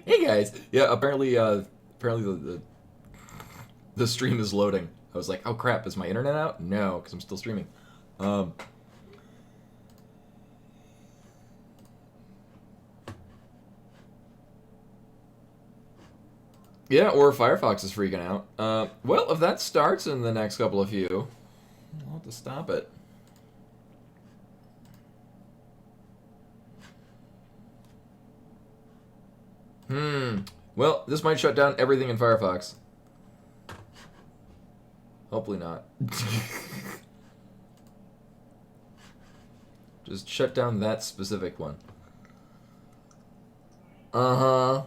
Hey guys. Yeah, apparently the stream is loading. I was like, oh crap, is my internet out? No, because I'm still streaming. Um, yeah, or Firefox is freaking out. Well, if that starts in the next couple of few, I'll have to stop it. Well, this might shut down everything in Firefox. Hopefully not. Just shut down that specific one. Uh-huh.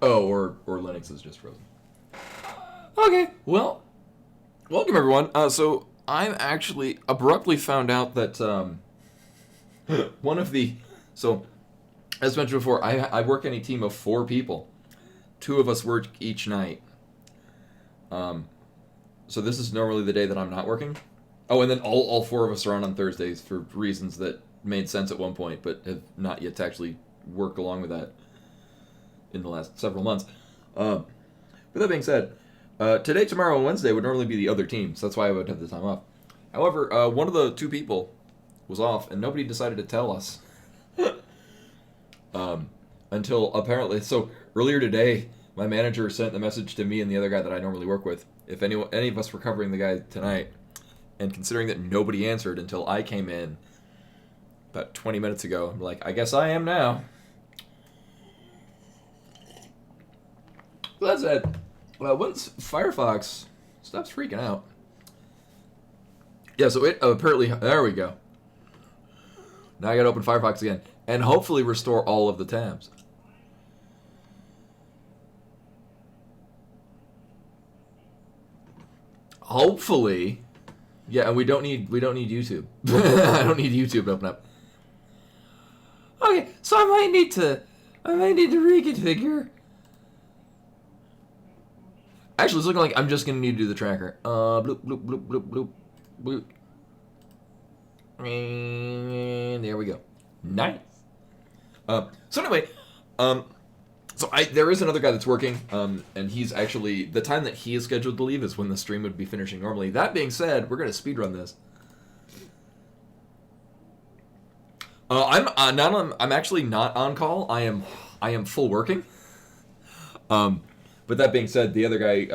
Oh, or Linux is just frozen. Okay, well, welcome everyone. So I'm actually abruptly found out that one of the so as mentioned before, I work in a team of 4 people. 2 of us work each night. So this is normally the day that I'm not working. Oh, and then all 4 of us are on Thursdays for reasons that made sense at one point, but have not yet to actually work along with that in the last several months. But that being said, today, tomorrow, and Wednesday would normally be the other team, so that's why I would have the time off. However, one of the 2 people was off, and nobody decided to tell us until apparently. So earlier today, my manager sent the message to me and the other guy that I normally work with. If any of us were covering the guy tonight, and considering that nobody answered until I came in about 20 minutes ago, I'm like, I guess I am now. Well, that's it. Once Firefox stops freaking out. Yeah, so it apparently, there we go. Now I gotta open Firefox again, and hopefully restore all of the tabs. Hopefully, yeah, and we don't need YouTube. I don't need YouTube to open up. Okay, so I might need to reconfigure. Actually, it's looking like I'm just gonna need to do the tracker. Bloop bloop bloop bloop bloop bloop. And there we go. Nice. So anyway, so there is another guy that's working, and he's actually, the time that he is scheduled to leave is when the stream would be finishing normally. That being said, we're gonna speedrun this. I'm actually not on call. I am full working. But that being said, the other guy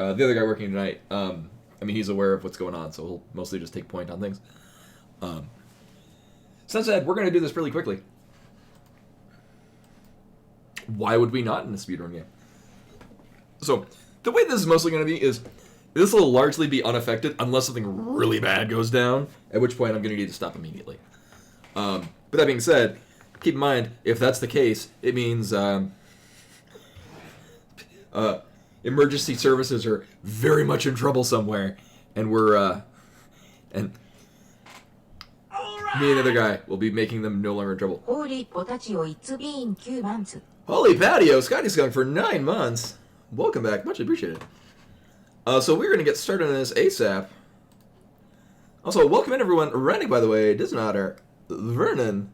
working tonight, I mean, he's aware of what's going on, so he'll mostly just take point on things. So that said, we're gonna do this really quickly. Why would we not in a speedrun game? So, the way this is mostly going to be is, this will largely be unaffected unless something really bad goes down, at which point I'm going to need to stop immediately. But that being said, keep in mind, if that's the case, it means emergency services are very much in trouble somewhere, and and me and the other guy will be making them no longer in trouble. Holy patio, Scotty Skunk for 9 months. Welcome back, much appreciated. So we're gonna get started on this ASAP. Also, welcome in everyone. Randy, by the way, Disnotter, Vernon,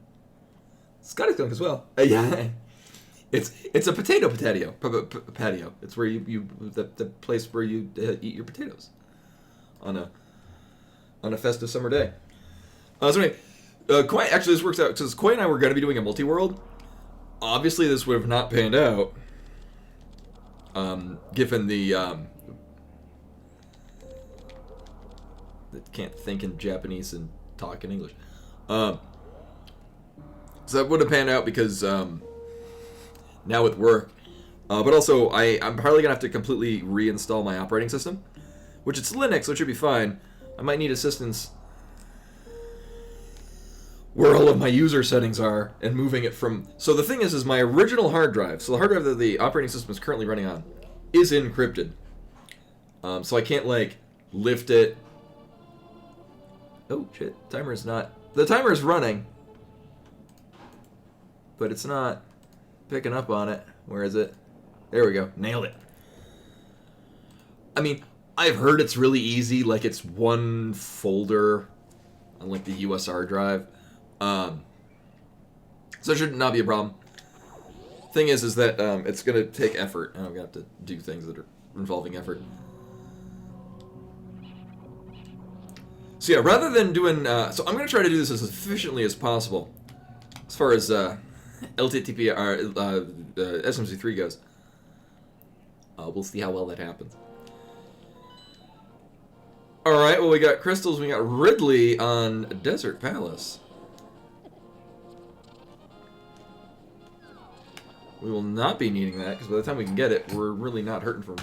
Scotty Skunk as well. Yeah, it's a patio. Patio. It's where the place where you eat your potatoes on a festive summer day. So anyway, actually this works out because Koi and I were gonna be doing a multi-world. Obviously, this would have not panned out, given the can't think in Japanese and talk in English. So that would have panned out because now with work, but also I'm probably gonna have to completely reinstall my operating system, which it's Linux, so it should be fine. I might need assistance where all of my user settings are, and moving it from... So the thing is my original hard drive, so the hard drive that the operating system is currently running on, is encrypted. So I can't, like, lift it. Oh, shit. Timer is not... The timer is running, but it's not picking up on it. Where is it? There we go. Nailed it. I mean, I've heard it's really easy, like it's one folder unlike the USR drive. So it should not be a problem. Thing is that it's going to take effort, and I'm going to have to do things that are involving effort. So yeah, rather than doing... so I'm going to try to do this as efficiently as possible, as far as LTTP, SMZ3 goes. We'll see how well that happens. Alright, well we got crystals, we got Ridley on Desert Palace. We will not be needing that, because by the time we can get it, we're really not hurting for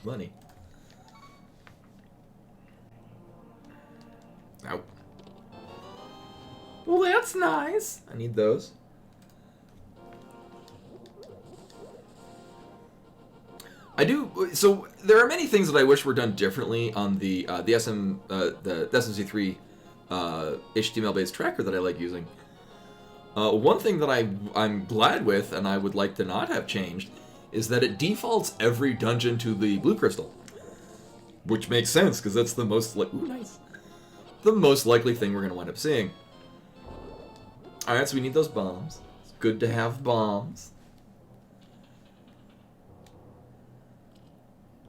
money. Ow. Well, that's nice. I need those. I do. So there are many things that I wish were done differently on the SMZ3 HTML-based tracker that I like using. One thing that I'm glad with, and I would like to not have changed, is that it defaults every dungeon to the blue crystal, which makes sense because that's the most the most likely thing we're going to wind up seeing. All right, so we need those bombs. It's good to have bombs.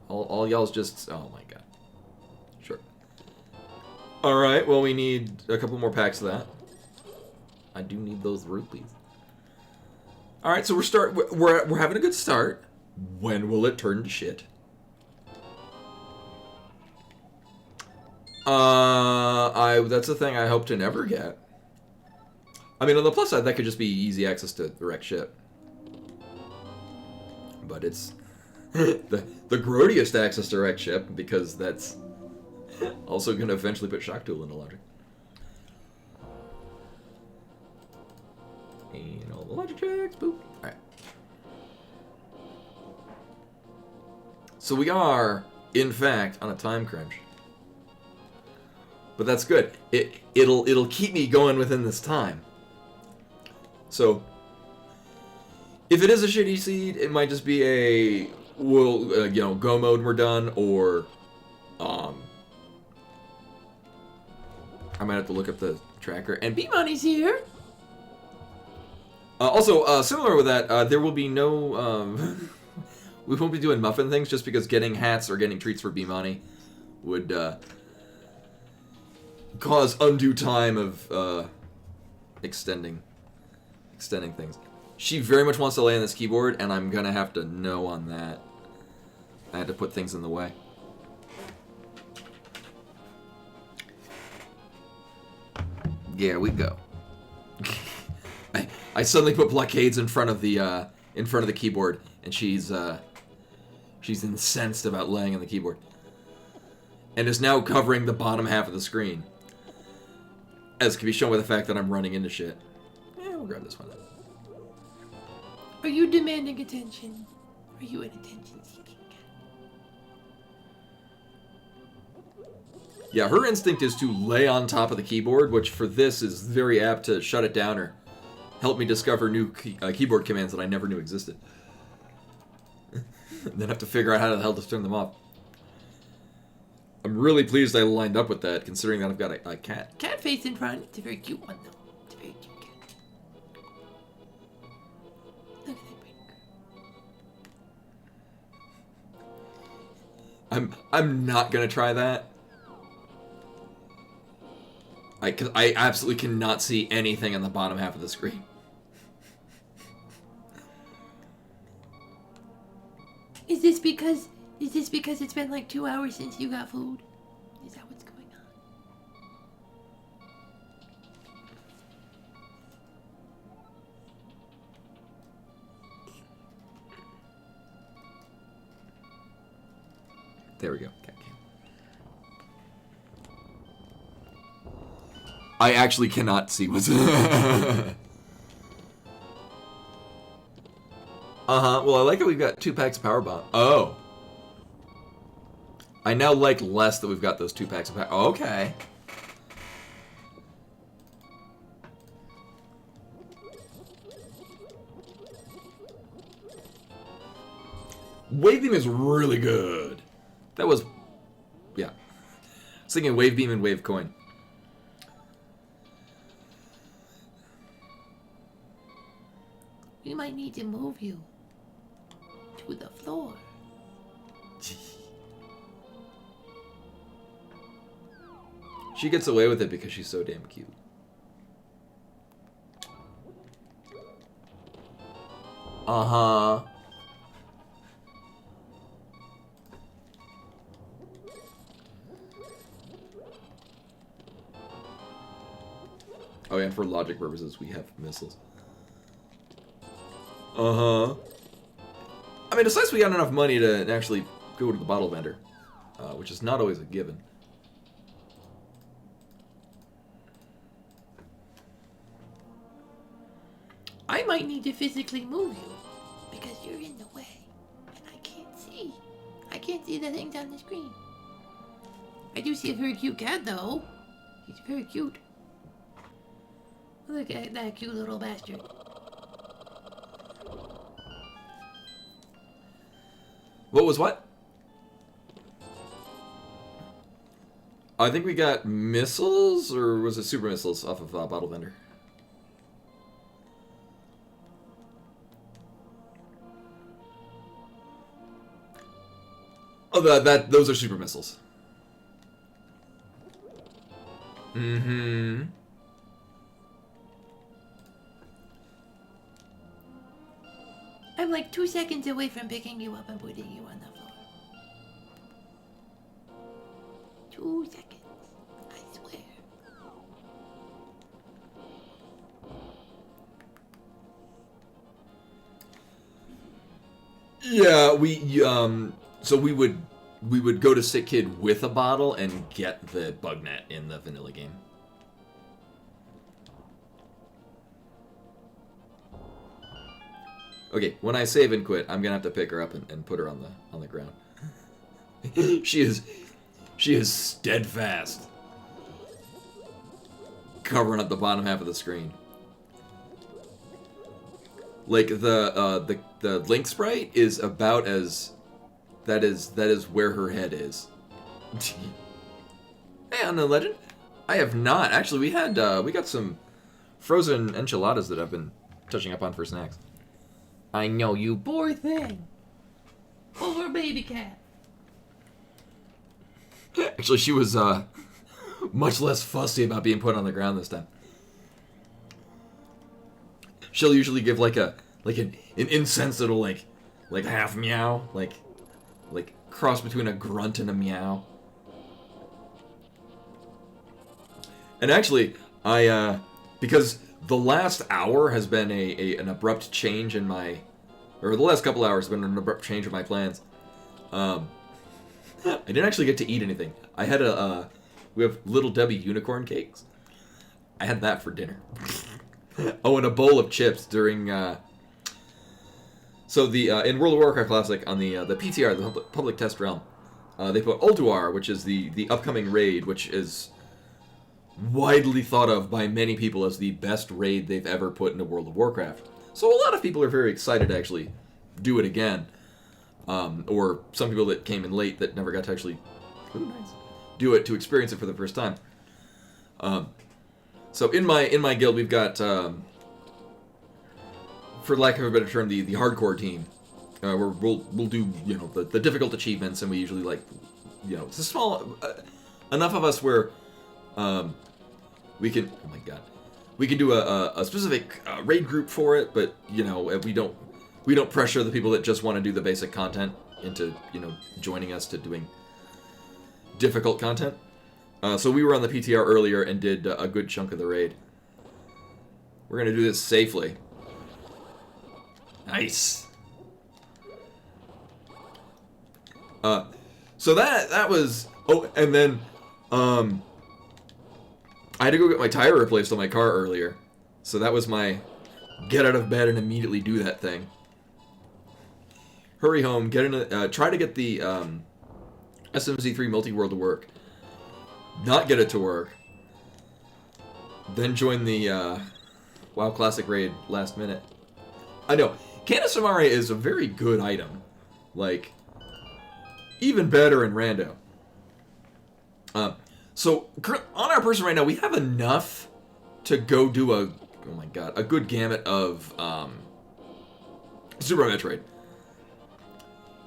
All y'all's just... Oh, my God. Sure. Alright, well, we need a couple more packs of that. I do need those rupees. Alright, so we're having a good start. When will it turn to shit? That's a thing I hope to never get. I mean, on the plus side, that could just be easy access to the wrecked ship. But it's... the grodiest access to wrecked ship, because that's also going to eventually put Shock Tool into logic. And all the logic checks, boop. Alright. So we are, in fact, on a time crunch. But that's good. It'll keep me going within this time. So, if it is a shitty seed, it might just be a... We'll, go mode and we're done, or, I might have to look up the tracker, and B-Money's here! Also, similar with that, there will be no, we won't be doing muffin things, just because getting hats or getting treats for B-Money would, cause undue time of, extending things. She very much wants to lay on this keyboard, and I'm gonna have to no on that. I had to put things in the way. There we go. I suddenly put blockades in front of the keyboard, and she's incensed about laying on the keyboard, and is now covering the bottom half of the screen, as can be shown by the fact that I'm running into shit. Yeah, we'll grab this one. Are you demanding attention? Are you an attention-seeking cat? Yeah, her instinct is to lay on top of the keyboard, which for this is very apt to shut it down or help me discover new keyboard commands that I never knew existed. Then have to figure out how the hell to turn them off. I'm really pleased I lined up with that, considering that I've got a cat. Cat face in front. It's a very cute one, though. It's a very cute cat. Look at that pink. I'm not gonna try that. I absolutely cannot see anything on the bottom half of the screen. Is this because it's been like 2 hours since you got food? Is that what's going on? There we go. Cat cam. I actually cannot see what's... Uh-huh. Well, I like that we've got 2 packs of Power Bomb. Oh. I now like less that we've got those 2 packs of power. Okay. Wave Beam is really good. That was... Yeah. I was thinking Wave Beam and Wave Coin. we might need to move you to the floor. She gets away with it because she's so damn cute. Uh-huh. Oh yeah, for logic purposes, we have missiles. Uh-huh. I mean, besides we got enough money to actually go to the bottle vendor, which is not always a given. I might need to physically move you because you're in the way and I can't see. I can't see the things on the screen. I do see a very cute cat though. He's very cute. Look at that cute little bastard. What was what? I think we got missiles, or was it super missiles off of bottle vendor? Oh, those are super missiles. Mm-hmm. I'm like 2 seconds away from picking you up and putting you on the floor. 2 seconds. I swear. Yeah, so we would go to Sick Kid with a bottle and get the bug net in the vanilla game. Okay, when I save and quit, I'm gonna have to pick her up and put her on the ground. She is steadfast, covering up the bottom half of the screen. Like the Link sprite is about as that is where her head is. Hey, on the legend, I have not actually. We got some frozen enchiladas that I've been touching up on for snacks. I know, you Poor thing. Poor baby cat. Actually, she was much less fussy about being put on the ground this time. She'll usually give like an incensed little like half meow, like cross between a grunt and a meow. And actually, because the last hour has been an abrupt change in my, or the last couple hours have been an abrupt change in my plans. I didn't actually get to eat anything. I had we have Little Debbie unicorn cakes. I had that for dinner. Oh, and a bowl of chips during, so in World of Warcraft Classic on the PTR, the Public Test Realm, they put Ulduar, which is the upcoming raid, which is widely thought of by many people as the best raid they've ever put into World of Warcraft. So a lot of people are very excited to actually do it again. Or some people that came in late that never got to actually do it, to experience it for the first time. So in my guild, we've got, for lack of a better term, the hardcore team, where we'll do the difficult achievements, and we usually it's a small enough of us where we can do a specific raid group for it, but we don't pressure the people that just want to do the basic content into joining us to doing difficult content. So we were on the PTR earlier and did a good chunk of the raid. We're gonna do this safely. Nice. So that was. Oh, and then I had to go get my tire replaced on my car earlier. So that was my get out of bed and immediately do that thing. Hurry home, try to get the SMZ3 multi-world to work. Not get it to work. Then join the WoW Classic raid last minute. I know, Kanasumare is a very good item. Like, even better in Rando. So, on our person right now, we have enough to go do a good gamut of Super Metroid.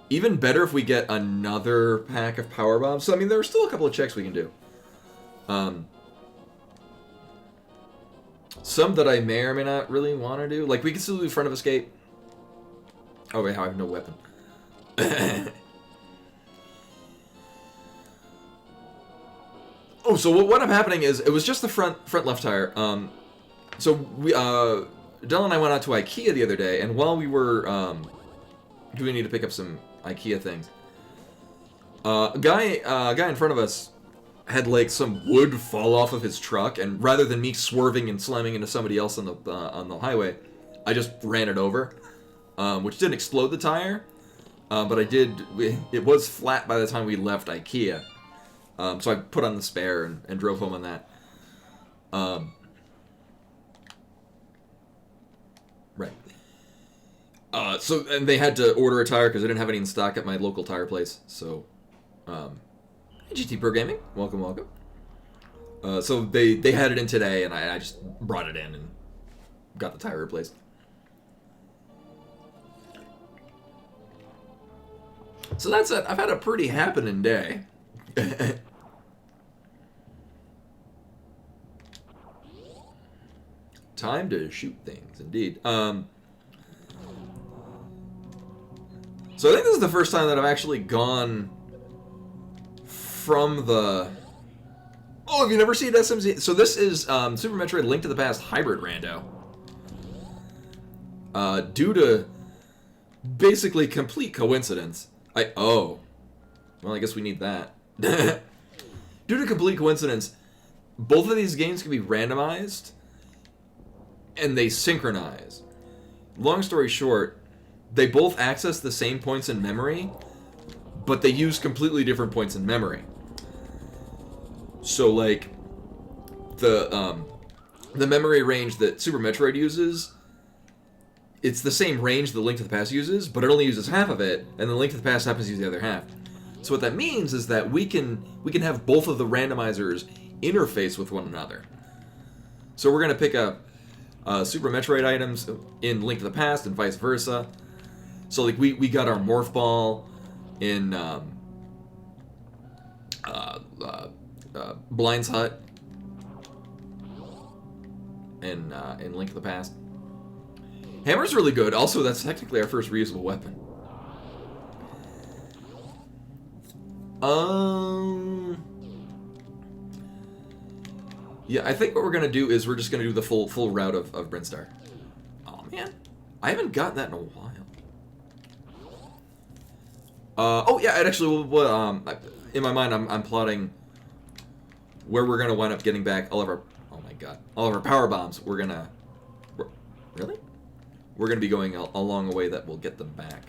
Even better if we get another pack of power bombs. So I mean, there are still a couple of checks we can do. Some that I may or may not really want to do. Like we can still do front of escape. Oh wait, I have no weapon. Oh, so what I'm happening is, it was just the front left tire. So we, Dell and I went out to IKEA the other day, and while we were, do we need to pick up some IKEA things? A guy in front of us had like some wood fall off of his truck, and rather than me swerving and slamming into somebody else on the highway, I just ran it over, which didn't explode the tire, but it was flat by the time we left IKEA. So I put on the spare and drove home on that. Right. And they had to order a tire because they didn't have any in stock at my local tire place. So, GT Pro Gaming, welcome. So they had it in today, and I just brought it in and got the tire replaced. So that's it. I've had a pretty happening day. Time to shoot things, indeed. So I think this is the first time that I've actually gone from the... Oh, have you never seen SMZ? So this is Super Metroid Link to the Past Hybrid Rando. Due to basically complete coincidence. Well, I guess we need that. Due to complete coincidence, both of these games can be randomized, and they synchronize. Long story short, they both access the same points in memory, but they use completely different points in memory. So, like, the memory range that Super Metroid uses, it's the same range that Link to the Past uses, but it only uses half of it, and then Link to the Past happens to use the other half. So what that means is that we can have both of the randomizers interface with one another. So we're gonna pick up Super Metroid items in Link to the Past and vice versa. So like we got our Morph Ball in Blind's Hut in Link to the Past. Hammer's really good. Also, that's technically our first reusable weapon. Yeah, I think what we're gonna do is we're just gonna do the full route of Brinstar. Oh man, I haven't gotten that in a while. Oh yeah, it actually in my mind I'm plotting where we're gonna wind up getting back all of our power bombs. Really? We're gonna be going along a way that will get them back.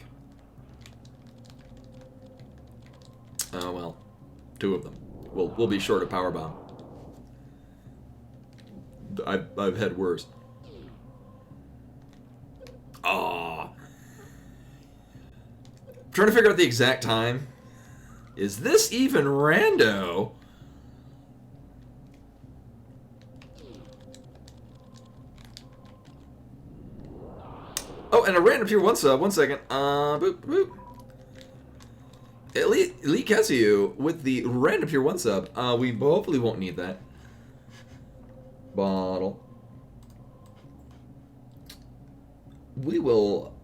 Oh well, 2 of them. We'll be short of power bomb. I've had worse. Oh, trying to figure out the exact time. Is this even rando? Oh, and a random tier 1 sub. 1 second. Boop boop. Elite Ketsu with the random tier 1 sub. We hopefully won't need that. Bottle. We will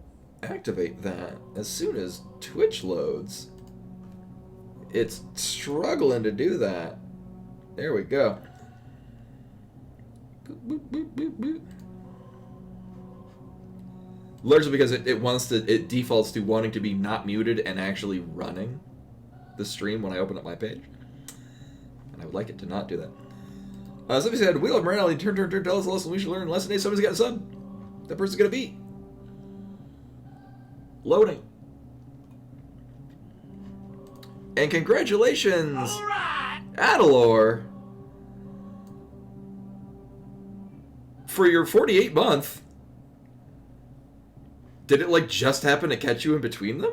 activate that as soon as Twitch loads. It's struggling to do that. There we go. Boop, boop, boop, boop, boop. Largely because it defaults to wanting to be not muted and actually running the stream when I open up my page. And I would like it to not do that. Somebody said, Wheel of Morality, turn, tell us a lesson we should learn. Lesson 8, somebody's got a sub. That person's gonna be. Loading. And congratulations, Adalor, for your 48 month. Did it like just happen to catch you in between them?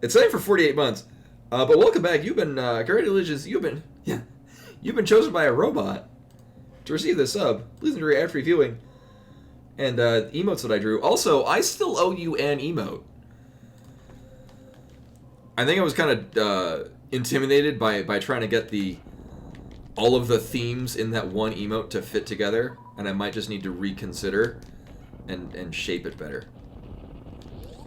It's saying for 48 months. But welcome back. You've been congratulations. You've been chosen by a robot to receive this sub. Please enjoy ad-free viewing And emotes that I drew. Also, I still owe you an emote. I think I was kind of intimidated by trying to get all of the themes in that one emote to fit together, and I might just need to reconsider and shape it better.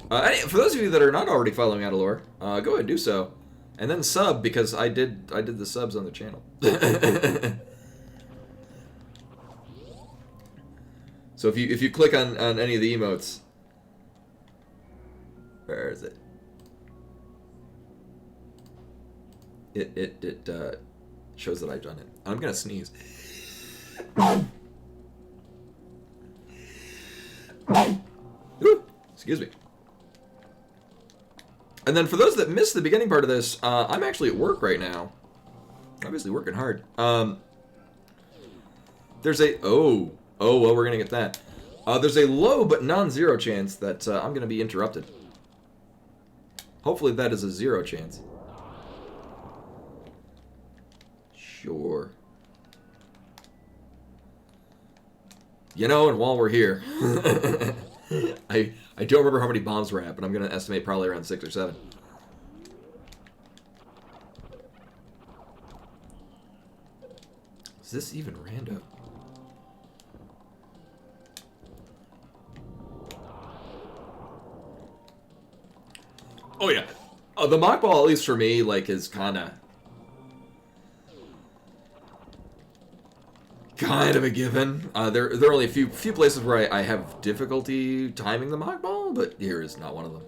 For those of you that are not already following Adalor, go ahead and do so, and then sub, because I did the subs on the channel. So if you click on any of the emotes, where is it? It shows that I've done it. I'm gonna sneeze. Ooh, excuse me. And then for those that missed the beginning part of this, I'm actually at work right now. Obviously working hard. There's a well, we're gonna get that. There's a low but non-zero chance that I'm gonna be interrupted. Hopefully that is a 0 chance. Sure. You know, and while we're here, I don't remember how many bombs we're at, but I'm gonna estimate probably around 6 or 7. Is this even random? Oh yeah, the mock ball, at least for me, like, is kind of a given. There are only a few places where I have difficulty timing the mock ball, but here is not one of them.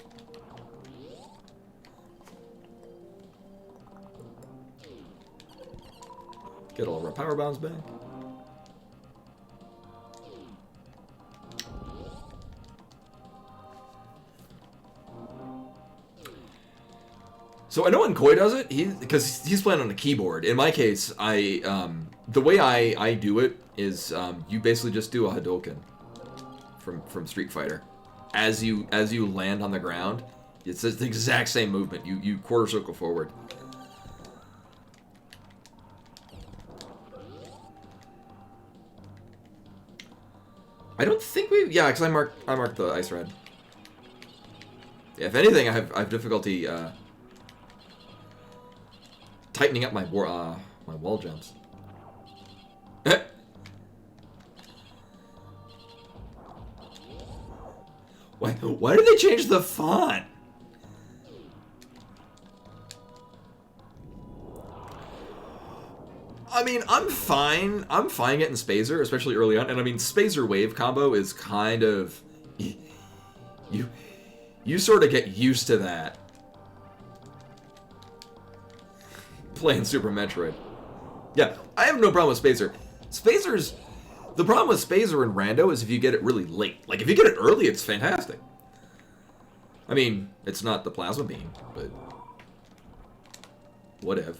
Get all of our power bombs back. So I know when Koi does it, because he's playing on a keyboard. In my case, the way I do it is you basically just do a Hadouken from Street Fighter. As you land on the ground, it's the exact same movement. You quarter circle forward. I don't think yeah, because I marked the ice red. Yeah, if anything, I have difficulty tightening up my wall jumps. Why did they change the font? I mean, I'm fine getting Spazer, especially early on. And I mean, Spazer wave combo is kind of you sort of get used to that playing Super Metroid. Yeah, I have no problem with Spazer. The problem with Spazer and Rando is if you get it really late. Like, if you get it early, it's fantastic. I mean, it's not the plasma beam, but whatever.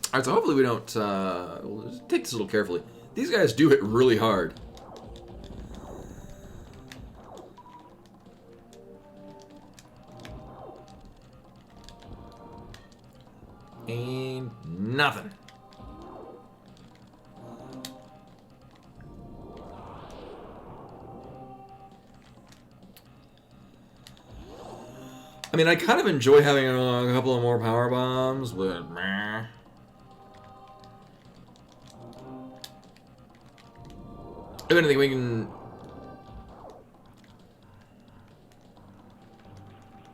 Alright, so hopefully we don't, we'll just take this a little carefully. These guys do hit really hard. Ain't nothing. I mean, I kind of enjoy having a couple of more power bombs, but meh. If anything, we can...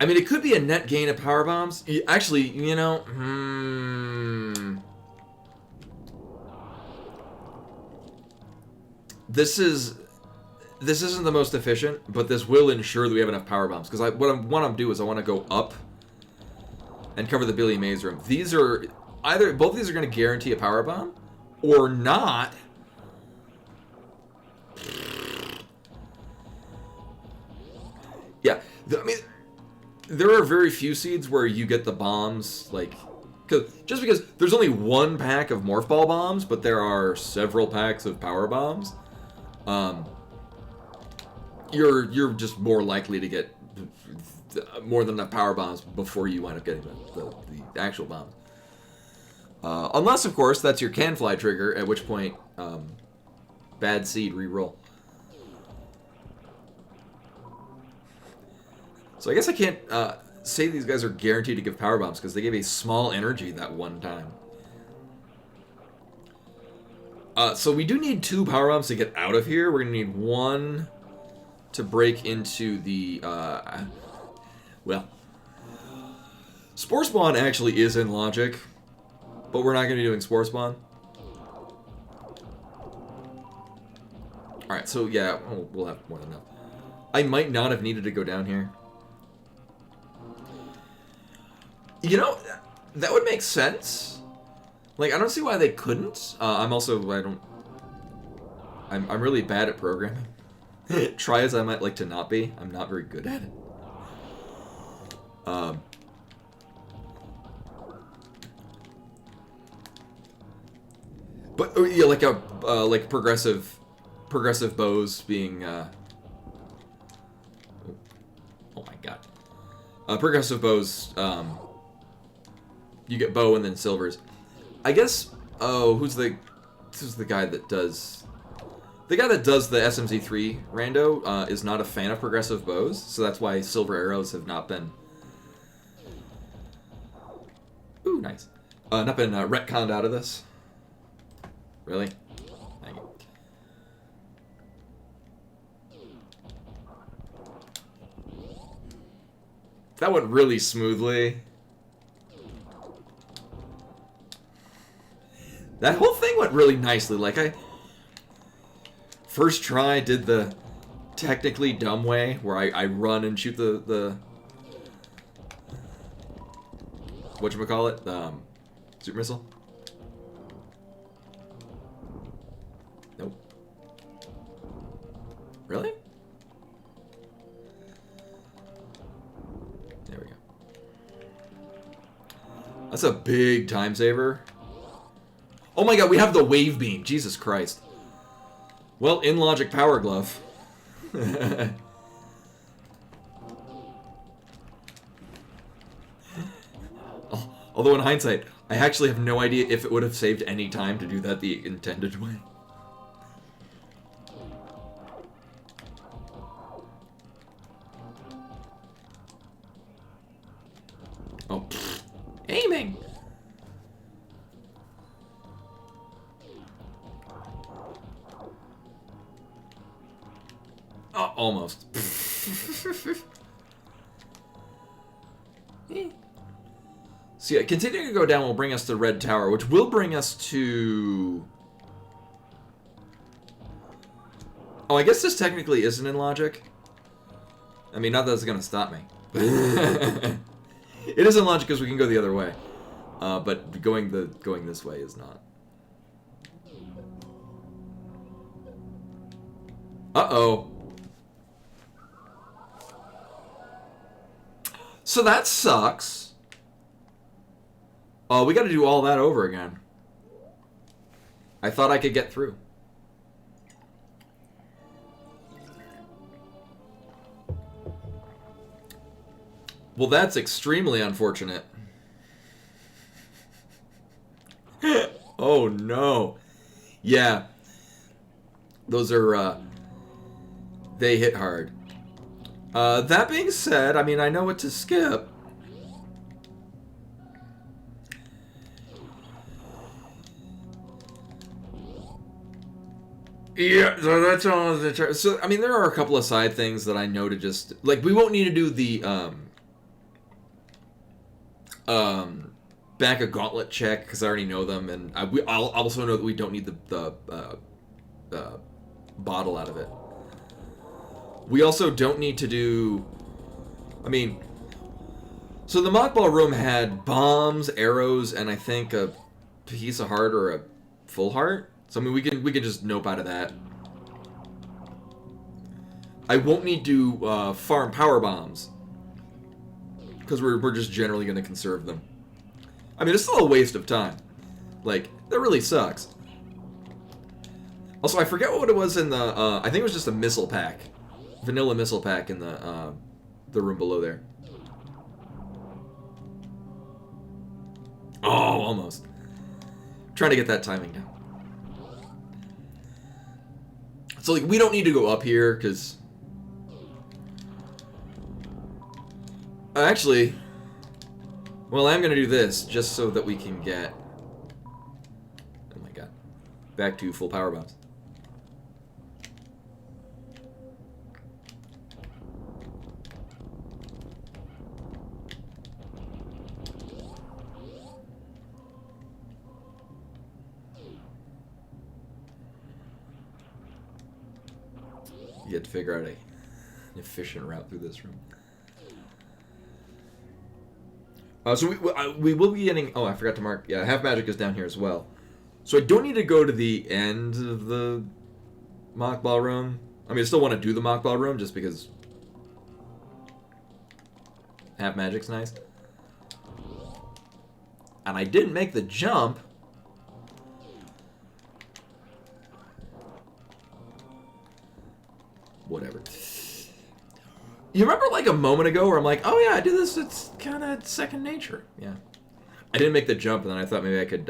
I mean, it could be a net gain of power bombs. Actually, you know, This isn't the most efficient, but this will ensure that we have enough power bombs. Because what I want to do is I want to go up and cover the Billy Mays room. These are both of these are going to guarantee a power bomb, or not. Yeah, I mean, there are very few seeds where you get the bombs, like, just because there's only one pack of Morph Ball bombs, but there are several packs of power bombs. You're just more likely to get more than enough power bombs before you wind up getting the actual bombs. Unless, of course, that's your can fly trigger, at which point, bad seed, re-roll. So I guess I can't say these guys are guaranteed to give power bombs because they gave a small energy that one time. So we do need 2 power bombs to get out of here. We're gonna need 1 to break into the well, Spore Spawn actually is in logic, but we're not gonna be doing Spore Spawn. All right, so yeah, we'll have more than enough. I might not have needed to go down here. You know, that would make sense. Like, I don't see why they couldn't. I'm really bad at programming. Try as I might like to not be, I'm not very good at it. But yeah, like a like progressive bows being. Oh my god. Progressive bows. You get bow and then silvers. I guess. Oh, who's the guy that does? The guy that does the SMZ3 rando is not a fan of progressive bows, so that's why silver arrows have not been. Ooh, nice. Not been retconned out of this. Really? Thank you. That went really smoothly. That whole thing went really nicely. Like, I first try did the technically dumb way where I run and shoot the whatchamacallit? Super missile? Nope. Really? There we go. That's a big time saver. Oh my god, we have the wave beam. Jesus Christ. Well, in logic power glove. Although in hindsight, I actually have no idea if it would have saved any time to do that the intended way. Oh, pfft. Aiming! Oh, almost. So yeah, continuing to go down will bring us to Red Tower, which will bring us to... Oh, I guess this technically isn't in logic. I mean, not that it's going to stop me. It is in logic because we can go the other way. But going this way is not. Uh-oh. So that sucks. Oh, we got to do all that over again. I thought I could get through. Well, that's extremely unfortunate. Oh, no. Yeah. Those are, they hit hard. That being said, I mean, I know what to skip. Yeah, so that's all the... So, I mean, there are a couple of side things that I know to just... Like, we won't need to do the, back a gauntlet check, because I already know them, and I'll also know that we don't need the bottle out of it. We also don't need to do... I mean... So the mockball room had bombs, arrows, and I think a piece of heart or a full heart. So I mean, we can just nope out of that. I won't need to farm power bombs because we're just generally going to conserve them. I mean, it's still a waste of time. Like, that really sucks. Also, I forget what it was in the. I think it was just a missile pack, vanilla missile pack in the room below there. Oh, almost. Trying to get that timing down. So, like, we don't need to go up here, because... Actually... Well, I'm going to do this, just so that we can get... Oh my god. Back to full power bombs. You have to figure out an efficient route through this room. So we will be getting... Oh, I forgot to mark. Yeah, half magic is down here as well. So I don't need to go to the end of the mock ball room. I mean, I still want to do the mock ball room just because half magic's nice. And I didn't make the jump. Whatever. You remember like a moment ago where I'm like, oh yeah, I do this, it's kind of second nature. Yeah. I didn't make the jump, and then I thought maybe I could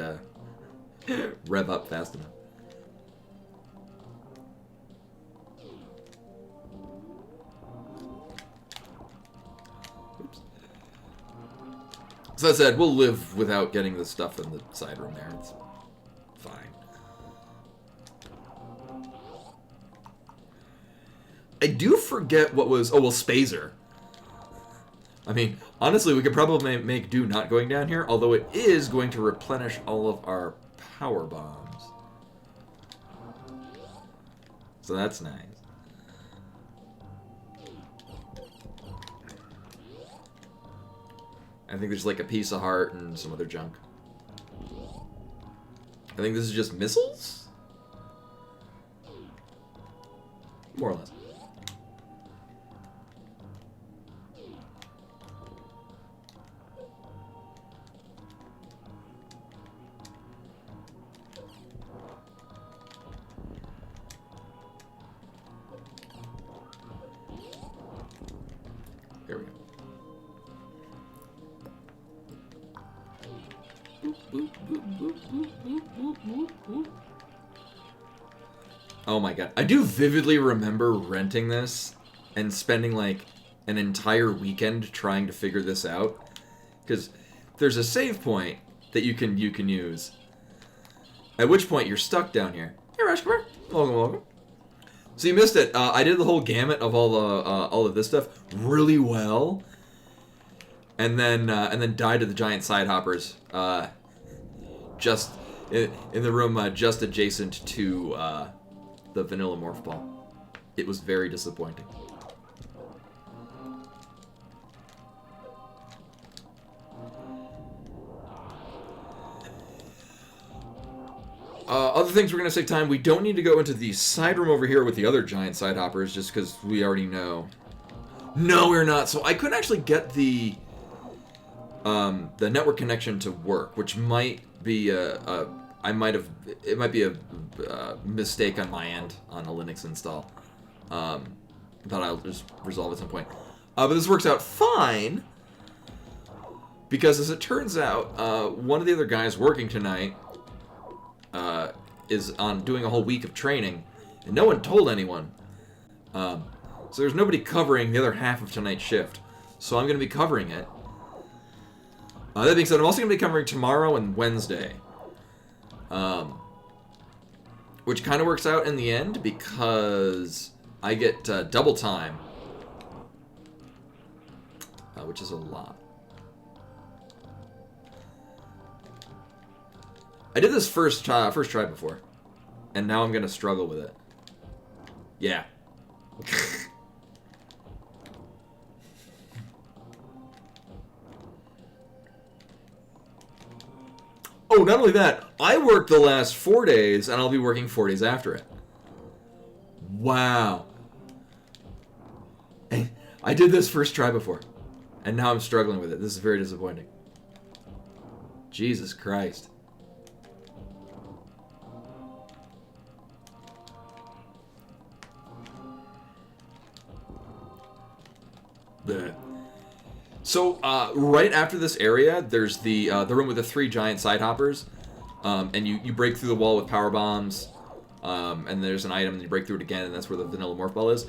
rev up fast enough. Oops. So that said, we'll live without getting the stuff in the side room there. It's fine. I do forget what was... Oh, well, Spazer. I mean, honestly, we could probably make do not going down here, although it is going to replenish all of our power bombs. So that's nice. I think there's like a piece of heart and some other junk. I think this is just missiles? More or less. There we go. Oh my god. I do vividly remember renting this and spending like an entire weekend trying to figure this out. Because there's a save point that you can use. At which point you're stuck down here. Hey Rush, come here. Welcome, welcome. So you missed it. I did the whole gamut of all of this stuff really well, and then died to the giant side hoppers. Just in the room just adjacent to the vanilla morph ball. It was very disappointing. Other things we're going to save time. We don't need to go into the side room over here with the other giant side hoppers, just because we already know. No, we're not. So I couldn't actually get the network connection to work, which might be it might be a mistake on my end on a Linux install. That I'll just resolve at some point. But this works out fine, because as it turns out, one of the other guys working tonight is on doing a whole week of training, and no one told anyone. So there's nobody covering the other half of tonight's shift. So I'm going to be covering it. That being said, I'm also going to be covering tomorrow and Wednesday. Which kind of works out in the end because I get double time. Which is a lot. I did this first try before, and now I'm gonna struggle with it. Yeah. Oh, not only that, I worked the last 4 days, and I'll be working 4 days after it. Wow. I did this first try before, and now I'm struggling with it. This is very disappointing. Jesus Christ. Bleh. So, right after this area, there's the room with the 3 giant side hoppers. and you break through the wall with power bombs, and there's an item, and you break through it again, and that's where the vanilla morph ball is.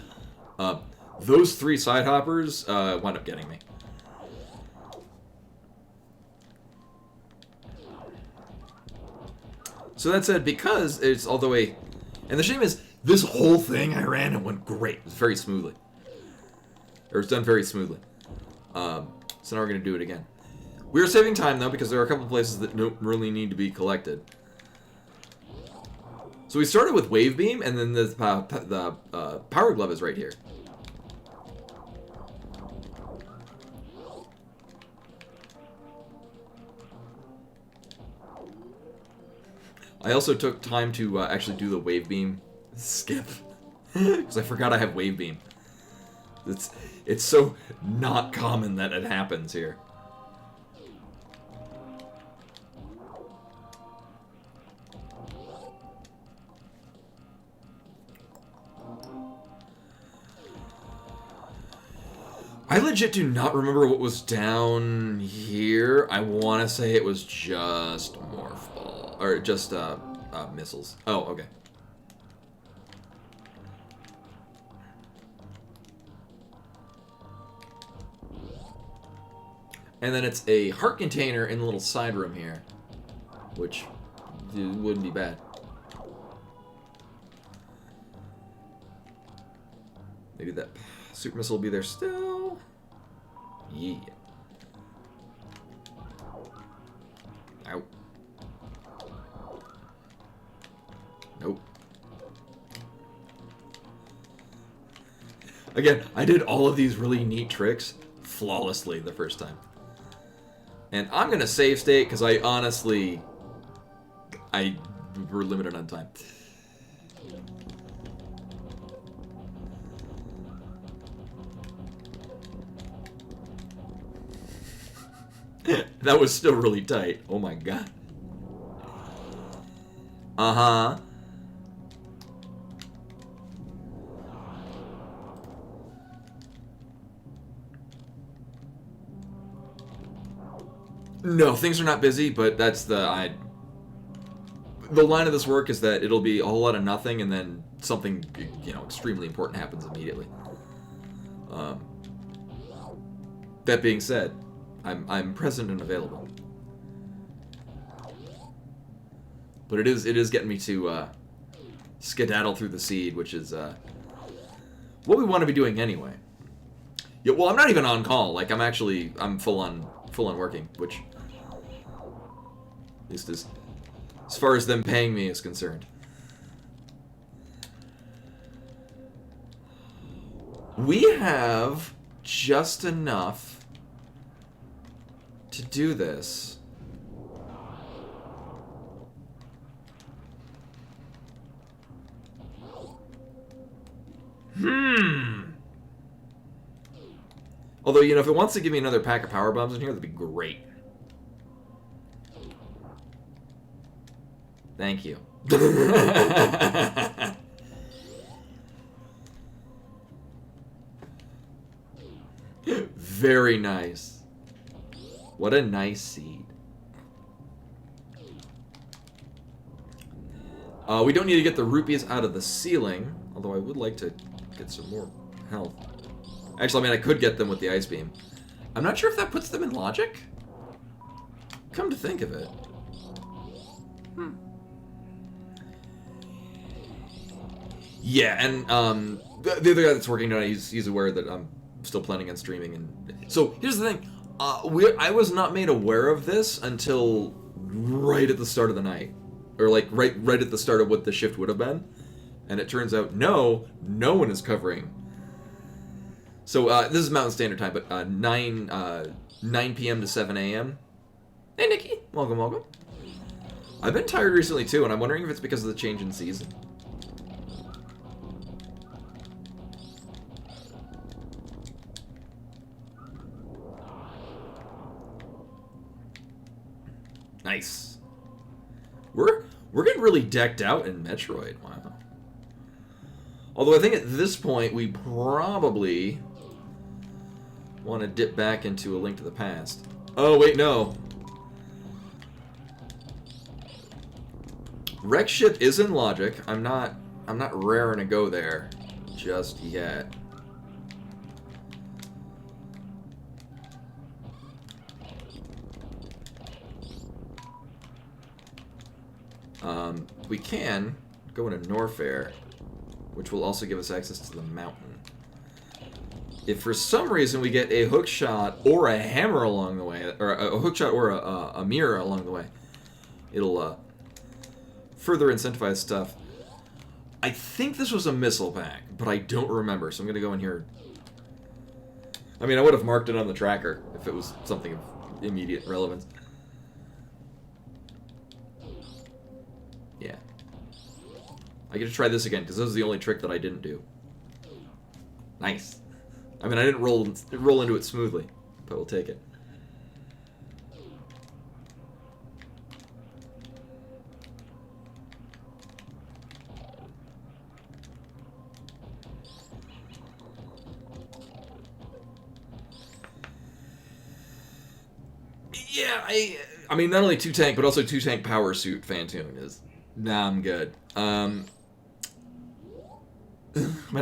Those 3 side hoppers wound up getting me. So that said, because it's all the way... And the shame is, this whole thing I ran, it went great. It was very smoothly. Or it's done very smoothly. So now we're going to do it again. We are saving time, though, because there are a couple places that don't really need to be collected. So we started with Wave Beam, and then the Power Glove is right here. I also took time to actually do the Wave Beam skip. Because I forgot I have Wave Beam. It's so not common that it happens here. I legit do not remember what was down here. I want to say it was just Morph Ball. Or just missiles. Oh, okay. And then it's a heart container in the little side room here. Which wouldn't be bad. Maybe that super missile will be there still. Yeah. Ow. Nope. Again, I did all of these really neat tricks flawlessly the first time. And I'm gonna save state because I honestly... we're limited on time. That was still really tight. Oh my god. Uh-huh. No, things are not busy, but that's the line of this work is that it'll be a whole lot of nothing, and then something, you know, extremely important happens immediately. That being said, I'm present and available. But it is getting me to skedaddle through the seed, which is what we want to be doing anyway. Yeah, well, I'm not even on call. Like I'm full on working, which at least as far as them paying me is concerned. We have just enough to do this. Although, you know, if it wants to give me another pack of power bombs in here, that'd be great. Thank you. Very nice. What a nice seed. We don't need to get the rupees out of the ceiling, although I would like to get some more health. Actually, I mean, I could get them with the ice beam. I'm not sure if that puts them in logic. Come to think of it. Yeah, and the other guy that's working on it, he's aware that I'm still planning on streaming. And so here's the thing: I was not made aware of this until right at the start of the night, or like right at the start of what the shift would have been. And it turns out no one is covering. So this is Mountain Standard Time, but 9 p.m. to 7 a.m. Hey Nikki, welcome. I've been tired recently too, and I'm wondering if it's because of the change in season. Nice. We're getting really decked out in Metroid. Wow. Although I think at this point we probably want to dip back into A Link to the Past. Oh wait, no. Wreck ship is in logic. I'm not raring to go there just yet. We can go into Norfair, which will also give us access to the mountain. If for some reason we get a hook shot or a hammer along the way, or a hook shot or a mirror along the way, it'll further incentivize stuff. I think this was a missile pack, but I don't remember, so I'm going to go in here. I mean, I would have marked it on the tracker if it was something of immediate relevance. Yeah. I get to try this again, because this is the only trick that I didn't do. Nice. I mean, I didn't roll into it smoothly, but we'll take it. Yeah, I mean, not only 2-tank, but also 2-tank power suit Fantoon is... Nah, I'm good. Man,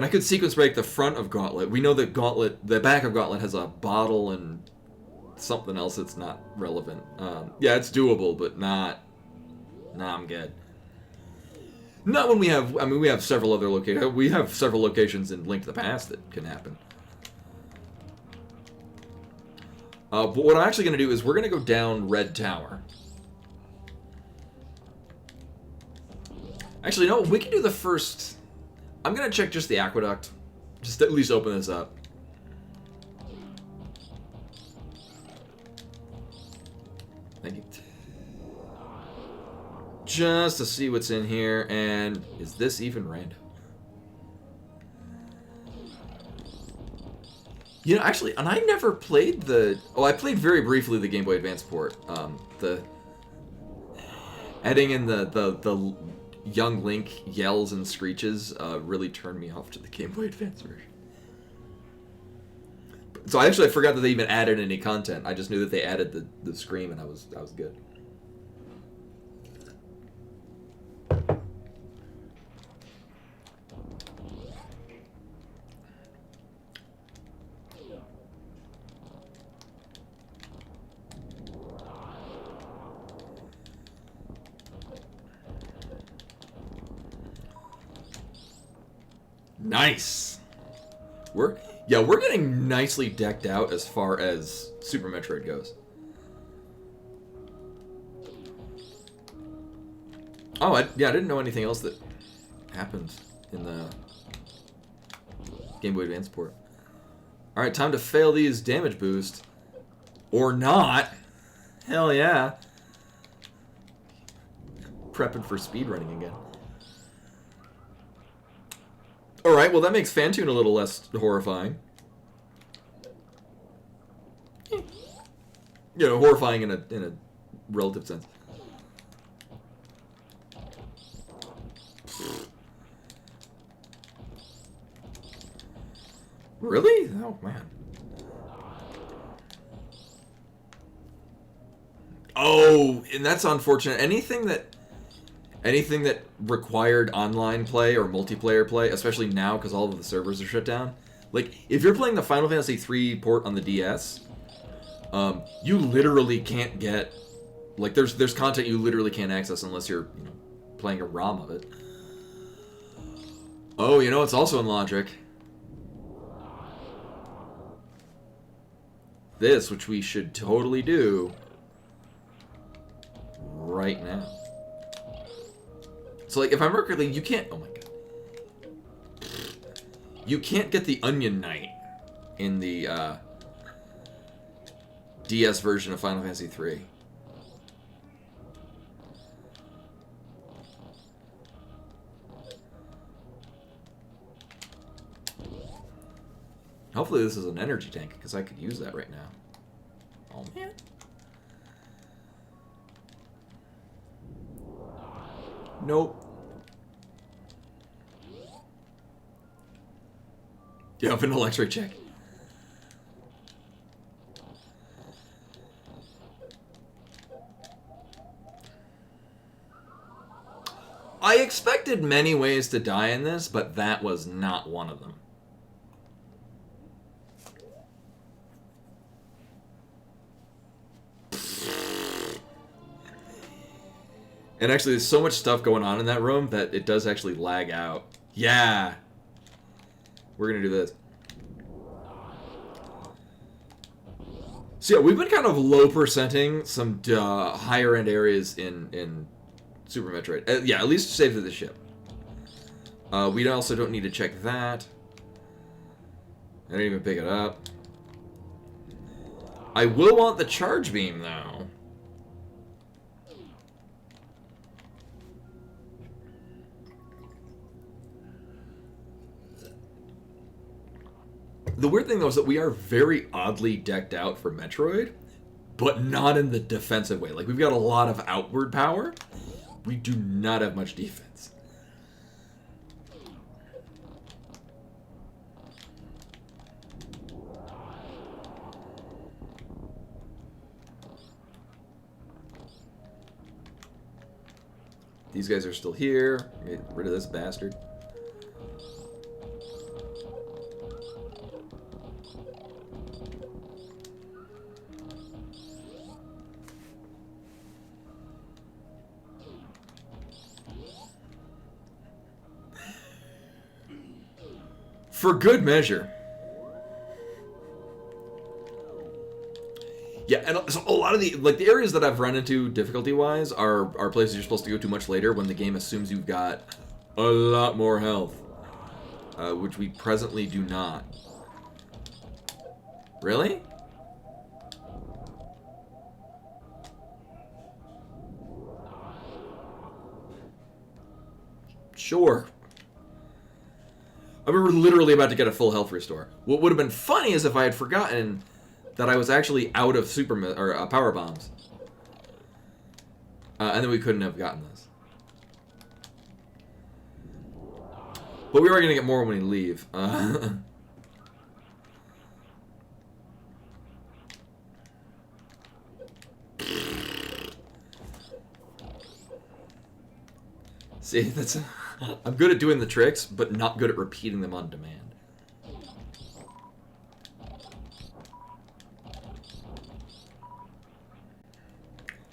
I could sequence break the front of Gauntlet. We know that Gauntlet, the back of Gauntlet has a bottle and something else that's not relevant. Yeah, it's doable, but not... Nah, I'm good. Not when we have... I mean, we have several other locations. We have several locations in Link to the Past that can happen. But what I'm actually going to do is we're going to go down Red Tower. Actually, no, we can do the first... I'm going to check just the aqueduct. Just at least open this up. Thank you. Just to see what's in here, and is this even random? You know, actually, and I never played the... Oh, I played very briefly the Game Boy Advance port. The... Adding in the young Link yells and screeches really turned me off to the Game Boy Advance version. So I forgot that they even added any content. I just knew that they added the scream, and I was good. Nice. We're getting nicely decked out as far as Super Metroid goes. Oh, I didn't know anything else that happened in the Game Boy Advance port. All right, time to fail these damage boost, or not. Hell yeah. Prepping for speedrunning again. Alright, well that makes Fantoon a little less horrifying. You know, horrifying in a relative sense. Really? Oh man. Oh, and that's unfortunate. Anything that required online play or multiplayer play, especially now because all of the servers are shut down. Like, if you're playing the Final Fantasy III port on the DS, you literally can't get... Like, there's content you literally can't access unless you're, you know, playing a ROM of it. Oh, you know, it's also in logic. This, which we should totally do right now. So, like, if I remember correctly, you can't... Oh, my God. You can't get the Onion Knight in the DS version of Final Fantasy III. Hopefully this is an energy tank, because I could use that right now. Oh, man. Nope. Yeah, up in an X-ray check. I expected many ways to die in this, but that was not one of them. And actually, there's so much stuff going on in that room that it does actually lag out. Yeah! We're gonna do this. So yeah, we've been kind of low percenting some higher end areas in Super Metroid. Yeah, at least save to the ship. We also don't need to check that. I didn't even pick it up. I will want the charge beam, though. The weird thing, though, is that we are very oddly decked out for Metroid, but not in the defensive way. Like, we've got a lot of outward power. We do not have much defense. These guys are still here. Get rid of this bastard. For good measure. Yeah, and so a lot of the areas that I've run into difficulty-wise are places you're supposed to go to much later when the game assumes you've got a lot more health, which we presently do not. Really? Sure. I mean, we're literally about to get a full health restore. What would have been funny is if I had forgotten that I was actually out of power bombs, and then we couldn't have gotten this. But we are gonna get more when we leave. See, that's. I'm good at doing the tricks, but not good at repeating them on demand.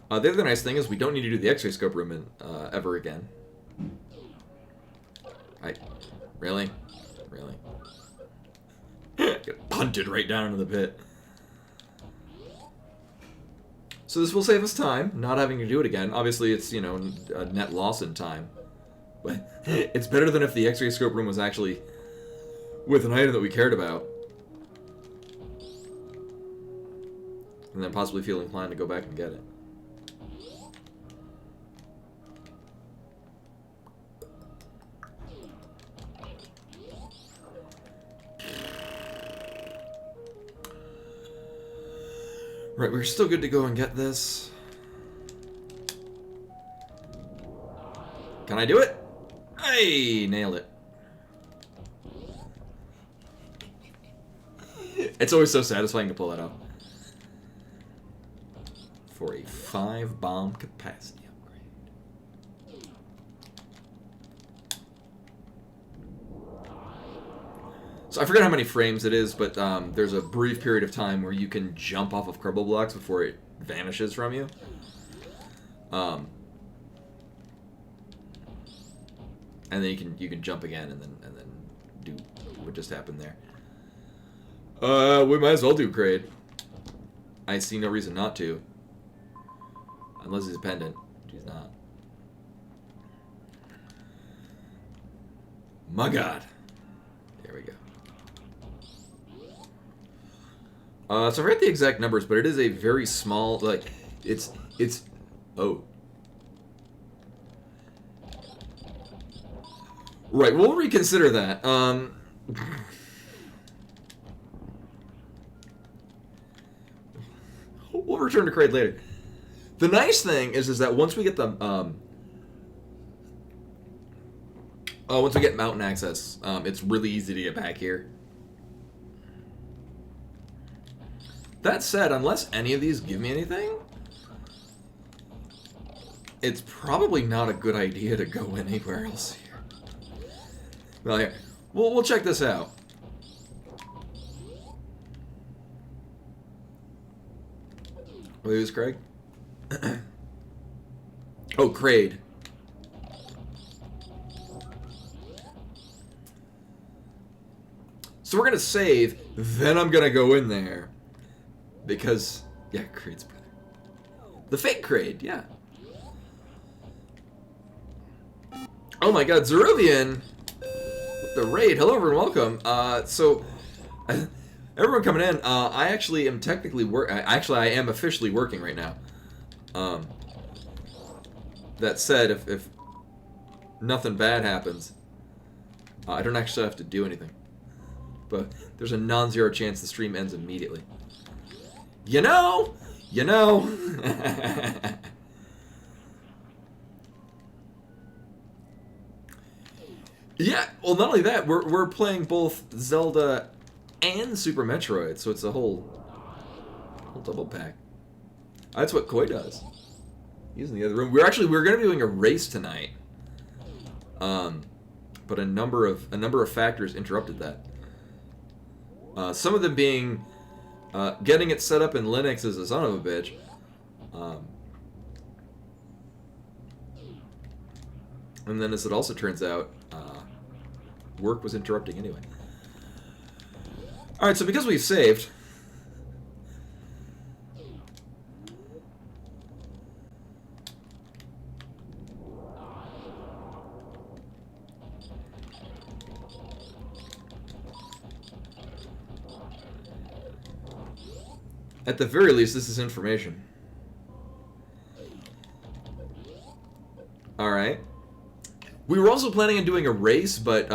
The other nice thing is we don't need to do the X-ray scope room ever again. Really? Get punted right down into the pit. So this will save us time, not having to do it again. Obviously, it's, you know, a net loss in time. But it's better than if the X-ray scope room was actually with an item that we cared about. And then possibly feel inclined to go back and get it. Right, we're still good to go and get this. Can I do it? Hey, nailed it. It's always so satisfying to pull that off. For a 5-bomb capacity upgrade. So I forget how many frames it is, but there's a brief period of time where you can jump off of crumble blocks before it vanishes from you. And then you can jump again and then do what just happened there. We might as well do Kraid. I see no reason not to. Unless he's a pendant, which he's not. My God. There we go. So I forget the exact numbers, but it is a very small, like, it's, oh. Right, we'll reconsider that. We'll return to Kraid later. The nice thing is that once we get the, once we get mountain access, it's really easy to get back here. That said, unless any of these give me anything, it's probably not a good idea to go anywhere else here. Well, here, we'll check this out. Wait, who's Craig? Oh, Kraid. So we're gonna save, then I'm gonna go in there. Because, yeah, Kraid's brother. The fake Kraid, yeah. Oh my god, Zeruvian! With the raid. Hello everyone, welcome. Everyone coming in, I actually am technically I am officially working right now. That said, if nothing bad happens, I don't actually have to do anything. But there's a non-zero chance the stream ends immediately. You know! Yeah, well, not only that, we're playing both Zelda and Super Metroid, so it's a whole double pack. That's what Koi does. He's in the other room. We're going to be doing a race tonight, but a number of factors interrupted that. Some of them being getting it set up in Linux is a son of a bitch. And then, as it also turns out, work was interrupting anyway. Alright, so because we've saved... At the very least, this is information. Alright. We were also planning on doing a race, but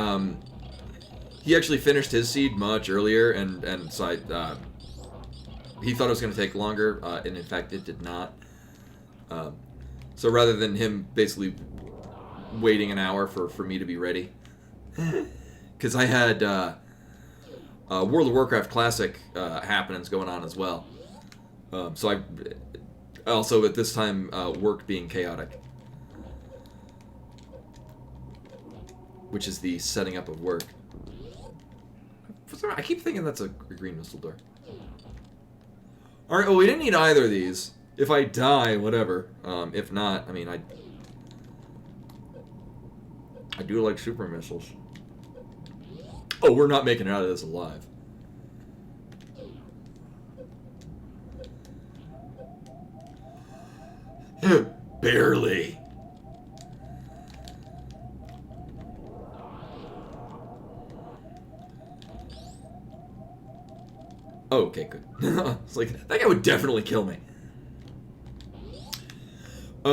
he actually finished his seed much earlier, and so he thought it was going to take longer, and in fact it did not. So rather than him basically waiting an hour for me to be ready, because I had World of Warcraft Classic happenings going on as well. So I also at this time work being chaotic, which is the setting up of work. I keep thinking that's a green missile door. Alright, well, we didn't need either of these. If I die, whatever. If not, I mean, I do like super missiles. Oh, we're not making it out of this alive. Barely. Oh, okay, good. It's like, that guy would definitely kill me.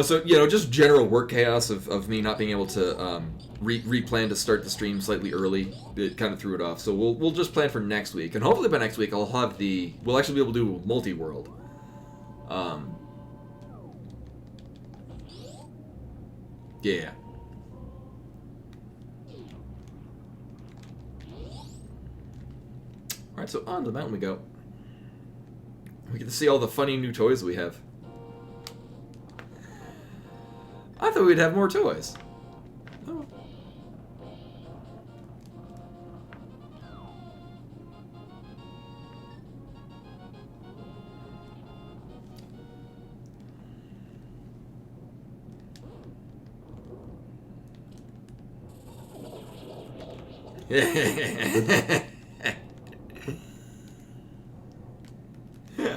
So, you know, just general work chaos of me not being able to replan to start the stream slightly early. It kind of threw it off. So we'll just plan for next week. And hopefully by next week we'll actually be able to do multi-world. Yeah. Alright, so on to the mountain we go. We get to see all the funny new toys we have. I thought we'd have more toys. Oh.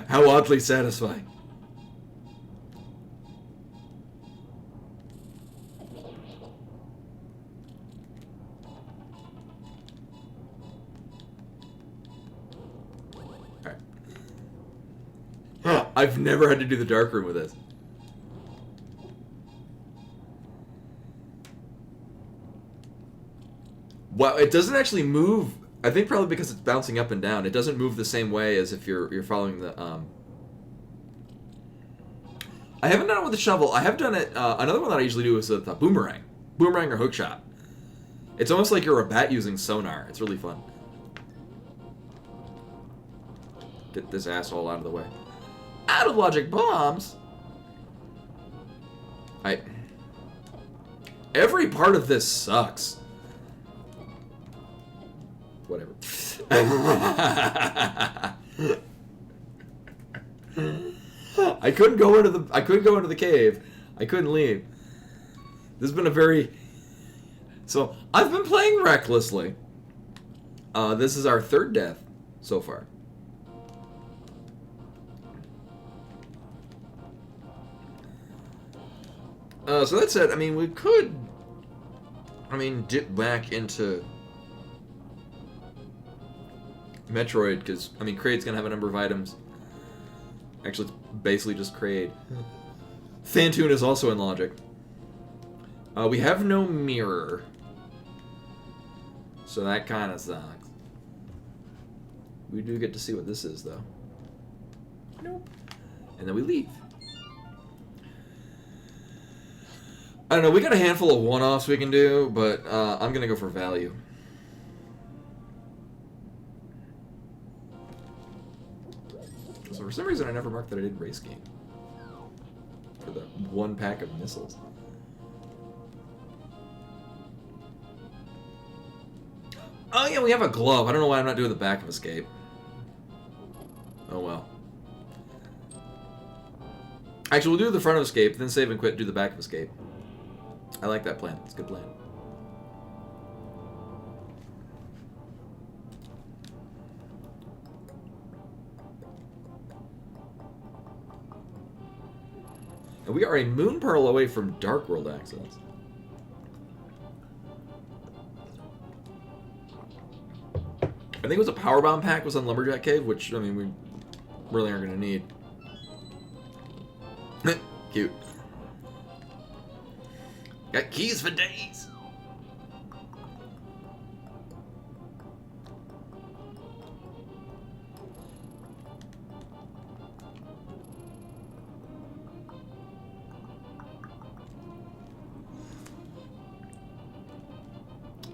How oddly satisfying. Alright. I've never had to do the dark room with this. Wow, it doesn't actually move. I think probably because it's bouncing up and down. It doesn't move the same way as if you're following the. I haven't done it with a shovel. I have done it. Another one that I usually do is with a boomerang or hook shot. It's almost like you're a bat using sonar. It's really fun. Get this asshole out of the way. Out of logic bombs. Every part of this sucks. Whatever. I couldn't go into the cave. I couldn't leave. This has been a very... So, I've been playing recklessly. This is our third death so far. So that said, I mean, we could... dip back into Metroid, because, Kraid's gonna have a number of items. Actually, it's basically just Kraid. Phantoon is also in Logic. We have no mirror. So that kind of sucks. We do get to see what this is, though. Nope. And then we leave. I don't know, we got a handful of one-offs we can do, but I'm gonna go for value. So for some reason I never marked that I did race game. For the one pack of missiles. Oh yeah, we have a glove. I don't know why I'm not doing the back of escape. Oh well. Actually, we'll do the front of escape, then save and quit, do the back of escape. I like that plan. It's a good plan. And we are a moon pearl away from Dark World access. I think it was a power bomb pack was on Lumberjack Cave, which, we really aren't going to need. Cute. Got keys for days.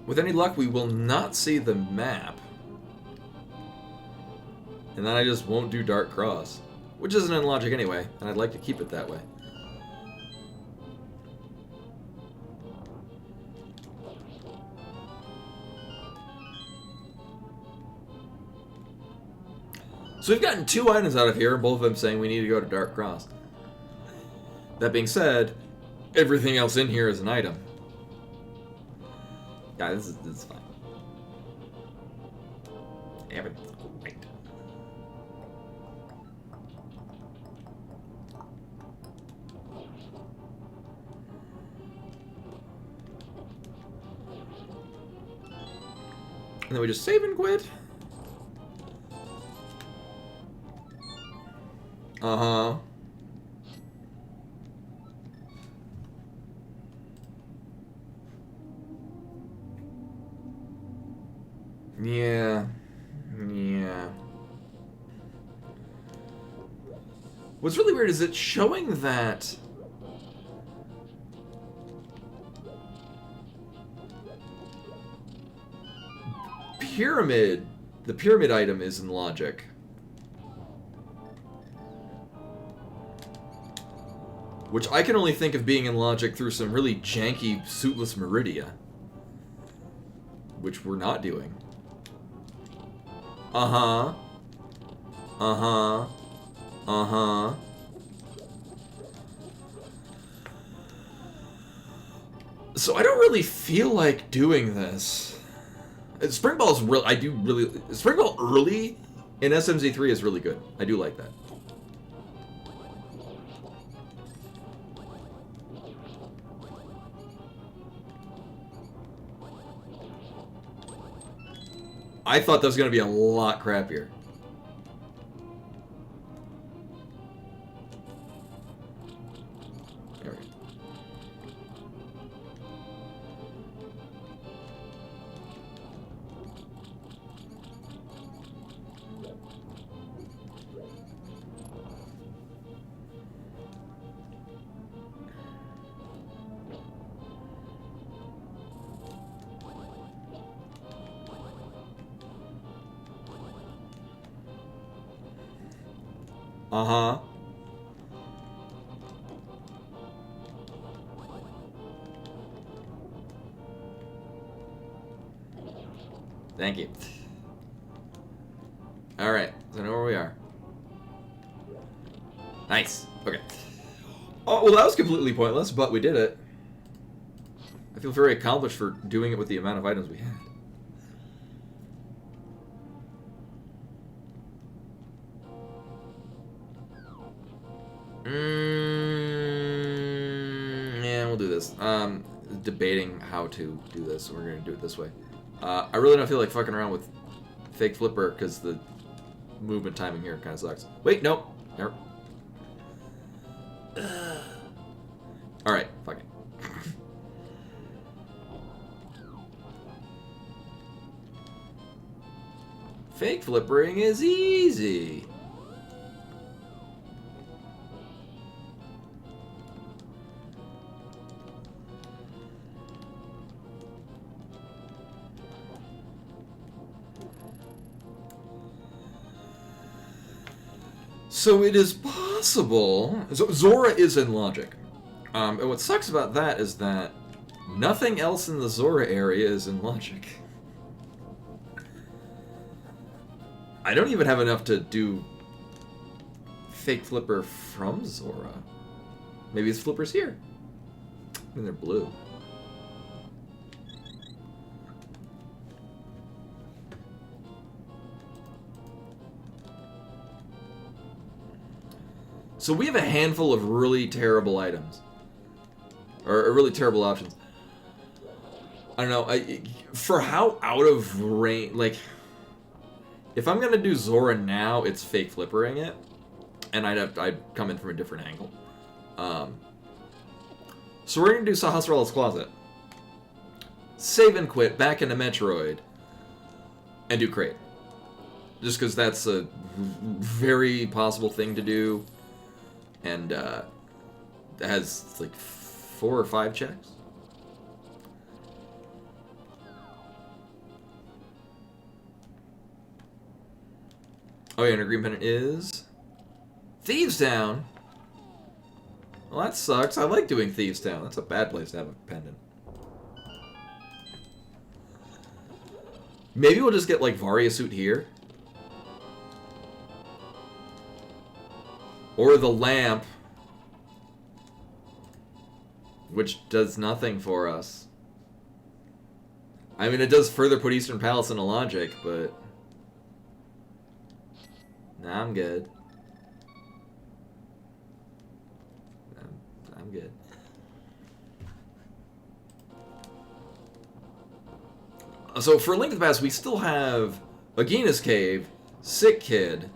With any luck, we will not see the map. And then I just won't do Dark Cross. Which isn't in Logic anyway, and I'd like to keep it that way. So we've gotten 2 items out of here, both of them saying we need to go to Dark Cross. That being said, everything else in here is an item. Yeah, this is fine. Damn it. Right. And then we just save and quit. Uh-huh. Yeah. Yeah. What's really weird is it's showing that the pyramid item is in Logic. Which I can only think of being in Logic through some really janky, suitless Meridia. Which we're not doing. Uh-huh. Uh-huh. Uh-huh. So I don't really feel like doing this. Spring Ball's real. Spring Ball early in SMZ3 is really good. I do like that. I thought that was going to be a lot crappier. There we go. Uh-huh. Thank you. Alright, so I know where we are. Nice. Okay. Oh, well, that was completely pointless, but we did it. I feel very accomplished for doing it with the amount of items we had. Yeah, we'll do this. Debating how to do this, so we're gonna do it this way. I really don't feel like fucking around with fake flipper because the movement timing here kind of sucks. Wait, nope. Nope. All right, fuck it. Fake flippering is easy. So it is possible. So Zora is in logic. And what sucks about that is that nothing else in the Zora area is in logic. I don't even have enough to do fake flipper from Zora. Maybe his flipper's here. I mean, they're blue. So we have a handful of really terrible items. Or really terrible options. I don't know, for how out of range, like, if I'm gonna do Zora now, it's fake flippering it, and I'd come in from a different angle. So we're gonna do Sahasrara's Closet, save and quit back into Metroid, and do Crate, just because that's a very possible thing to do, and it has like 4 or 5 checks. Oh yeah, and our green pendant is Thieves Town. Well, that sucks. I like doing Thieves Town. That's a bad place to have a pendant. Maybe we'll just get like Varia suit here. Or the lamp, which does nothing for us. I mean, it does further put Eastern Palace into logic, but nah, I'm good. I'm good. So for Link to the Past, we still have Agina's Cave, Sick Kid,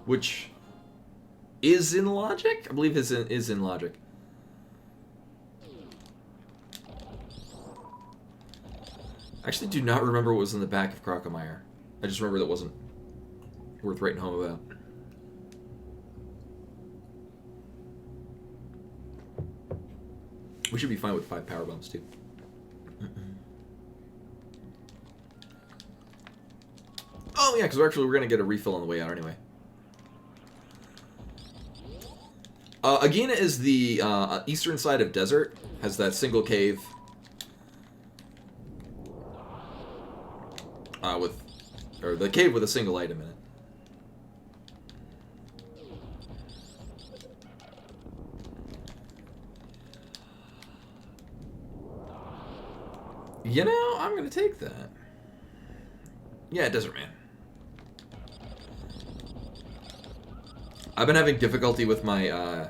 which is in logic? I believe is in logic. I actually do not remember what was in the back of Crocomire. I just remember that wasn't worth writing home about. We should be fine with 5 power bombs too. Oh yeah, because we're gonna get a refill on the way out anyway. Agina is the eastern side of desert. Has that single cave. Or the cave with a single item in it. You know, I'm gonna take that. Yeah, Desert Man. I've been having difficulty with my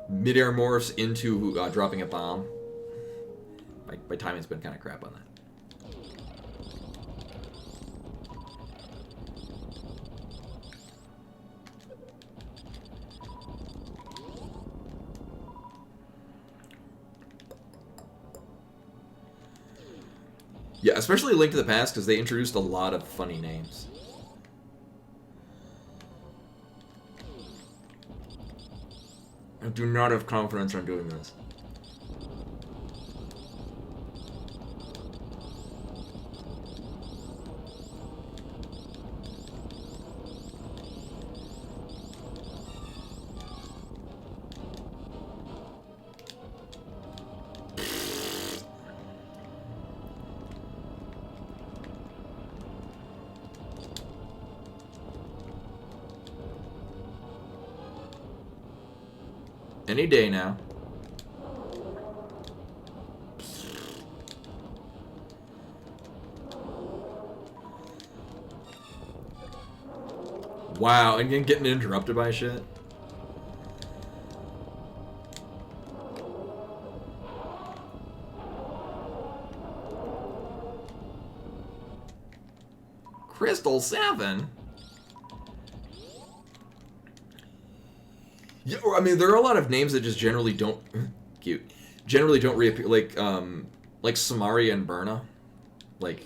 mid-air morphs into dropping a bomb. My timing's been kind of crap on that. Yeah, especially Link to the Past, because they introduced a lot of funny names. I do not have confidence on doing this. Any day now. Wow, and getting interrupted by shit. Crystal 7? Yeah, I mean, there are a lot of names that just generally don't... cute. Generally don't reappear, like Samaria and Berna. Like...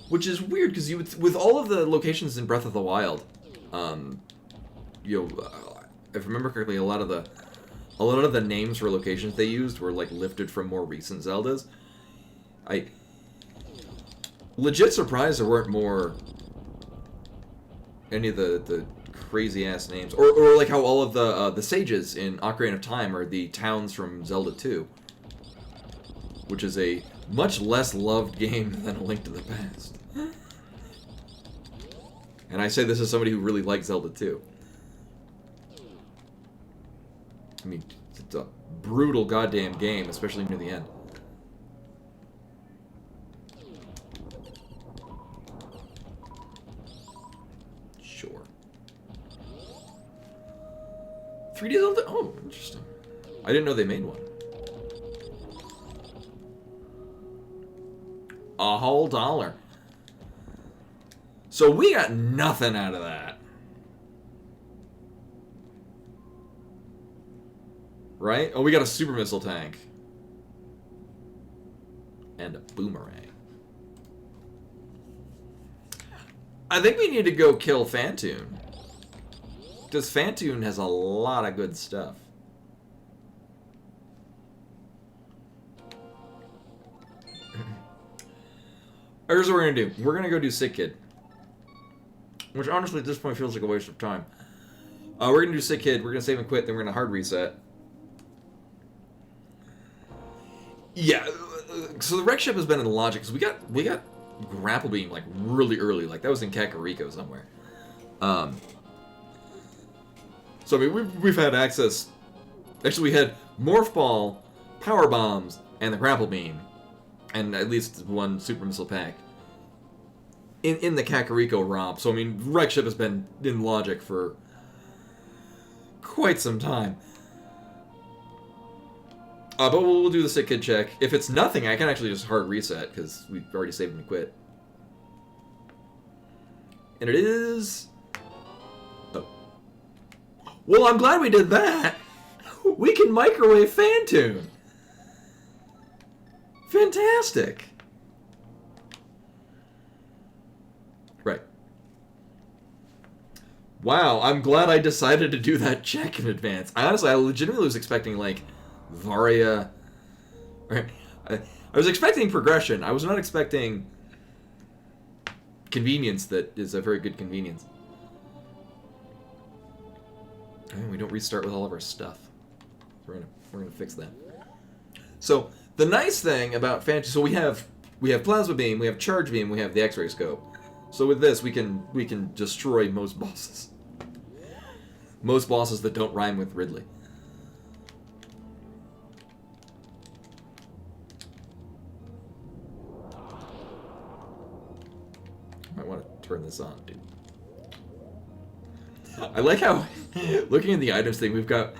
Which is weird, because you would, with all of the locations in Breath of the Wild, you know, if I remember correctly, a lot of the names for locations they used were like lifted from more recent Zeldas. Legit surprised there weren't more any of the crazy ass names, or like how all of the sages in Ocarina of Time are the towns from Zelda 2, which is a much less loved game than A Link to the Past. And I say this as somebody who really likes Zelda 2. I mean, it's a brutal goddamn game, especially near the end. Sure. 3D Zelda? Oh, interesting. I didn't know they made one. A whole $1. So we got nothing out of that. Right? Oh, we got a super missile tank. And a boomerang. I think we need to go kill Phantoon. Because Phantoon has a lot of good stuff. Here's what we're going to do. We're going to go do Sick Kid. Which honestly at this point feels like a waste of time. We're going to do Sick Kid. We're going to save and quit. Then we're going to hard reset. Yeah. So the wreck ship has been in the logic. Because we got Grapple Beam like really early. Like that was in Kakariko somewhere. So I mean we've had access. Actually we had Morph Ball, Power Bombs, and the Grapple Beam. And at least one super missile pack in the Kakariko romp. So I mean, Wreck Ship has been in logic for quite some time. But we'll do the Sick Kid check. If it's nothing, I can actually just hard reset because we've already saved and quit. And it is. Oh. Well, I'm glad we did that. We can microwave Phantoon. Fantastic! Right. Wow, I'm glad I decided to do that check in advance. I legitimately was expecting, like, Varia... Right. I was expecting progression. I was not expecting convenience that is a very good convenience. And we don't restart with all of our stuff. We're gonna fix that. So... The nice thing about Phantoon, so we have Plasma Beam, we have Charge Beam, we have the X-Ray Scope. So with this, we can destroy most bosses. Most bosses that don't rhyme with Ridley. I might want to turn this on, dude. I like how, looking at the items thing, we've got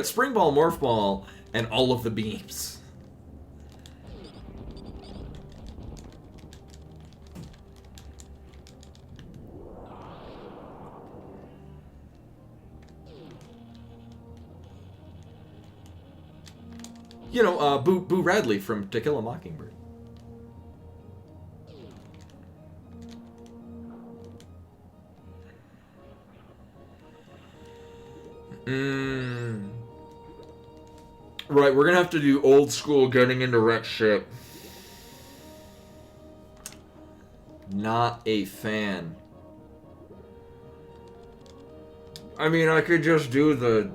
Spring Ball, Morph Ball, and all of the beams. You know, Boo Radley from To Kill a Mockingbird. Right, we're gonna have to do old school getting into Wreck Ship. Not a fan. I mean, I could just do the...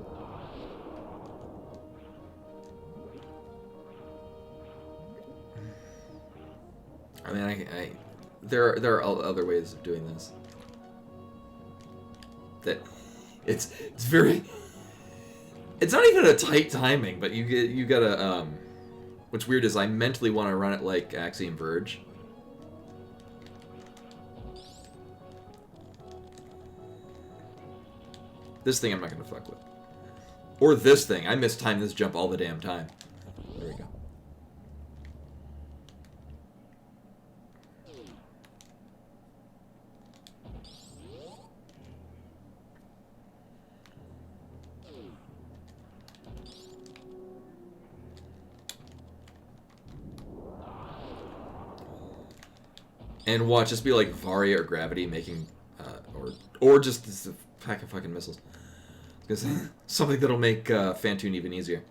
I mean, there are other ways of doing this. That it's very It's not even a tight timing, but you gotta, what's weird is I mentally want to run it like Axiom Verge. This thing I'm not gonna fuck with. Or this thing. I mistime this jump all the damn time. There we go. And watch, just be like Varia or Gravity making, or just this pack of fucking missiles. Because something that'll make Fantoon even easier.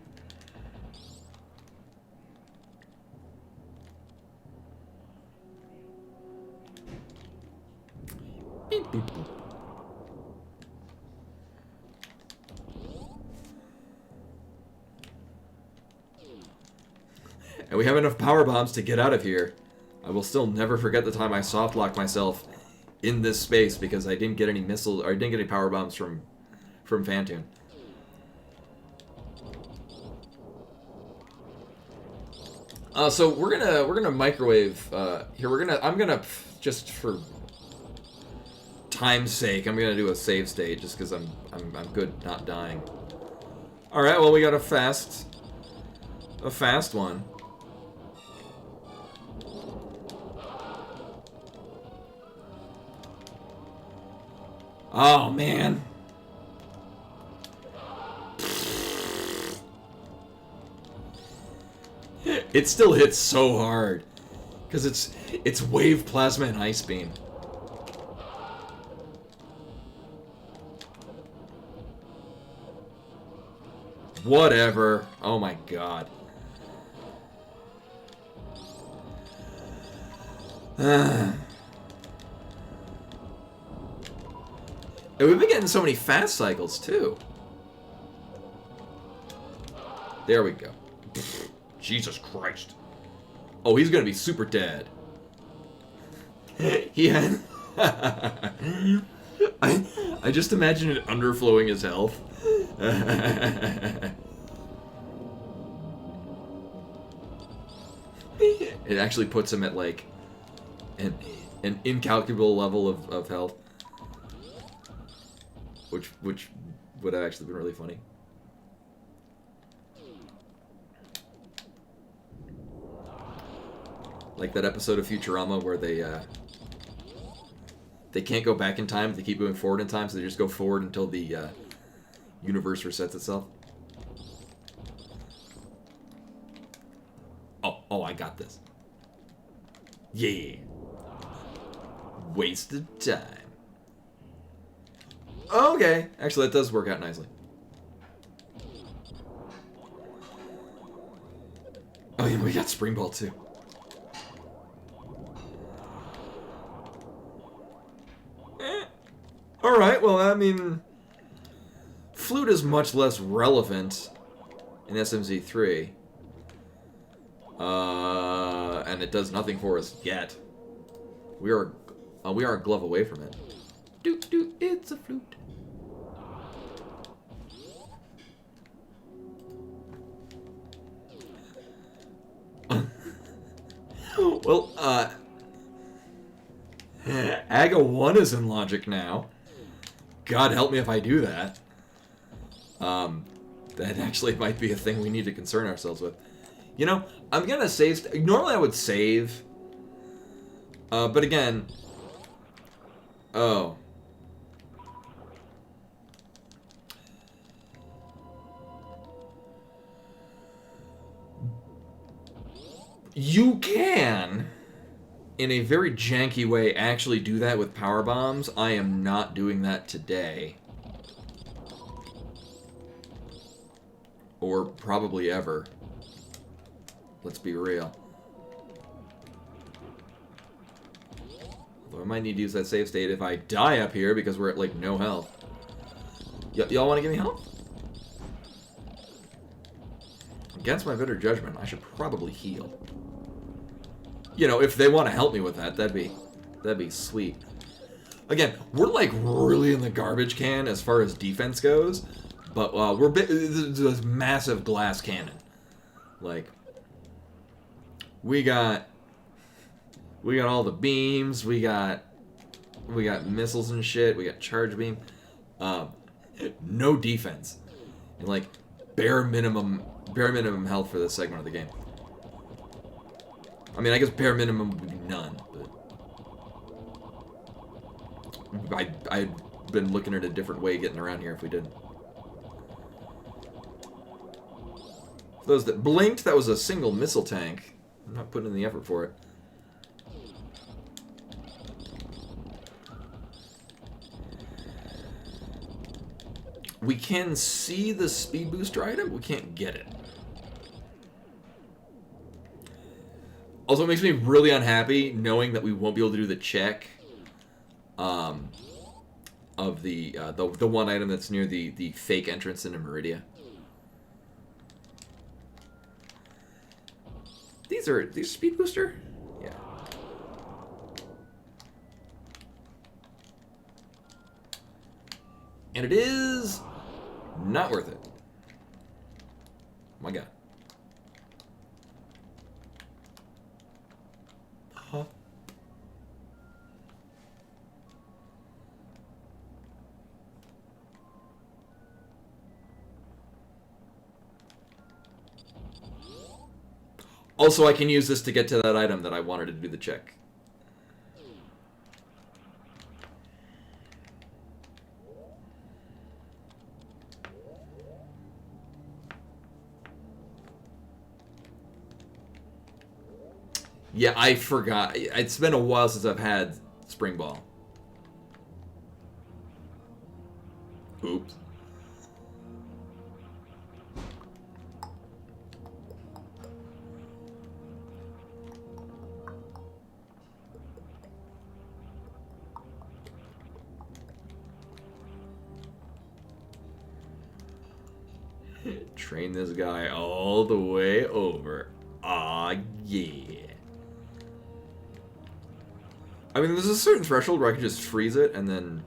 Beep, boop, boop. And we have enough power bombs to get out of here. I will still never forget the time I soft locked myself in this space because I didn't get any missiles, or I didn't get any power bombs from Fantoon. So we're gonna microwave here. I'm gonna just for time's sake, I'm gonna do a save state just because I'm good not dying. All right, well we got a fast one. Oh, man. It still hits so hard. Because it's wave, plasma, and ice beam. Whatever. Oh my god. And we've been getting so many fast cycles, too. There we go. Jesus Christ. Oh, he's gonna be super dead. He had... I just imagine it underflowing his health. It actually puts him at, like, an incalculable level of health. Which would have actually been really funny. Like that episode of Futurama where they can't go back in time, they keep moving forward in time, so they just go forward until the universe resets itself. Oh, I got this. Yeah. Wasted time. Okay. Actually, that does work out nicely. Oh, yeah, we got Spring Ball, too. Alright, well, I mean... Flute is much less relevant in SMZ3. And it does nothing for us yet. We are a glove away from it. Doot, it's a flute. Well, Aga 1 is in logic now. God help me if I do that. That actually might be a thing we need to concern ourselves with. You know, I'm gonna save... Normally I would save. But again... Oh. You can, in a very janky way, actually do that with power bombs. I am not doing that today. Or probably ever. Let's be real. Although I might need to use that save state if I die up here because we're at, like, no health. Y'all want to give me help? Against my better judgment, I should probably heal. You know, if they want to help me with that, that'd be sweet. Again, we're like really in the garbage can as far as defense goes, But this massive glass cannon. Like, we got all the beams. We got missiles and shit. We got charge beam. No defense. And like bare minimum health for this segment of the game. I mean, I guess bare minimum would be none. But I'd been looking at a different way getting around here if we didn't. For those that blinked, that was a single missile tank. I'm not putting in the effort for it. We can see the speed booster item, we can't get it. Also, it makes me really unhappy knowing that we won't be able to do the check of the one item that's near the fake entrance into Meridia. These speed booster? Yeah. And it is not worth it. My God. Huh? Also, I can use this to get to that item that I wanted to do the check. Yeah, I forgot. It's been a while since I've had Spring Ball. Oops. Train this guy all the way over. Ah, yeah. I mean, there's a certain threshold where I can just freeze it and then...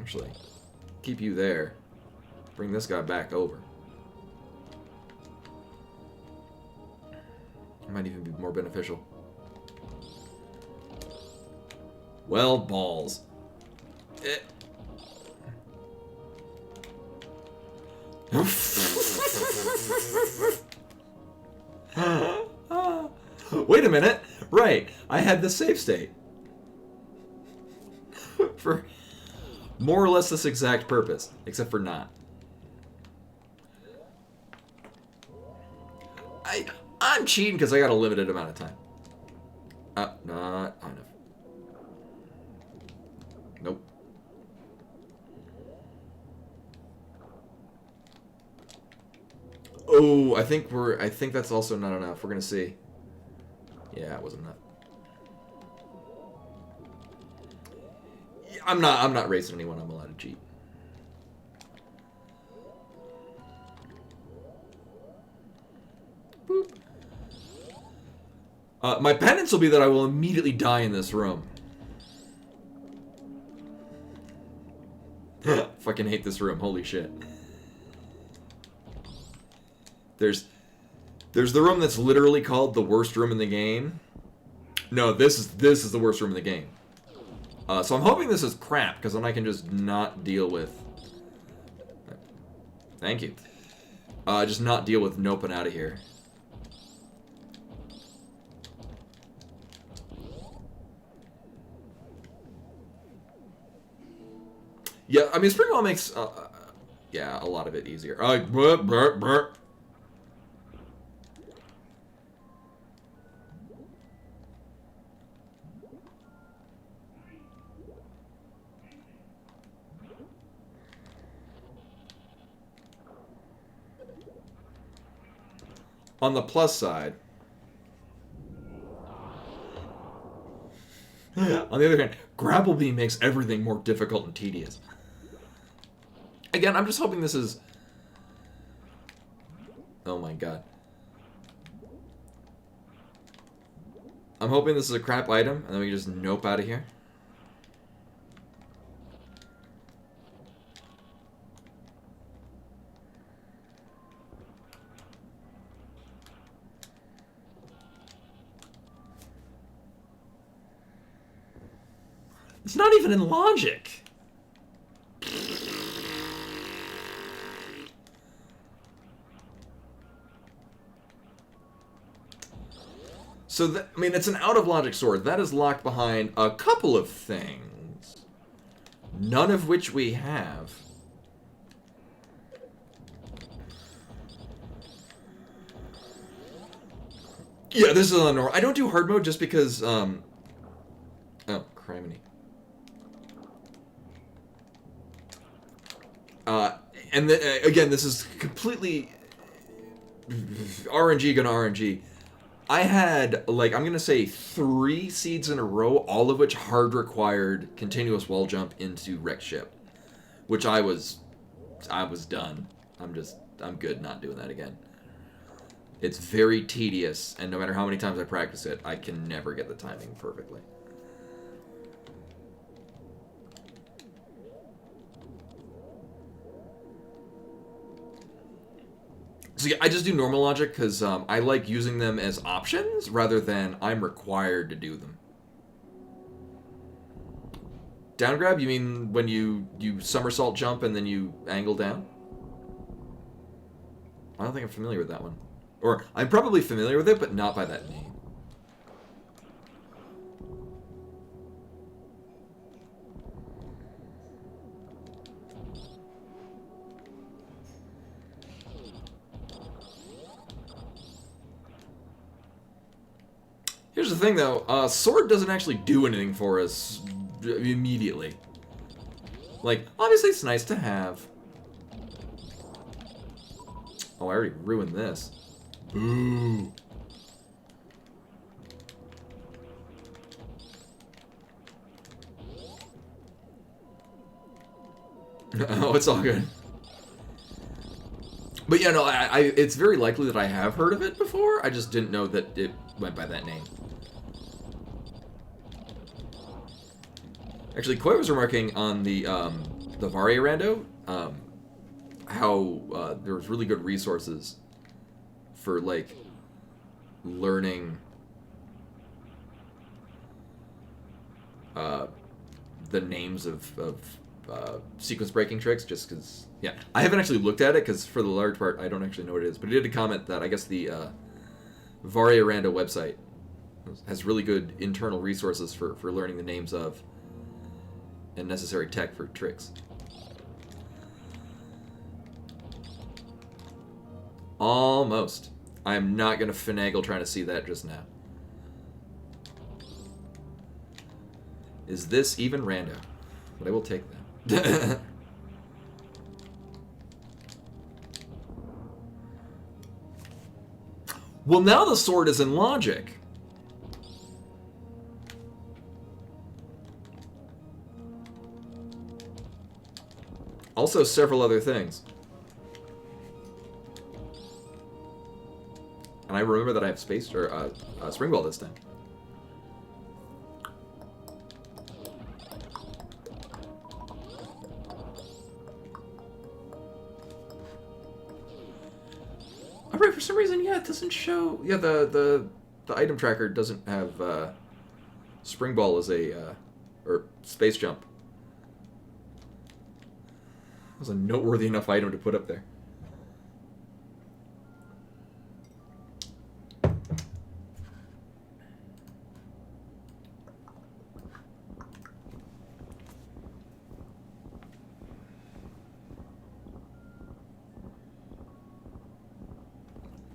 Actually, keep you there. Bring this guy back over. It might even be more beneficial. Well, balls. Wait a minute. Right. I had the save state. For more or less this exact purpose. Except for not. I'm cheating because I got a limited amount of time. Not enough. Nope. Oh, I think that's also not enough. We're gonna see. Yeah, it wasn't enough. I'm not racing anyone. I'm allowed to cheat. Boop. My penance will be that I will immediately die in this room. Fucking hate this room. Holy shit. There's the room that's literally called the worst room in the game. No, this is the worst room in the game. So I'm hoping this is crap, because then I can just not deal with... Thank you. Just not deal with noping out of here. Yeah, I mean, Spring Ball makes, yeah, a lot of it easier. On the plus side, on the other hand, Grapple Beam makes everything more difficult and tedious. Again, I'm just hoping this is... Oh my god. I'm hoping this is a crap item, and then we can just nope out of here. It's not even in logic. So, I mean, it's an out-of-logic sword. That is locked behind a couple of things. None of which we have. Yeah, this is on normal. I don't do hard mode just because, oh, criminy. And again, this is completely RNG gonna RNG. I had, like, I'm gonna say 3 seeds in a row, all of which hard required continuous wall jump into wreck ship. Which I was done. I'm good not doing that again. It's very tedious, and no matter how many times I practice it, I can never get the timing perfectly. So yeah, I just do normal logic because I like using them as options rather than I'm required to do them. Down grab, you mean when you somersault jump and then you angle down? I don't think I'm familiar with that one. Or, I'm probably familiar with it, but not by that name. Here's the thing, though. Sword doesn't actually do anything for us immediately. Like, obviously it's nice to have. Oh, I already ruined this. Boo. Oh, it's all good. But yeah, no, it's very likely that I have heard of it before. I just didn't know that it went by that name. Actually, Koi was remarking on the Varia Rando, how there was really good resources for, like, learning the names of sequence breaking tricks, just because, yeah. I haven't actually looked at it, because for the large part, I don't actually know what it is, but he did a comment that I guess the Varia Rando website has really good internal resources for learning the names of and necessary tech for tricks. Almost. I'm not going to finagle trying to see that just now. Is this even rando? But I will take that. Well, now the sword is in logic. Also, several other things. And I remember that I have space or spring ball this time. All right, for some reason, yeah, it doesn't show. Yeah, the item tracker doesn't have spring ball as a or space jump. That was a noteworthy enough item to put up there.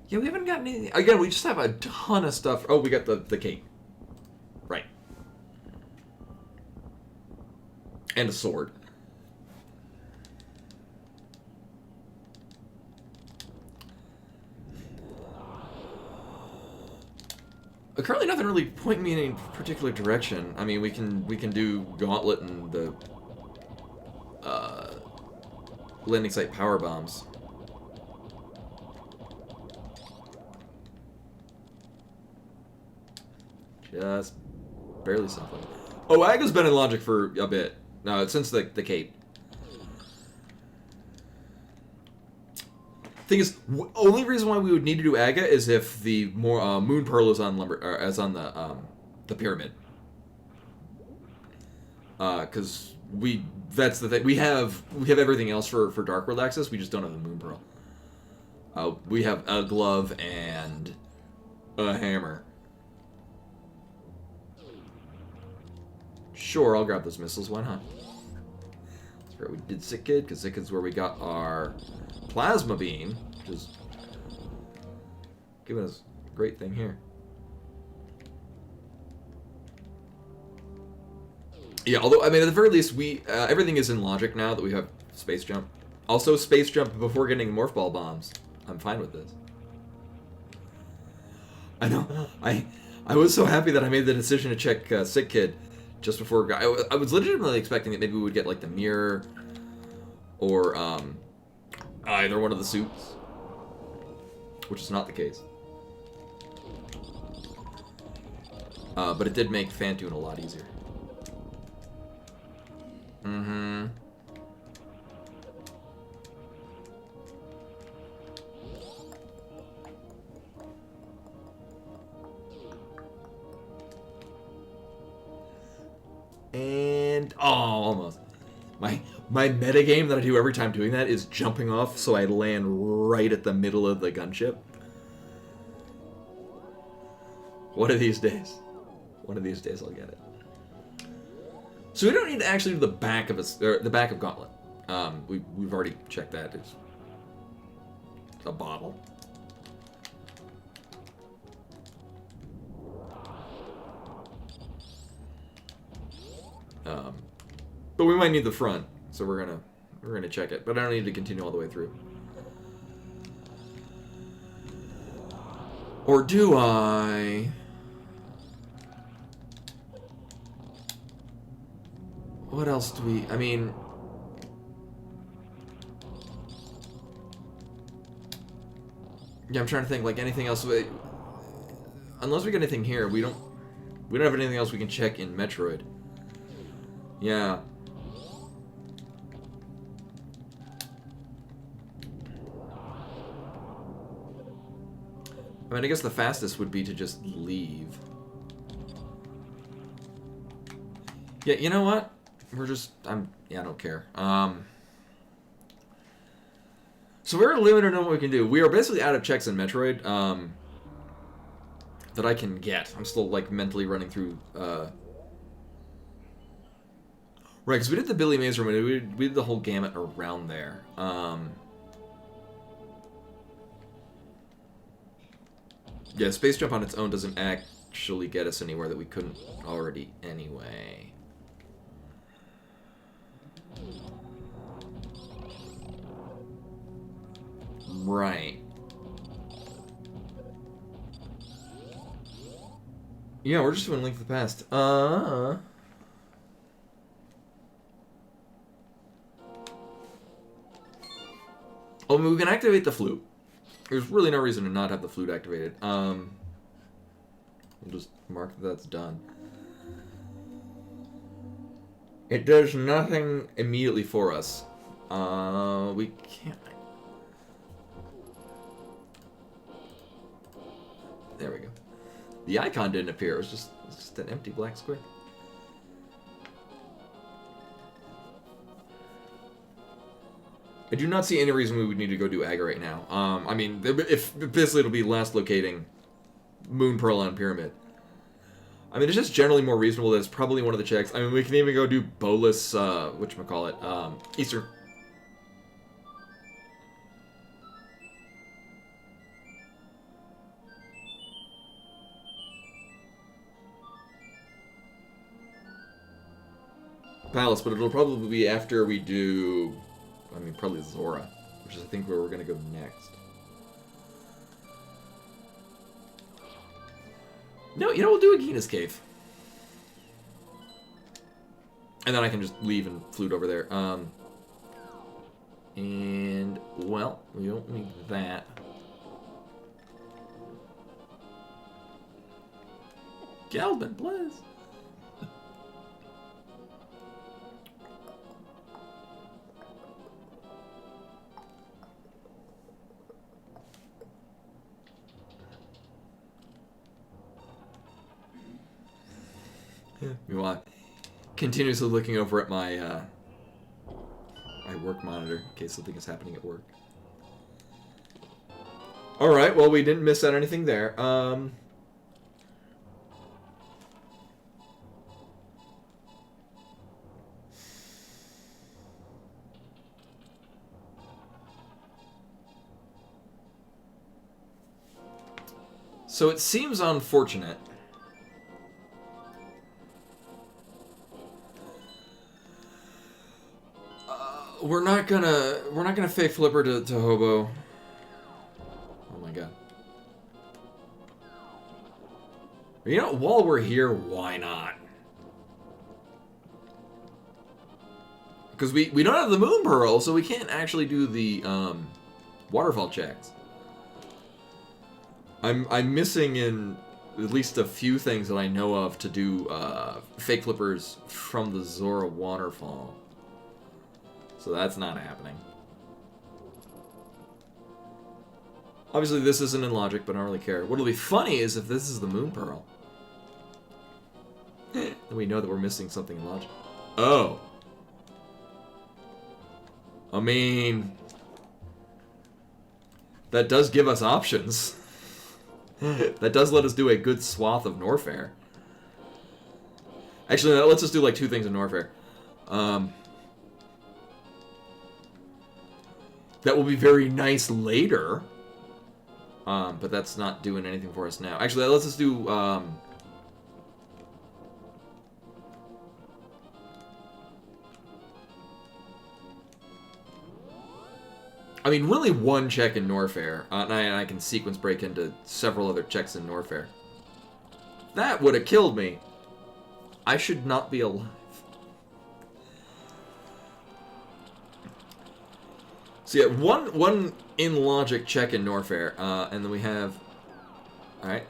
Yeah, we haven't gotten anything. Again, we just have a ton of stuff. Oh, we got the cape. Right. And a sword. Currently, nothing really pointing me in any particular direction. I mean, we can do Gauntlet and the landing site power bombs. Just barely something. Oh, Aga's been in logic for a bit. No, since the cape. Thing is, only reason why we would need to do Aga is if the more Moon Pearl is on lumber, or as on the pyramid. Because that's the thing. We have everything else for Dark World access. We just don't have the Moon Pearl. We have a glove and a hammer. Sure, I'll grab those missiles. Why not? That's where we did Sick Kid, because Sick Kid's where we got our plasma beam, which is giving us a great thing here. Yeah, although, I mean, at the very least, we everything is in logic now that we have space jump. Also, space jump before getting morph ball bombs. I'm fine with this. I know. I was so happy that I made the decision to check Sick Kid just before. I was legitimately expecting that maybe we would get like the mirror or either one of the suits, which is not the case. But it did make Phantoon a lot easier. Mm-hmm. And almost. My meta game that I do every time doing that is jumping off so I land right at the middle of the gunship. One of these days I'll get it. So we don't need to actually do the back of the back of Gauntlet. We've already checked that. It's a bottle. But we might need the front, so we're gonna check it. But I don't need to continue all the way through. Or do I? What else do we... I mean... Yeah, I'm trying to think, like, anything else... Unless we get anything here, we don't have anything else we can check in Metroid. Yeah. I mean, I guess the fastest would be to just leave. Yeah, you know what? We're just, I don't care. So we're limited on what we can do. We are basically out of checks in Metroid, that I can get. I'm still, like, mentally running through, Right, because we did the Billy Mays room, and we did the whole gamut around there. Yeah, Space Jump on its own doesn't actually get us anywhere that we couldn't already anyway. Right. Yeah, we're just doing Link to the Past. Oh, I mean, we can activate the flute. There's really no reason to not have the flute activated. We'll just mark that that's done. It does nothing immediately for us. We can't... There we go. The icon didn't appear. It was just an empty black square. I do not see any reason we would need to go do Aga right now. I mean, if basically it'll be last locating Moon Pearl on Pyramid. I mean, it's just generally more reasonable that it's probably one of the checks. I mean, we can even go do Bolus, whatchamacallit, Easter. Palace, but it'll probably be after we do... I mean, probably Zora, which is, I think, where we're going to go next. No, you know, we'll do Agina's Cave. And then I can just leave and flute over there. And, well, we don't need that. Galvin, bless. continuously looking over at my my work monitor in case something is happening at work. Alright, well, we didn't miss out anything there. So it seems unfortunate. We're not gonna fake Flipper to Hobo. Oh my god. You know, while we're here, why not? Because we don't have the Moon Pearl, so we can't actually do the waterfall checks. I'm missing in at least a few things that I know of to do fake flippers from the Zora waterfall. So that's not happening. Obviously this isn't in logic, but I don't really care. What'll be funny is if this is the Moon Pearl. Then we know that we're missing something in logic. Oh. I mean, that does give us options. That does let us do a good swath of Norfair. Actually, let's just do like 2 things in Norfair. That will be very nice later. But that's not doing anything for us now. Actually, let's just do... I mean, really 1 check in Norfair, and I can sequence break into several other checks in Norfair. That would have killed me. I should not be alive. So yeah, one in logic check in Norfair, and then we have... Alright.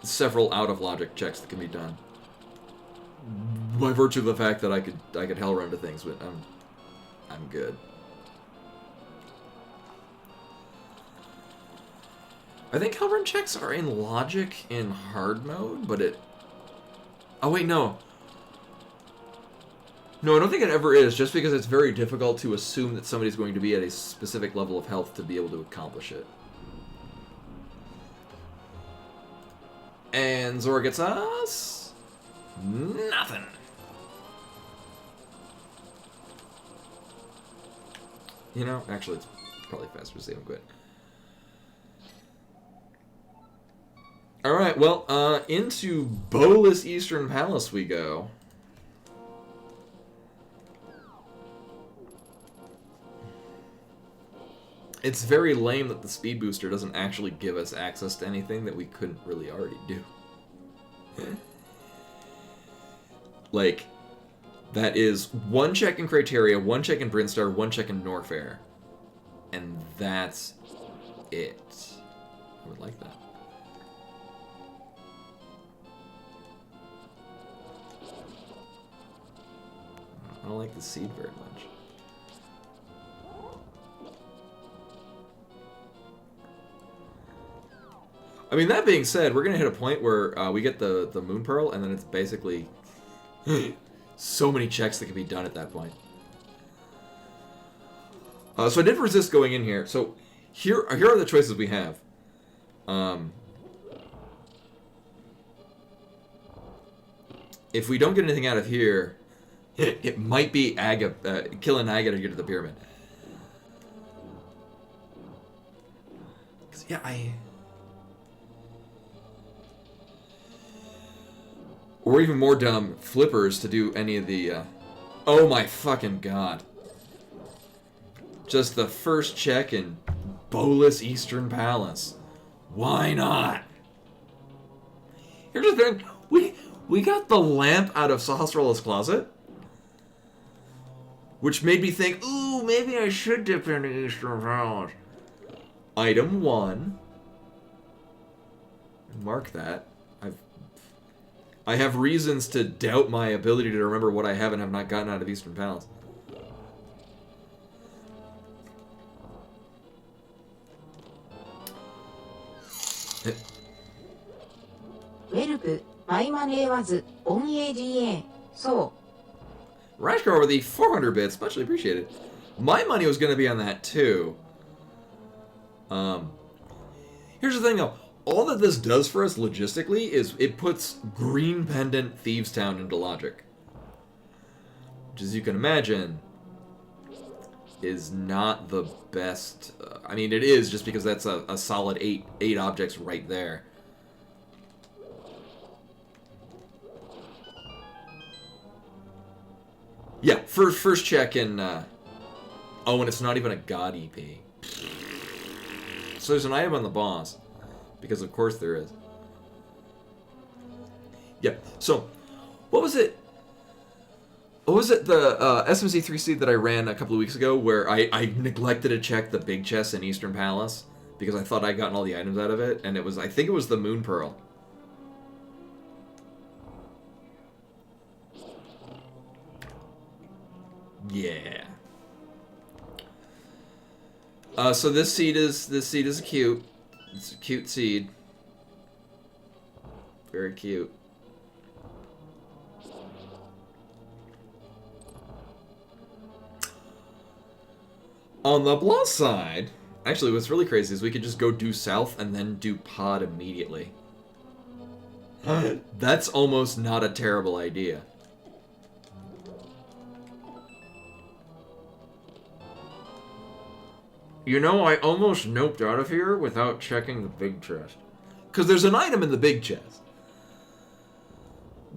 Several out of logic checks that can be done. By virtue of the fact that I could hell run to things, but I'm good. I think hell run checks are in logic in hard mode, but it... Oh wait, no. No, I don't think it ever is, just because it's very difficult to assume that somebody's going to be at a specific level of health to be able to accomplish it. And Zora gets us... nothing. You know, actually, it's probably faster to save and quit. Alright, well, into Bolus Eastern Palace we go. It's very lame that the speed booster doesn't actually give us access to anything that we couldn't really already do. Like, that is 1 check in Criteria, 1 check in Brinstar, 1 check in Norfair. And that's it. I would like that. I don't like the seed very much. I mean, that being said, we're gonna hit a point where we get the Moon Pearl, and then it's basically so many checks that can be done at that point. So I did resist going in here. So here are the choices we have. If we don't get anything out of here, it might be killing Aga to get to the pyramid. 'Cause, yeah, or even more dumb, flippers to do any of the... Oh my fucking god. Just the first check in Bolus Eastern Palace. Why not? Here's the thing. We got the lamp out of Sahasrara's closet. Which made me think, ooh, maybe I should dip into Eastern Palace. Item 1. Mark that. I have reasons to doubt my ability to remember what I have and have not gotten out of Eastern Palace. My money was on AGA. So, Rashgar with the 400 bits, muchly appreciated. My money was going to be on that too. Here's the thing though. All that this does for us logistically is it puts Green Pendant Thieves Town into logic. Which, as you can imagine, is not the best. I mean, it is just because that's a solid eight objects right there. Yeah, first check in. Oh, and it's not even a God EP. So there's an item on the boss, because of course there is. Yeah. So, what was it? What was it? The SMZ3 seed that I ran a couple of weeks ago, where I neglected to check the big chest in Eastern Palace because I thought I'd gotten all the items out of it, and I think it was the Moon Pearl. Yeah. So this seed is a cute. It's a cute seed. Very cute. On the plus side, actually what's really crazy is we could just go due south and then do pod immediately. That's almost not a terrible idea. You know, I almost noped out of here without checking the big chest. Because there's an item in the big chest.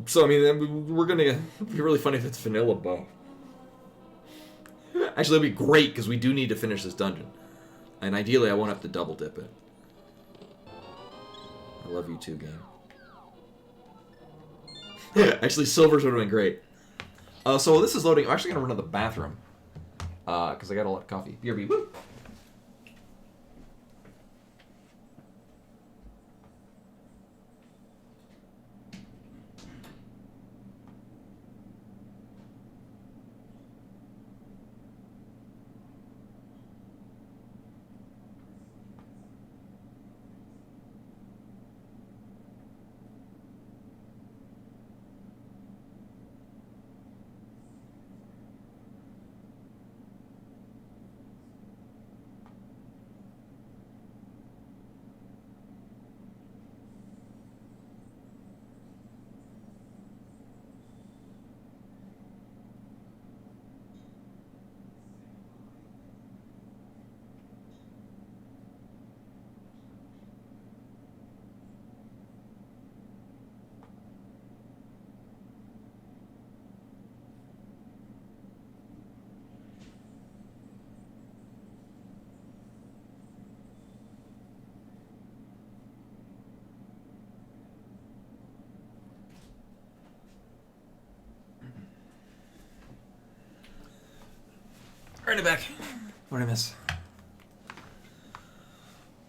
So, I mean, we're gonna... It'd be really funny if it's vanilla bow. Actually, it'd be great, because we do need to finish this dungeon. And ideally, I won't have to double dip it. I love you too, game. Actually, silvers would have been great. So while this is loading, I'm actually gonna run to the bathroom. Because I got a lot of coffee. BRB, woo! Right it back. What did I miss?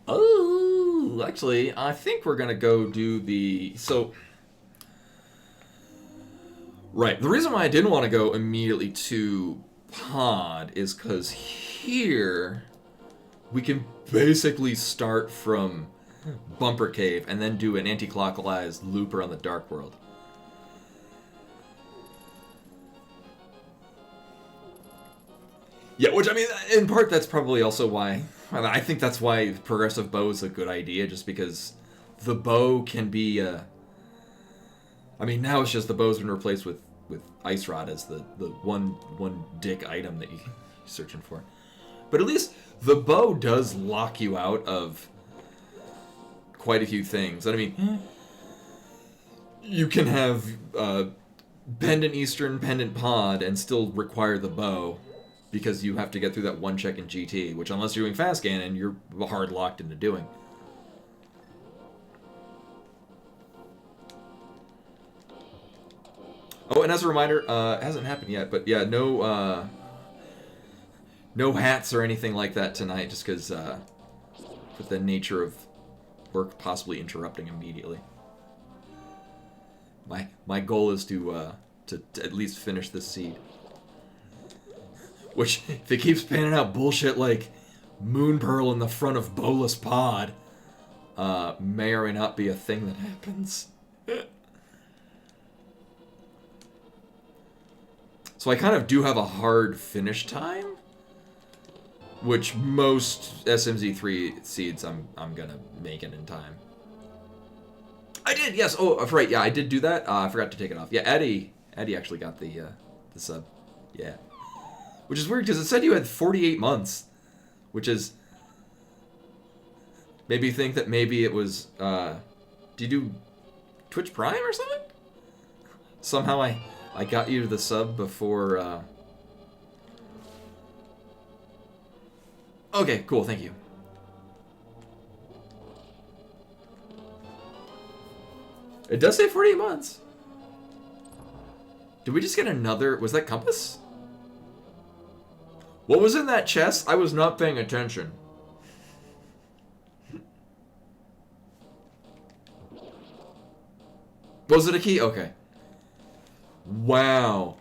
Oh, actually, I think we're gonna go do the... So... Right, the reason why I didn't want to go immediately to Pod is because here we can basically start from Bumper Cave and then do an anti-clockwise loop around the Dark World. Yeah, which, I mean, in part, that's probably also why... I think that's why progressive bow is a good idea, just because the bow can be... I mean, now it's just the bow's been replaced with Ice Rod as the one dick item that you're searching for. But at least the bow does lock you out of quite a few things. And I mean, you can have Pendant Eastern, Pendant Pod, and still require the bow, because you have to get through that one check in GT, which unless you're doing fast cannon, you're hard locked into doing. Oh, and as a reminder, it hasn't happened yet, but yeah, no hats or anything like that tonight, just because with the nature of work possibly interrupting immediately. My goal is to at least finish this seed. Which, if it keeps panning out bullshit like Moon Pearl in the front of Bolus Pod, may or may not be a thing that happens. So I kind of do have a hard finish time, which most SMZ3 seeds I'm gonna make it in time. I did, yes. Oh, right. Yeah, I did do that. I forgot to take it off. Yeah, Eddie actually got the sub. Yeah, which is weird because it said you had 48 months, which is maybe you think that maybe it was. Do you do Twitch Prime or something? Somehow I got you the sub before. Okay, cool. Thank you. It does say 48 months. Did we just get another... Was that compass? What was in that chest? I was not paying attention. Was it a key? Okay. Wow.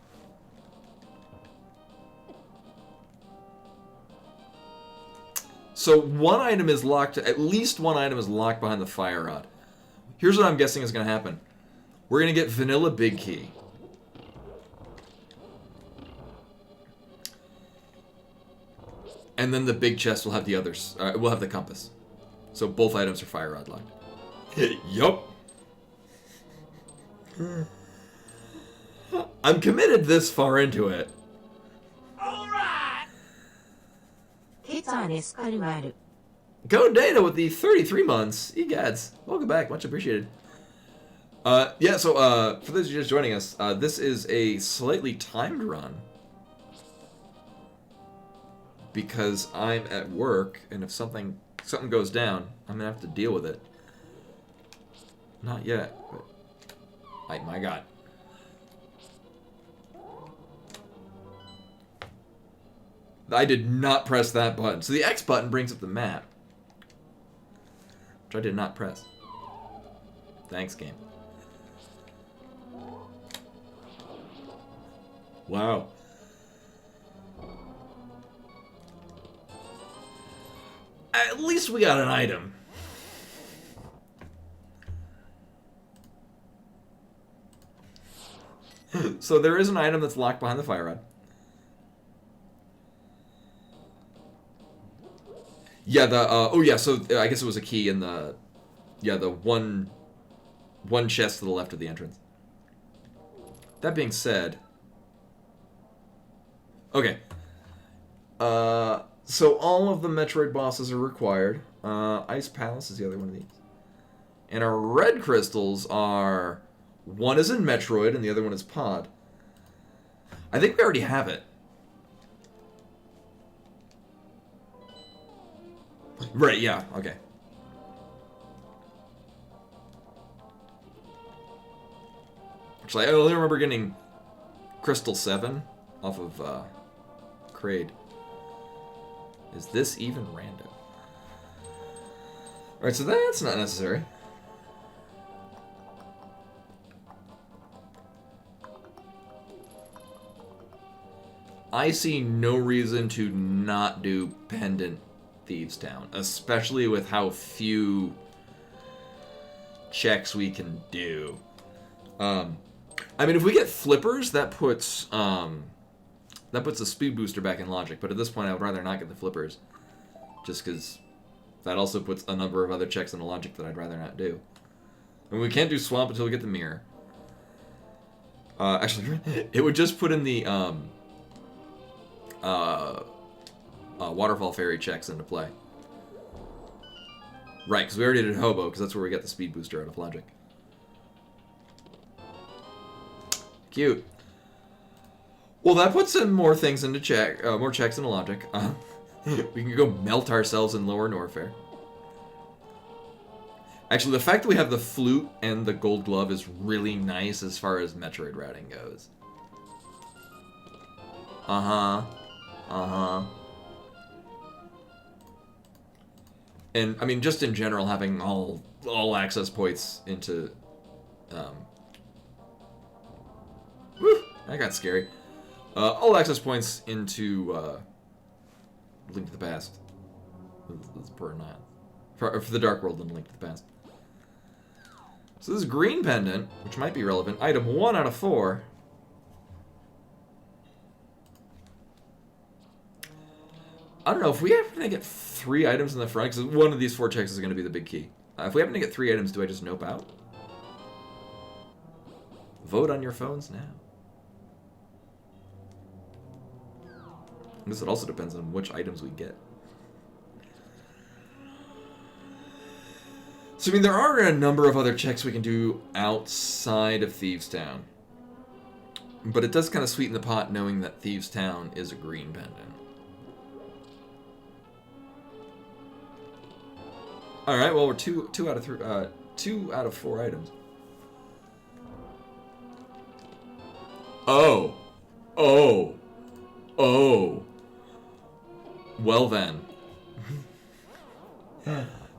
So one item is locked... At least one item is locked behind the fire rod. Here's what I'm guessing is going to happen. We're going to get vanilla big key. And then the big chest will have the others. We'll have the compass. So both items are fire rod locked. Yup. I'm committed this far into it. Alright! ケツァネスカルガル Go Data with the 33 months. Egads. Welcome back. Much appreciated. Yeah, so for those of you just joining us, this is a slightly timed run. Because I'm at work, and if something goes down, I'm gonna have to deal with it. Not yet, but my God. I did not press that button. So the X button brings up the map, which I did not press. Thanks, game. Wow. At least we got an item. So there is an item that's locked behind the fire rod. Yeah, oh yeah, so I guess it was a key in the one chest to the left of the entrance. That being said, okay. So all of the Metroid bosses are required. Ice Palace is the other one of these. And our red crystals are... One is in Metroid and the other one is Pod. I think we already have it. Right, yeah, okay. Actually, I only remember getting Crystal 7 off of Kraid. Is this even random? Alright, so that's not necessary. I see no reason to not do Pendant Thieves Town, especially with how few checks we can do. I mean, if we get flippers, that puts the speed booster back in logic, but at this point I would rather not get the flippers. Just because that also puts a number of other checks in the logic that I'd rather not do. And we can't do Swamp until we get the mirror. Actually, it would just put in the Waterfall Fairy checks into play. Right, because we already did Hobo, because that's where we get the speed booster out of logic. Cute. Well, that puts in more things into check, more checks into logic. We can go melt ourselves in Lower Norfair. Actually, the fact that we have the flute and the gold glove is really nice as far as Metroid routing goes. And, I mean, just in general, having all access points into... Whew, that got scary. All access points into Link to the Past. For the Dark World and Link to the Past. So this green pendant, which might be relevant, item 1 out of 4. I don't know, if we happen to get 3 items in the front, because one of these 4 checks is going to be the big key. If we happen to get 3 items, do I just nope out? Vote on your phones now. I guess it also depends on which items we get. So, I mean, there are a number of other checks we can do outside of Thieves Town. But it does kind of sweeten the pot knowing that Thieves Town is a green pendant. Alright, well, we're two out of 4 items. Oh. Oh. Oh. Well then.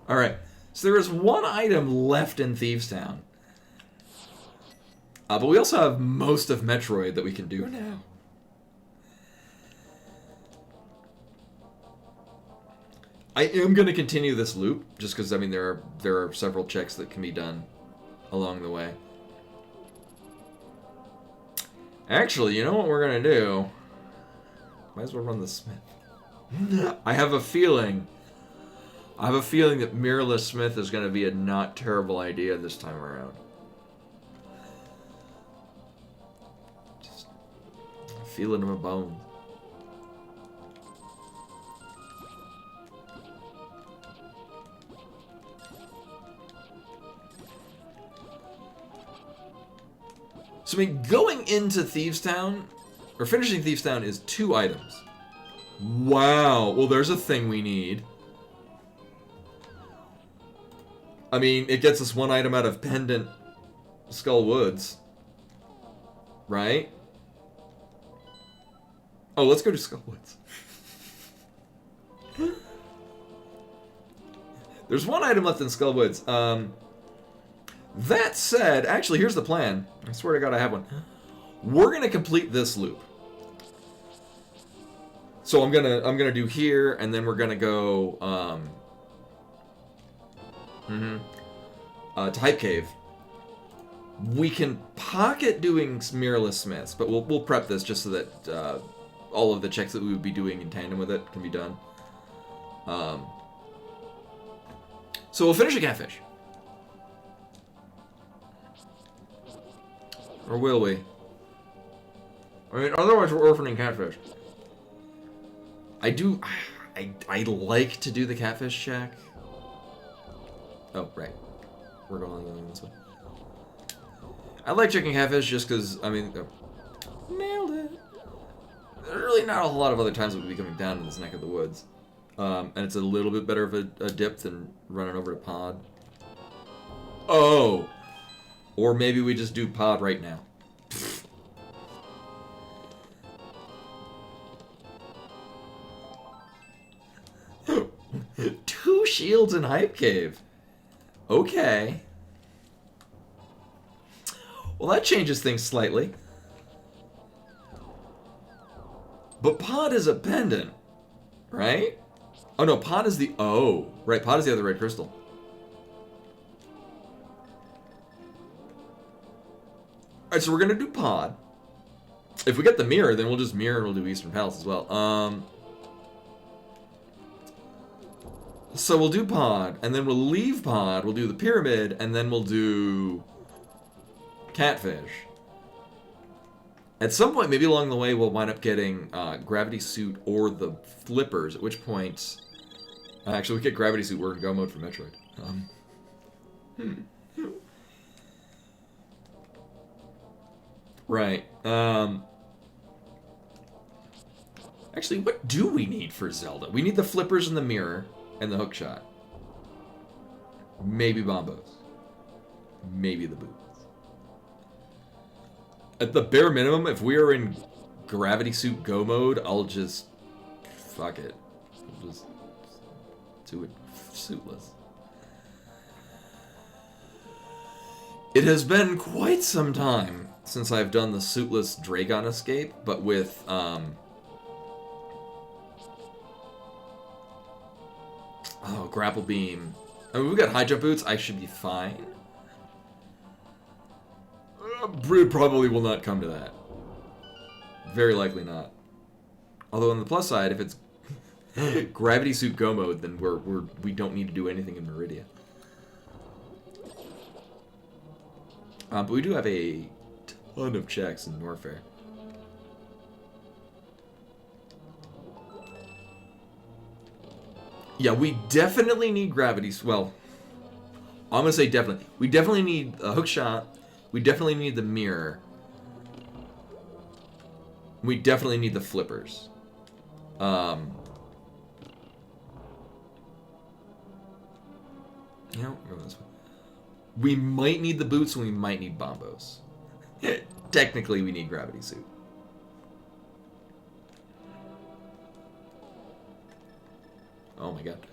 Alright. So there is 1 item left in Thieves Town. But we also have most of Metroid that we can do now. I am going to continue this loop, just because, I mean, there are several checks that can be done along the way. Actually, you know what we're going to do? Might as well run the Smith. I have a feeling that mirrorless Smith is going to be a not terrible idea this time around. Just feeling in my bones. So, I mean, going into Thieves Town, or finishing Thieves Town, is 2 items. Wow. Well, there's a thing we need. I mean, it gets us 1 item out of Pendant Skull Woods. Right? Oh, let's go to Skull Woods. There's 1 item left in Skull Woods. That said, actually, here's the plan. I swear to God I have one. We're gonna complete this loop. So I'm gonna do here, and then we're gonna go to Hype Cave. We can pocket doing mirrorless Smiths, but we'll prep this just so that all of the checks that we would be doing in tandem with it can be done. So we'll finish a catfish. Or will we? I mean, otherwise we're orphaning catfish. I like to do the catfish check. Oh, right. We're going this way. I like checking catfish just because, I mean, nailed it. There's really not a whole lot of other times that we'll be coming down to this neck of the woods. And it's a little bit better of a dip than running over to Pod. Oh! Or maybe we just do Pod right now. Two shields in Hype Cave. Okay. Well, that changes things slightly. But Pod is a pendant, right? Oh no, Pod is the... Oh, right, Pod is the other red crystal. Alright, so we're gonna do Pod. If we get the mirror, then we'll just mirror and we'll do Eastern Palace as well. So we'll do Pod, and then we'll leave Pod, we'll do the Pyramid, and then we'll do Catfish. At some point, maybe along the way, we'll wind up getting Gravity Suit or the Flippers, at which point... actually, we get Gravity Suit, we're in go mode for Metroid. Right. Actually, what do we need for Zelda? We need the Flippers and the mirror and the hookshot. Maybe Bombos. Maybe the boots. At the bare minimum, if we are in Gravity Suit Go mode, I'll just... fuck it. I'll just do it suitless. It has been quite some time since I've done the suitless Dragon escape, but with, oh, Grapple Beam. I mean, we've got high jump boots, I should be fine. It probably will not come to that. Very likely not. Although on the plus side, if it's Gravity suit go mode, then we don't need to do anything in Meridia. But we do have a ton of checks in Norfair. Yeah, we definitely need gravity. Well, I'm gonna say definitely. We definitely need a hook shot. We definitely need the mirror. We definitely need the flippers. You know, remember this one. We might need the boots and we might need bombos. Technically, we need gravity suit. Oh my god.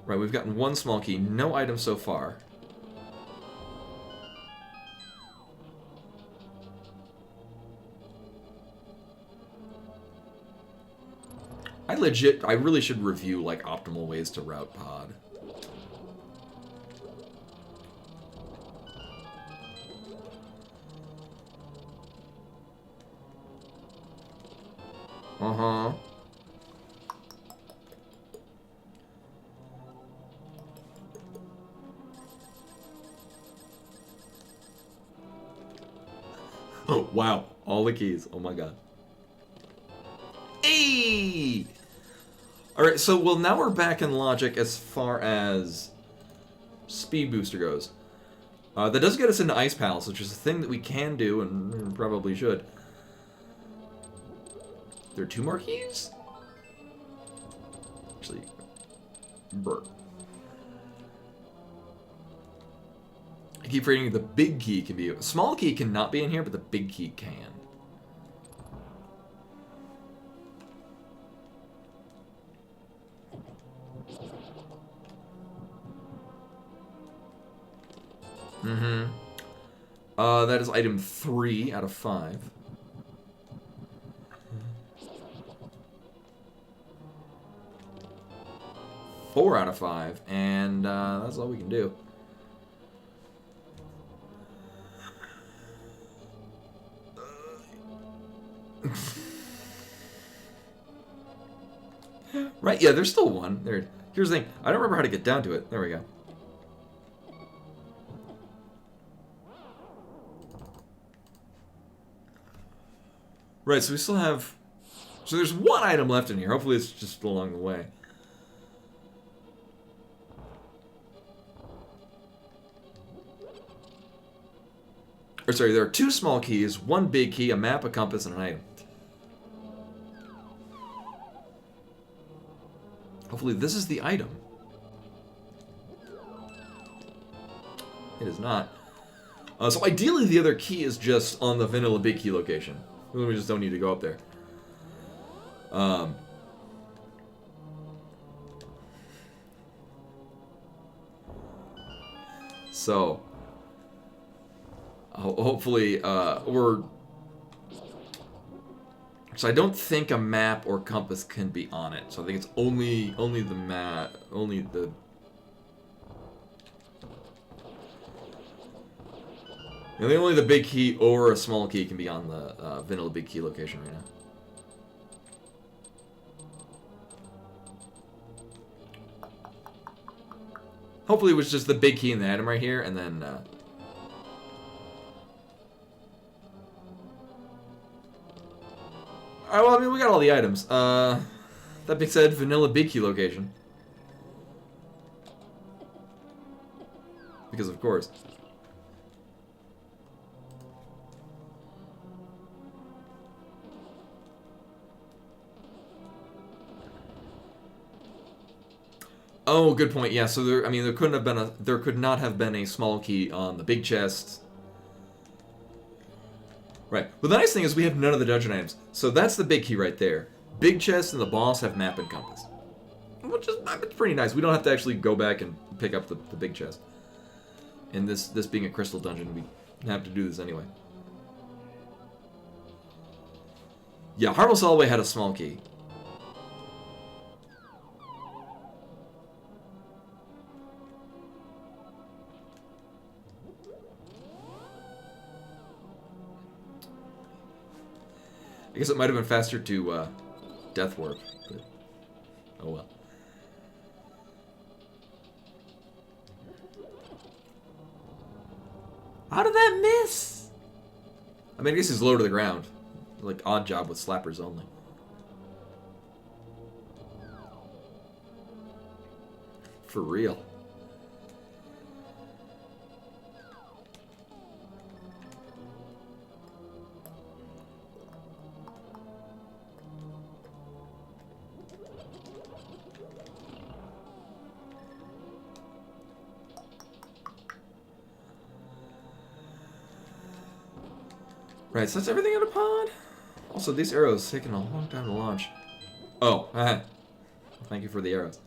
Right, we've gotten one small key. No items so far. I really should review, like, optimal ways to route pod. Uh-huh. Oh, wow. All the keys. Oh my god. Hey! Alright, so, well, now we're back in logic as far as speed booster goes. That does get us into Ice Palace, which is a thing that we can do and probably should. There are 2 more keys? Actually, burp. I keep forgetting the big key can be... Small key cannot be in here, but the big key can. Mm-hmm. That is item 3 out of 5. 4 out of 5, and that's all we can do. Right, yeah, there's still one. Here's the thing. I don't remember how to get down to it. There we go. Right, so we still have... So there's one item left in here. Hopefully it's just along the way. Or sorry, there are 2 small keys, 1 big key, a map, a compass, and an item. Hopefully this is the item. It is not. So ideally the other key is just on the vanilla big key location. We just don't need to go up there. So hopefully we're... So I don't think a map or compass can be on it. So I think it's only the map, only the... I think only the big key or a small key can be on the vanilla big key location right now. Hopefully it was just the big key and the item right here, and then... Alright, well, I mean, we got all the items. That being said, vanilla big key location. Because of course. Oh, good point. Yeah, so there, I mean, there could not have been a small key on the big chest. Right. Well, the nice thing is we have none of the dungeon items. So that's the big key right there. Big chest and the boss have map and compass. Which is it's pretty nice. We don't have to actually go back and pick up the big chest. And this being a crystal dungeon, we have to do this anyway. Yeah, Harmless Alway had a small key. guess it might have been faster to death warp, but oh well. How did that miss? I mean, I guess he's low to the ground. Like, odd job with slappers only. For real. Right, so that's everything in a pod? Also, these arrows taking a long time to launch. Oh, thank you for the arrows.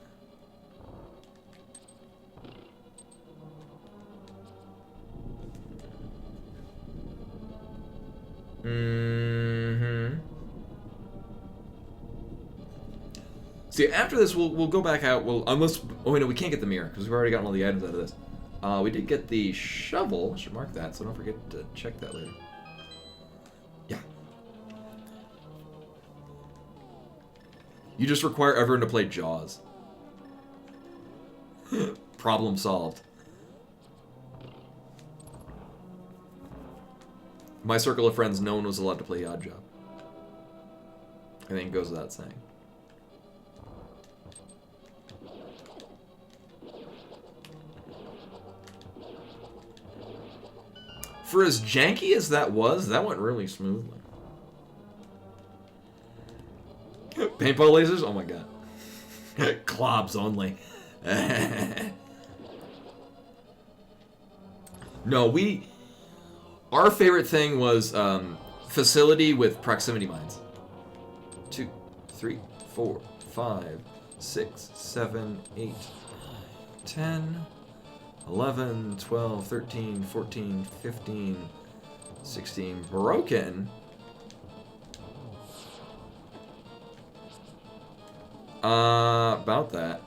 See, after this, we'll go back out. Unless no, we can't get the mirror because we've already gotten all the items out of this. We did get the shovel. I should mark that, so don't forget to check that later. Yeah. You just require everyone to play Jaws. Problem solved. My circle of friends, no one was allowed to play Odd Job. I think it goes without saying. For as janky as that went really smoothly. Paintball lasers? Oh my god. Clobs only. No, our favorite thing was facility with proximity mines. 2, 3, 4, 5, 6, 7, 8, 10, 11, 12, 13, 14, 15, 16. Broken. About that.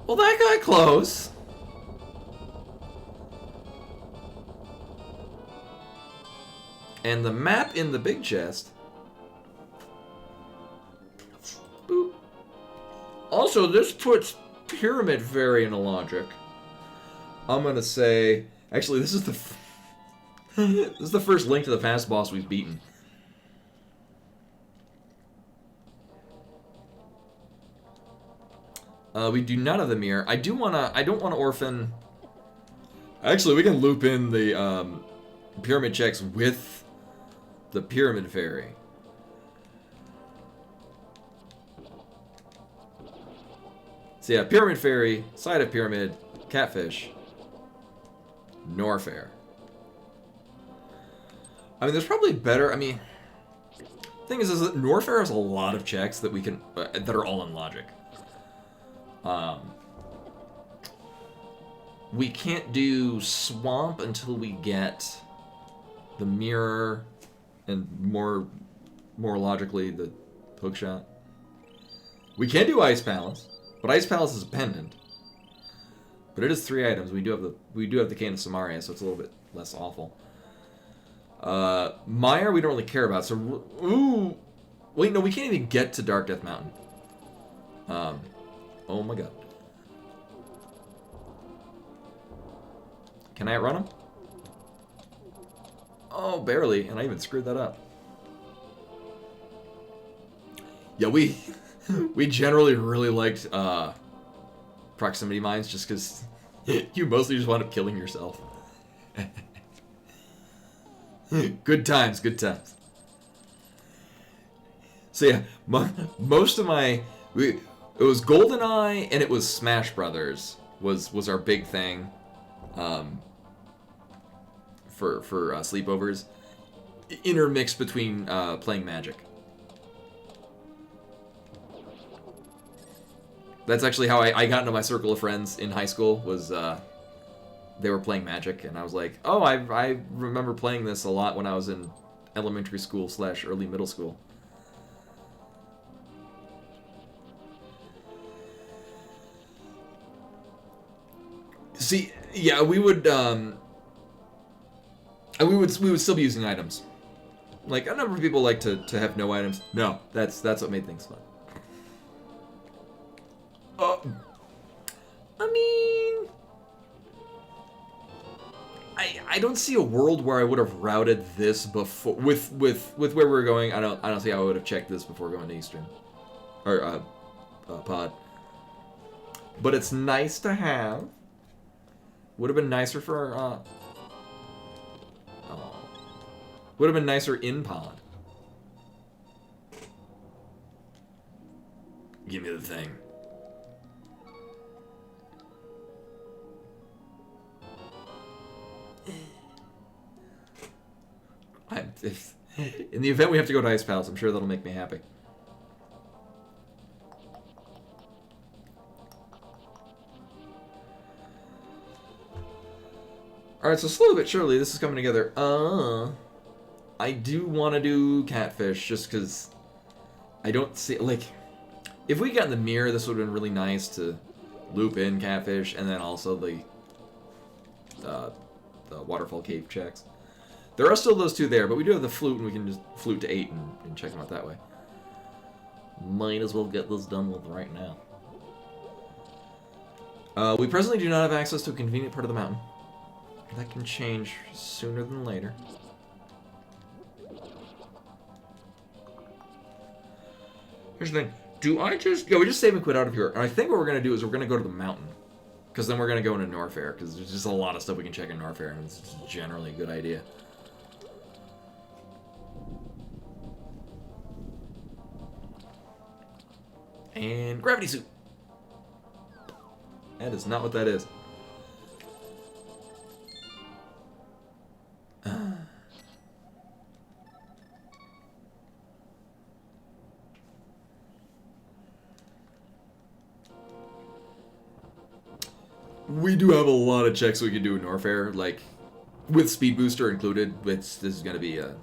Well, that got close. And the map in the big chest. Boop. Also, this puts Pyramid Fairy in a logic. I'm gonna say, actually, this is the this is the first Link to the Past boss we've beaten. We do not have the mirror. I don't wanna orphan. Actually, we can loop in the pyramid checks with the Pyramid Fairy. So yeah, Pyramid Fairy, Side of Pyramid, Catfish, Norfair. I mean, there's probably better. I mean, thing is that Norfair has a lot of checks that we can that are all in logic. We can't do Swamp until we get the mirror and more logically the hookshot. We can do Ice Palace, but Ice Palace is a pendant. But it is 3 items. We do have the Cane of Samaria, so it's a little bit less awful. Mire we don't really care about. So ooh, wait, no, we can't even get to Dark Death Mountain. Oh my god. Can I outrun him? Oh, barely, and I even screwed that up. Yeah, we generally really liked proximity mines just because you mostly just wind up killing yourself. Good times, good times. So yeah, most of my it was GoldenEye and it was Smash Brothers was our big thing. For sleepovers, intermixed between playing Magic. That's actually how I got into my circle of friends in high school. Was they were playing Magic, and I was like, oh, I remember playing this a lot when I was in elementary school / early middle school. See, yeah, we would still be using items. Like, a number of people like to have no items. No, that's what made things fun. I mean, I don't see a world where I would have routed this before with where we were going. I don't see how I would have checked this before going to Eastern or Pod. But it's nice to have. Would have been nicer for would have been nicer in Pod. Give me the thing. In the event we have to go to Ice Palace, I'm sure that'll make me happy. Alright, so slowly but surely this is coming together. I do want to do Catfish just because I don't see, like, if we got in the mirror, this would have been really nice to loop in Catfish and then also the Waterfall Cave checks. There are still those two there, but we do have the flute, and we can just flute to 8 and check them out that way. Might as well get this done with right now. We presently do not have access to a convenient part of the mountain. That can change sooner than later. Here's the thing. Do I just... Yeah, we just save and quit out of here. And I think what we're going to do is we're going to go to the mountain. Because then we're going to go into Norfair. Because there's just a lot of stuff we can check in Norfair. And it's generally a good idea. And gravity suit. That is not what that is. We do have a lot of checks we can do in Norfair, like with speed booster included. This is going to be a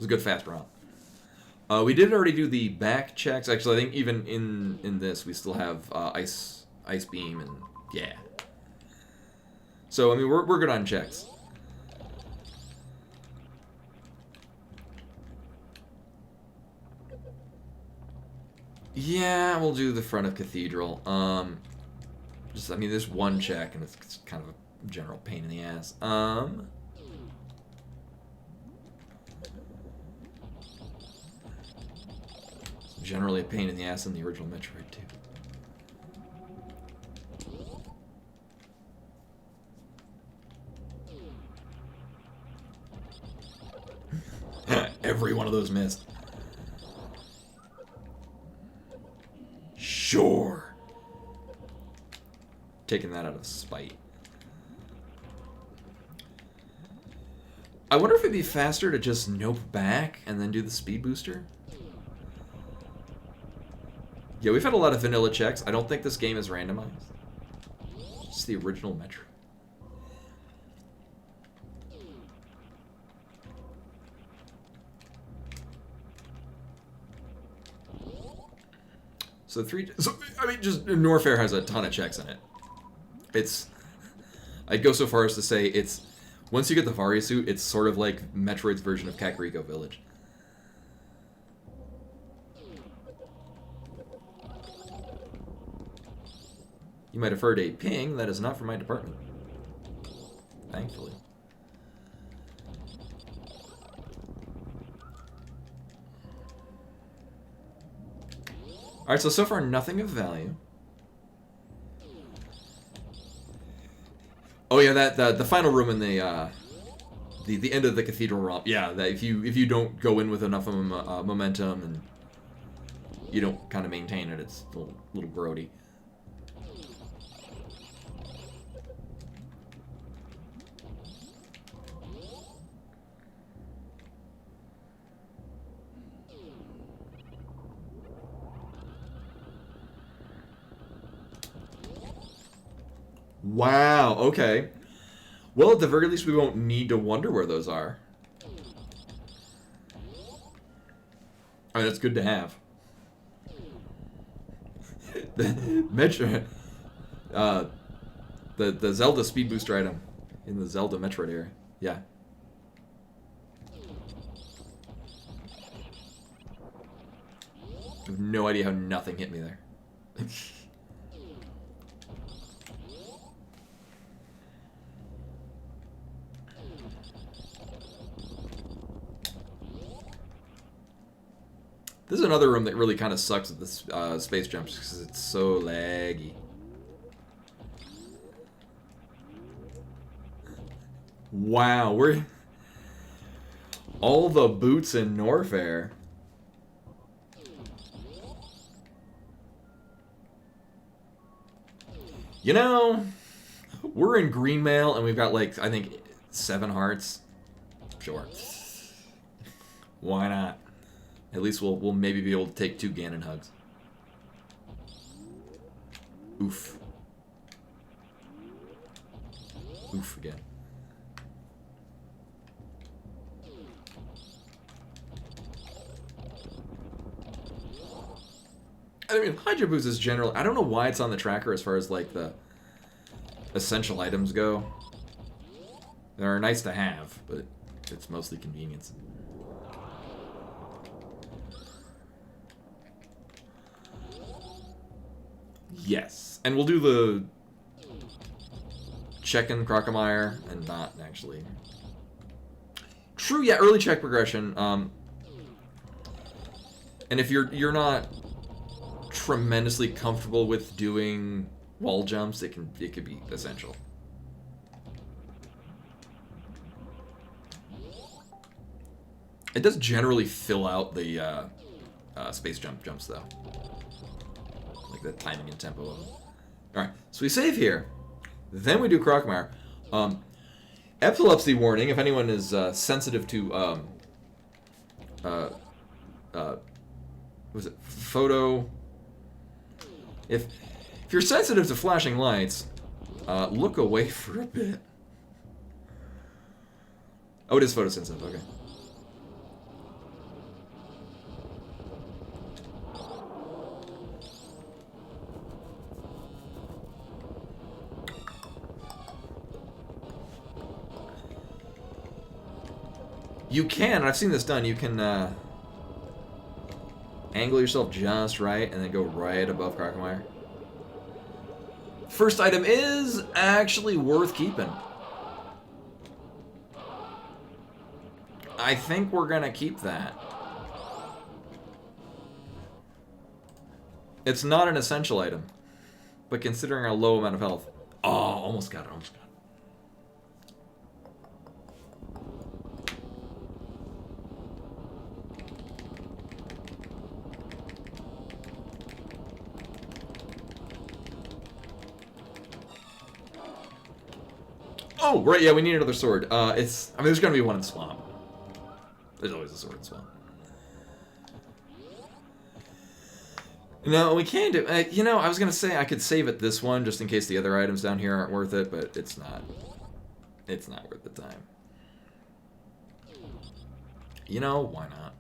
good fast run. We did already do the back checks. Actually, I think even in this we still have ice beam and yeah. So I mean we're good on checks. Yeah, we'll do the front of Cathedral. I mean, there's one check, and it's kind of a general pain in the ass. It's generally a pain in the ass in the original Metroid, too. Every one of those missed. Sure. Taking that out of spite. I wonder if it'd be faster to just nope back and then do the speed booster. Yeah, we've had a lot of vanilla checks. I don't think this game is randomized. It's just the original Metro. So I mean, just Norfair has a ton of checks in it. I'd go so far as to say once you get the Varia suit, it's sort of like Metroid's version of Kakariko Village. You might have heard a ping. That is not from my department. Thankfully. Alright, so far nothing of value. Oh yeah, the final room in the end of the cathedral romp. Yeah, that if you don't go in with enough momentum and you don't kind of maintain it, it's a little grody. Wow, okay. Well, at the very least, we won't need to wonder where those are. I mean, that's good to have. The Zelda speed booster item in the Zelda Metroid area. Yeah. I have no idea how nothing hit me there. This is another room that really kind of sucks at this space jumps because it's so laggy. Wow, we're all the boots in Norfair. You know, we're in Greenmail and we've got like I think 7 hearts. Sure. Why not? At least we'll maybe be able to take 2 Ganon hugs. Oof. Oof again. I mean, Hydro Boost is general. I don't know why it's on the tracker as far as like the essential items go. They're nice to have, but it's mostly convenience. Yes, and we'll do the check-in Crocomire and not actually. True, yeah, early check progression. And if you're not tremendously comfortable with doing wall jumps, it could be essential. It does generally fill out the space jumps though. Like the timing and tempo of them. Alright, so we save here. Then we do Crocomire. Epilepsy warning, if anyone is sensitive to was it photo? If you're sensitive to flashing lights, look away for a bit. Oh, it is photosensitive, okay. You can, and I've seen this done, you can angle yourself just right and then go right above Crocomire. First item is actually worth keeping. I think we're gonna keep that. It's not an essential item, but considering our low amount of health. Oh, almost got it, almost got it. Oh, right, yeah, we need another sword. I mean, there's gonna be one in Swamp. There's always a sword in Swamp. No, we can do... you know, I was gonna say I could save it this one, just in case the other items down here aren't worth it, but it's not. It's not worth the time. You know, why not?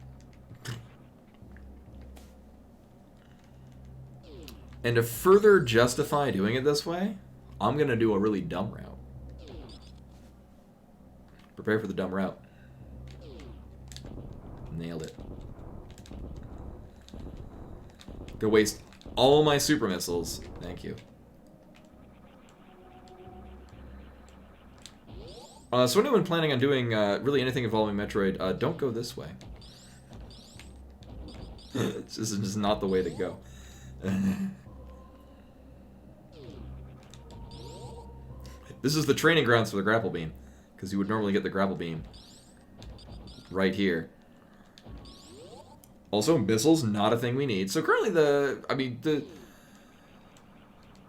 And to further justify doing it this way, I'm gonna do a really dumb route. Prepare for the dumb route. Nailed it. Go waste all my super missiles. Thank you. So anyone planning on doing really anything involving Metroid, don't go this way. This is just not the way to go. This is the training grounds for the grapple beam. Because you would normally get the grapple beam right here. Also, missiles, not a thing we need. So currently the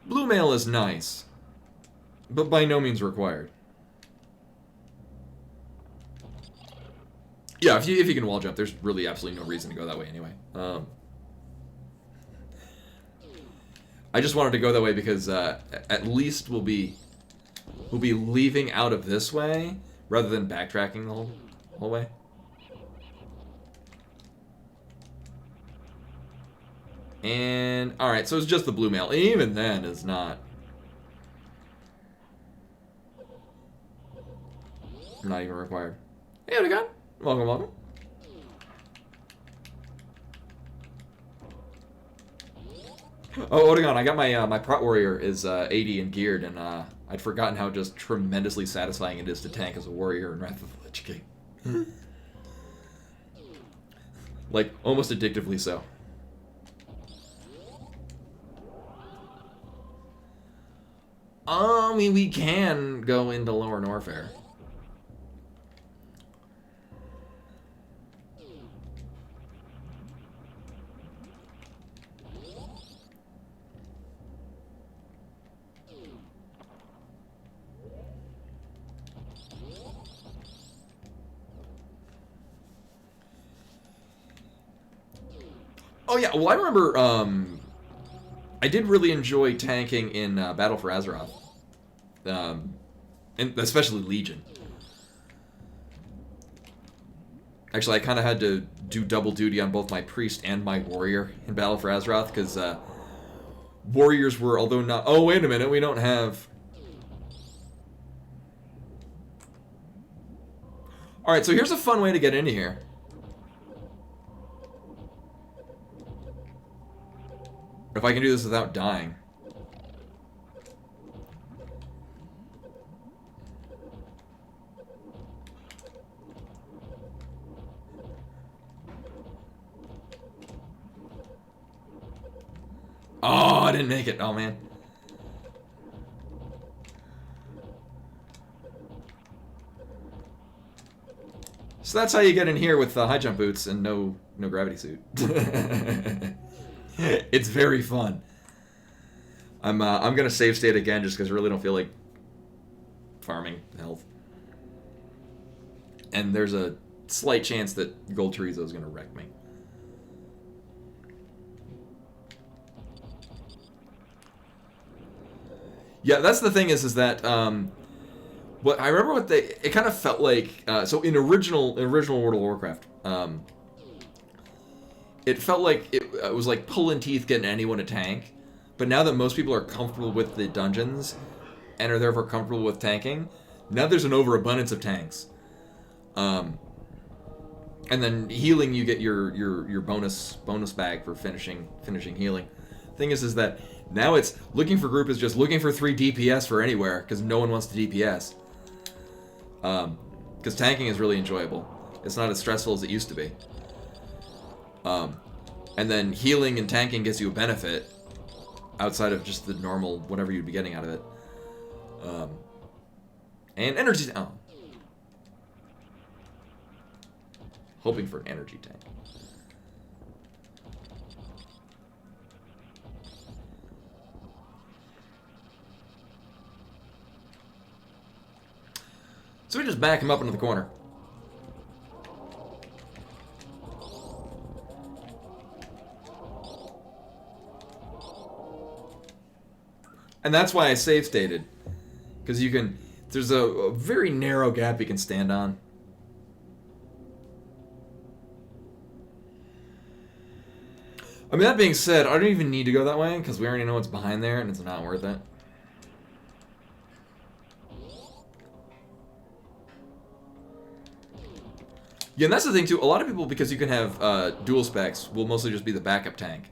blue mail is nice, but by no means required. Yeah, if you can wall jump, there's really absolutely no reason to go that way anyway. I just wanted to go that way because at least we'll be leaving out of this way rather than backtracking the whole way. And alright, so it's just the blue mail. Even then is not Not even required. Hey, Odegon. Welcome, welcome. Oh, Odegon, I got my my Prot Warrior is 80 and geared, and I'd forgotten how just tremendously satisfying it is to tank as a warrior in Wrath of the Lich King. Like, almost addictively so. I mean, we can go into Lower Norfair. Oh yeah, well I remember I did really enjoy tanking in Battle for Azeroth. And especially Legion. Actually, I kind of had to do double duty on both my priest and my warrior in Battle for Azeroth, because warriors were, although not... Oh, wait a minute, we don't have... Alright, so here's a fun way to get into here. If I can do this without dying. Oh, I didn't make it. Oh, man. So that's how you get in here with high jump boots and no gravity suit. It's very fun. I'm gonna save state again just because I really don't feel like farming health. And there's a slight chance that Gold Chorizo is gonna wreck me. Yeah, that's the thing is that what I remember what it kind of felt like. So in original World of Warcraft, it felt like it was like pulling teeth getting anyone to tank. But now that most people are comfortable with the dungeons and are therefore comfortable with tanking, now there's an overabundance of tanks. And then healing, you get your bonus bag for finishing healing. Thing is that now it's looking for group is just looking for 3 DPS for anywhere because no one wants to DPS. Because tanking is really enjoyable. It's not as stressful as it used to be. And then healing and tanking gives you a benefit outside of just the normal whatever you'd be getting out of it. And energy. Oh. Hoping for an energy tank. So we just back him up into the corner. And that's why I save stated. Because you can... There's a very narrow gap you can stand on. I mean, that being said, I don't even need to go that way, because we already know what's behind there, and it's not worth it. Yeah, and that's the thing, too. A lot of people, because you can have dual specs, will mostly just be the backup tank.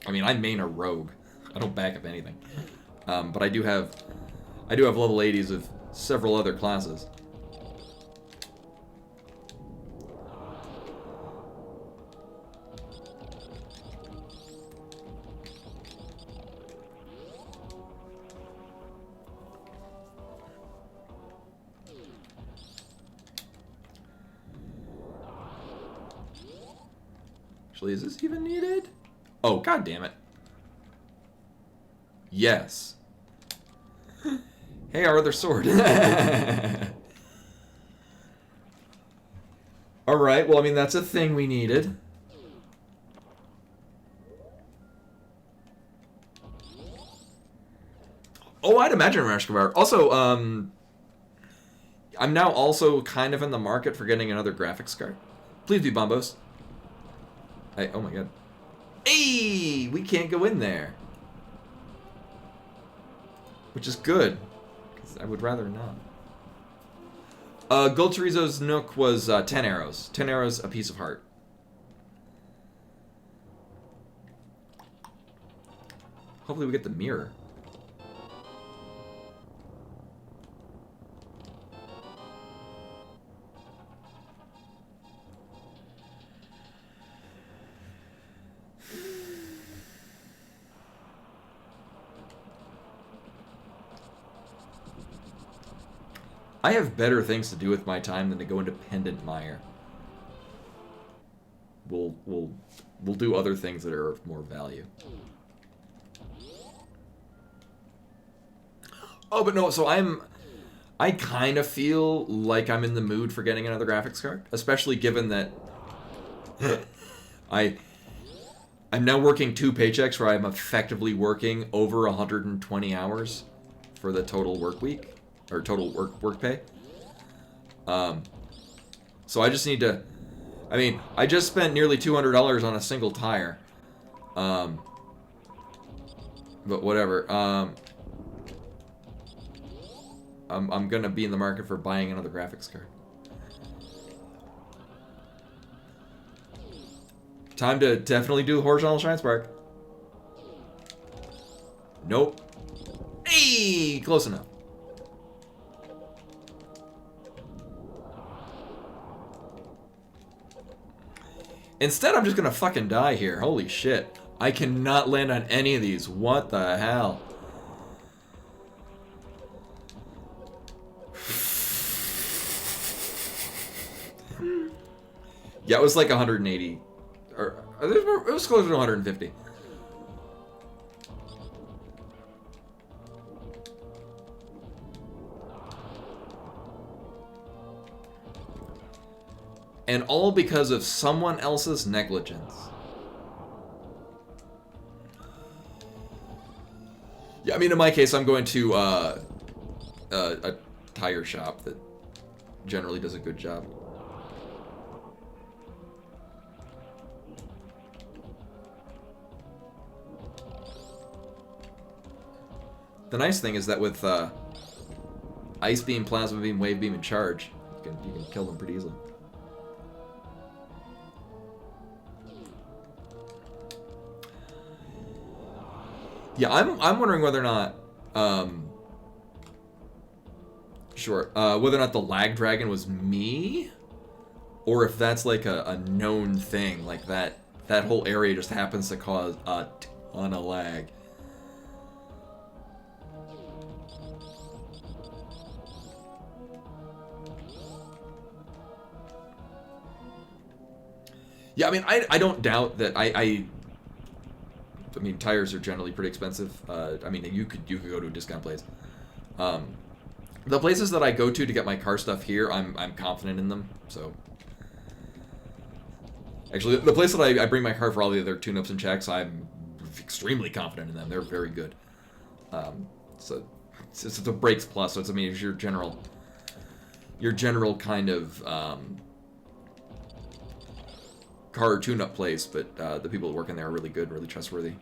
I mean, I main a rogue. I don't back up anything. But I do have level 80s of several other classes. Actually, is this even needed? Oh, god damn it. Yes. Hey, our other sword. Alright, well, I mean, that's a thing we needed. Oh, I'd imagine Rashkavar. Also, I'm now also kind of in the market for getting another graphics card. Please be Bombos. Hey, oh my god. Hey! We can't go in there. Which is good. I would rather not. Gold Chorizo's Nook was 10 arrows. 10 arrows, a piece of heart. Hopefully we get the mirror. I have better things to do with my time than to go into Pendant Mire. We'll do other things that are of more value. Oh, but no, so I kind of feel like I'm in the mood for getting another graphics card, especially given that I'm now working 2 paychecks where I'm effectively working over 120 hours for the total work week. Or total work pay. So I just need to... I mean, I just spent nearly $200 on a single tire. But whatever. I'm gonna be in the market for buying another graphics card. Time to definitely do horizontal shine spark. Nope. Hey, close enough. Instead, I'm just gonna fucking die here. Holy shit. I cannot land on any of these. What the hell? Yeah, it was like 180. Or it was closer to 150. And all because of someone else's negligence. Yeah, I mean, in my case, I'm going to a tire shop that generally does a good job. The nice thing is that with Ice Beam, Plasma Beam, Wave Beam, and Charge, you can kill them pretty easily. Yeah, I'm wondering whether or not, whether or not the Lag Dragon was me, or if that's like a known thing, like that whole area just happens to cause a ton of lag. Yeah, I mean, I don't doubt that I mean, tires are generally pretty expensive. I mean, you could go to a discount place. The places that I go to get my car stuff here, I'm confident in them. So, actually, the place that I bring my car for all the other tune-ups and checks, I'm extremely confident in them. They're very good. So it's a brakes plus. So it's, I mean, it's your general kind of car tune-up place, but the people that work in there are really good, really trustworthy.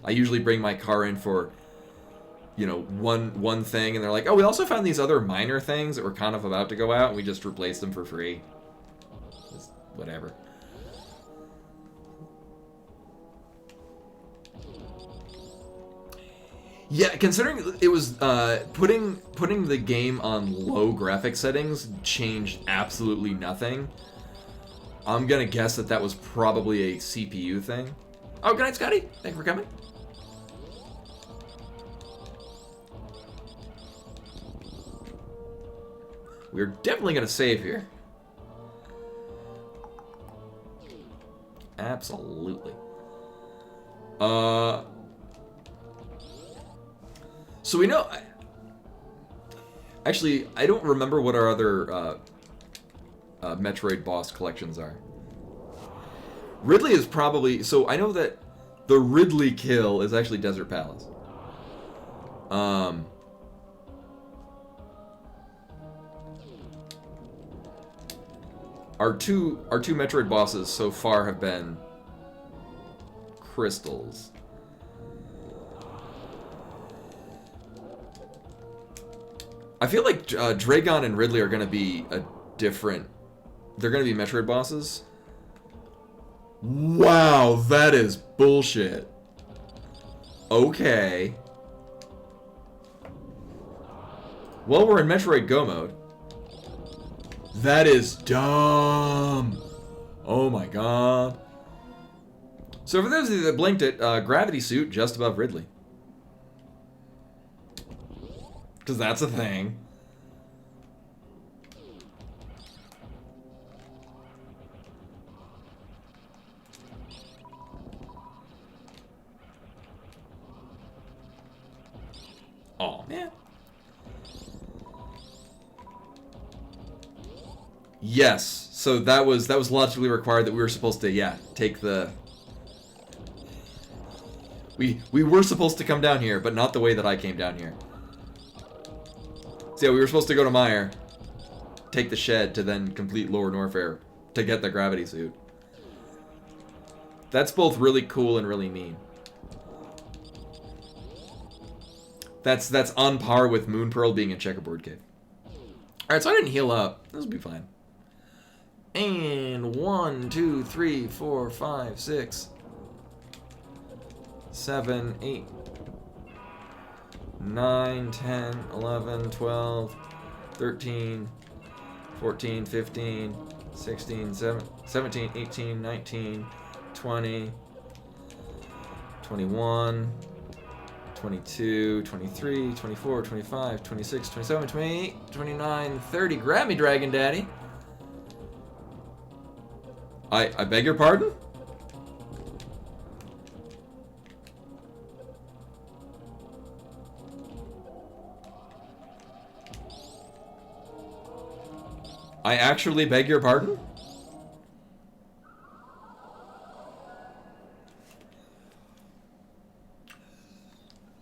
I usually bring my car in for, you know, one thing, and they're like, oh, we also found these other minor things that were kind of about to go out, and we just replaced them for free. Just whatever. Yeah, considering it was putting the game on low graphic settings changed absolutely nothing. I'm gonna guess that was probably a CPU thing. Oh, good night, Scotty. Thank you for coming. We're definitely gonna save here. Absolutely. So we know. Actually, I don't remember what our other Metroid boss collections are. Ridley is probably... So I know that the Ridley kill is actually Desert Palace. Our two Metroid bosses so far have been crystals. I feel like Dragon and Ridley are going to be a different... They're going to be Metroid bosses. Wow, that is bullshit. Okay. Well, we're in Metroid Go mode. That is dumb. Oh my god. So for those of you that blinked it, gravity suit just above Ridley. Because that's a thing. Oh man. Yes. So that was logically required that we were supposed to, take the... We were supposed to come down here, but not the way that I came down here. So yeah, we were supposed to go to Meyer, take the shed to then complete Lower Norfair to get the gravity suit. That's both really cool and really mean. That's on par with Moon Pearl being in Checkerboard Cave. Alright, so I didn't heal up. This will be fine. And 1, 2, 3, 4, 5, 6, 7, 8, 9, 10, 11, 12, 13, 14, 15, 16, 17, 18, 19, 20, 21, 22, 23, 24, 25, 26, 27, 28, 29, 30. Grab me, Dragon Daddy. I beg your pardon? I actually beg your pardon?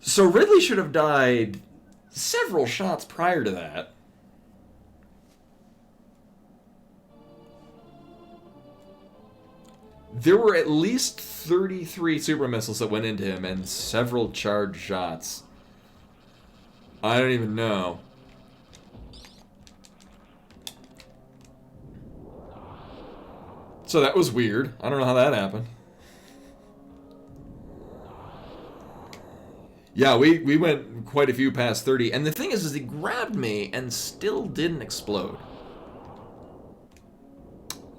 So Ridley should have died several shots prior to that. There were at least 33 super missiles that went into him and several charged shots. I don't even know. So that was weird. I don't know how that happened. Yeah, we went quite a few past 30. And the thing is he grabbed me and still didn't explode.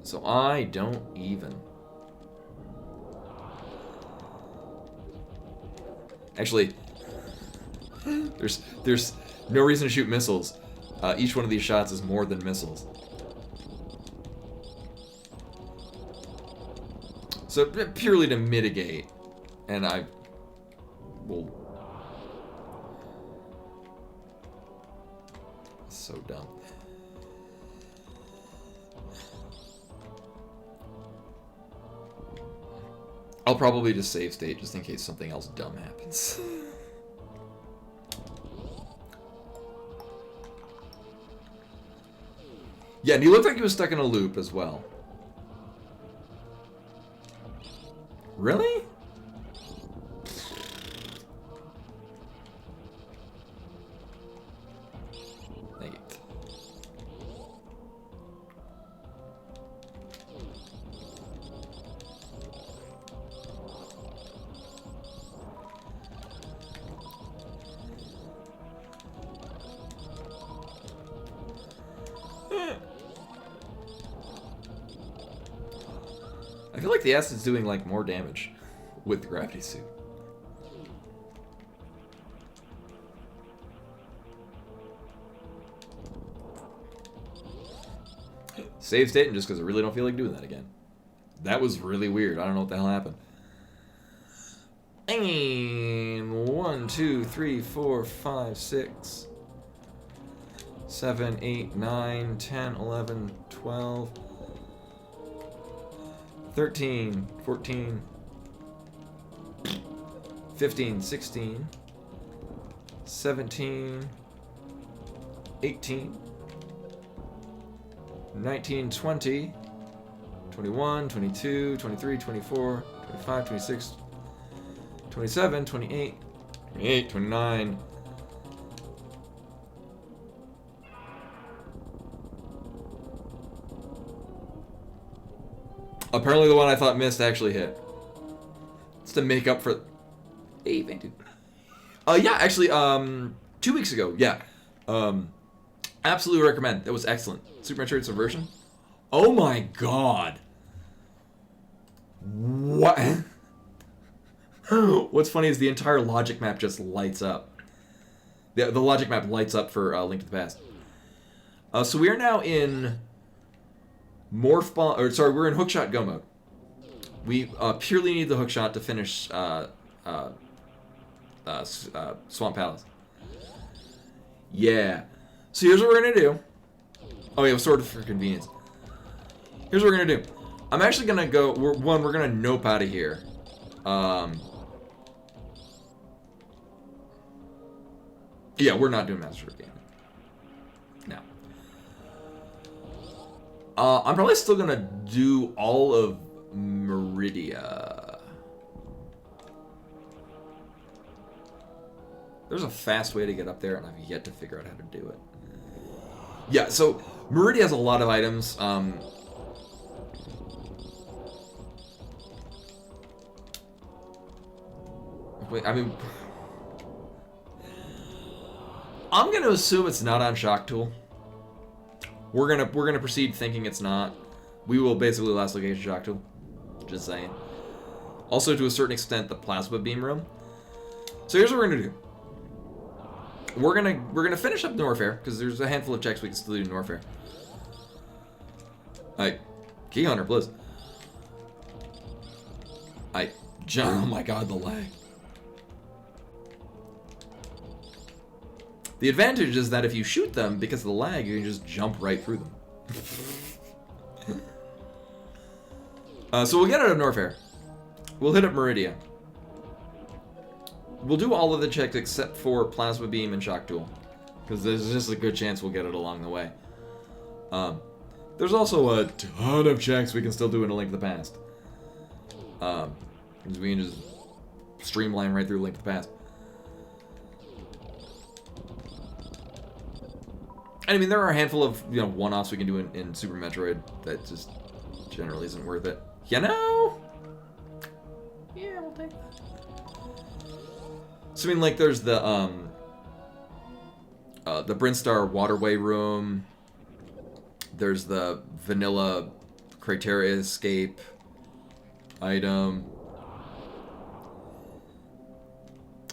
So I don't even. Actually, there's no reason to shoot missiles. Each one of these shots is more than missiles. So purely to mitigate, and I will. So dumb. I'll probably just save state just in case something else dumb happens. Yeah, and he looked like he was stuck in a loop as well. Really? Thank you. I feel like the acid's doing like more damage with the gravity suit. Save state just because I really don't feel like doing that again. That was really weird. I don't know what the hell happened. And 1, 2, 3, 4, 5, 6, 7, 8, 9, 10, 11, 12, 13, 14, 15, 16, 17, 18, 19, 20, 21, 22, 23, 24, 25, 26, 27, 28, 29, Apparently the one I thought missed actually hit. It's to make up for... Hey, dude. Yeah, actually, 2 weeks ago, yeah. Absolutely recommend. That was excellent. Super Metroid Subversion. Oh my god. What? What's funny is the entire logic map just lights up. The logic map lights up for Link to the Past. So we are now in Morph Bomb, or sorry, we're in Hookshot Go mode. We purely need the hookshot to finish Swamp Palace. Yeah. So here's what we're gonna do. Oh yeah, sort of for convenience. Here's what we're gonna do. I'm actually gonna go. We're gonna nope out of here. Yeah, we're not doing Master Sword game. No. I'm probably still gonna do all of Meridia. There's a fast way to get up there, and I've yet to figure out how to do it. Yeah, so Meridia has a lot of items. Wait, I mean, I'm gonna assume it's not on Shock Tool. We're gonna proceed thinking it's not. We will basically last location Shock Tool. Just saying. Also, to a certain extent, the Plasma Beam room. So here's what we're gonna do. We're gonna finish up Norfair because there's a handful of checks we can still do in Norfair. Alright, Key Hunter, please. Oh my god, the lag. The advantage is that if you shoot them, because of the lag, you can just jump right through them. So we'll get out of Norfair. We'll hit up Meridia. We'll do all of the checks except for Plasma Beam and Shock Tool. Because there's just a good chance we'll get it along the way. There's also a ton of checks we can still do in A Link to the Past. Because we can just streamline right through A Link to the Past. I mean, there are a handful of, one-offs we can do in Super Metroid that just generally isn't worth it. You know? Yeah, we'll take that. So, I mean, like, there's the Brinstar Waterway Room. There's the Vanilla Criteria Escape item.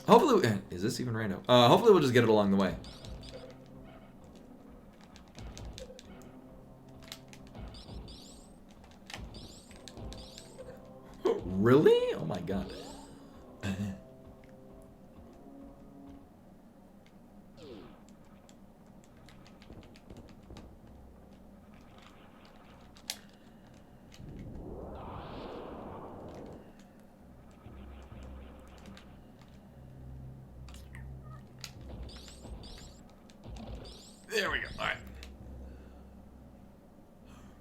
Hopefully, is this even right now? Hopefully we'll just get it along the way. Really? Oh my god. There we go. All right.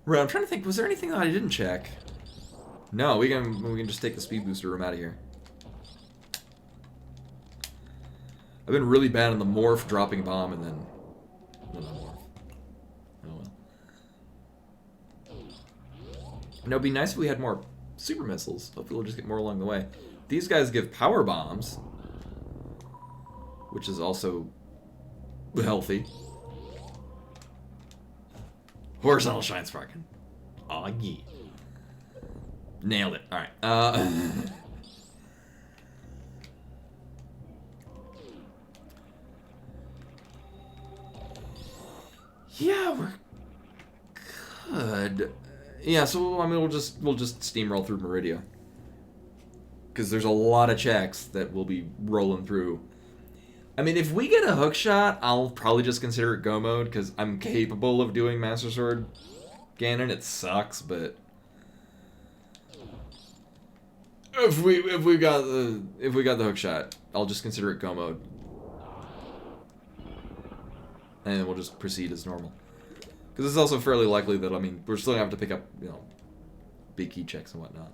Right, I'm trying to think. Was there anything that I didn't check? No, we can just take the speed booster room out of here. I've been really bad on the morph dropping bomb and then no morph. Oh well. No, it'd be nice if we had more super missiles. Hopefully we'll just get more along the way. These guys give power bombs, which is also healthy. Horizontal shine sparking. Aw, yeah. Nailed it. Alright. Yeah, we're good. Yeah, so I mean we'll just steamroll through Meridia. Because there's a lot of checks that we'll be rolling through. I mean, if we get a hook shot, I'll probably just consider it go mode because I'm capable of doing Master Sword Ganon. It sucks, but if we got the hook shot, I'll just consider it go mode, and then we'll just proceed as normal. Because it's also fairly likely that we're still gonna have to pick up big key checks and whatnot.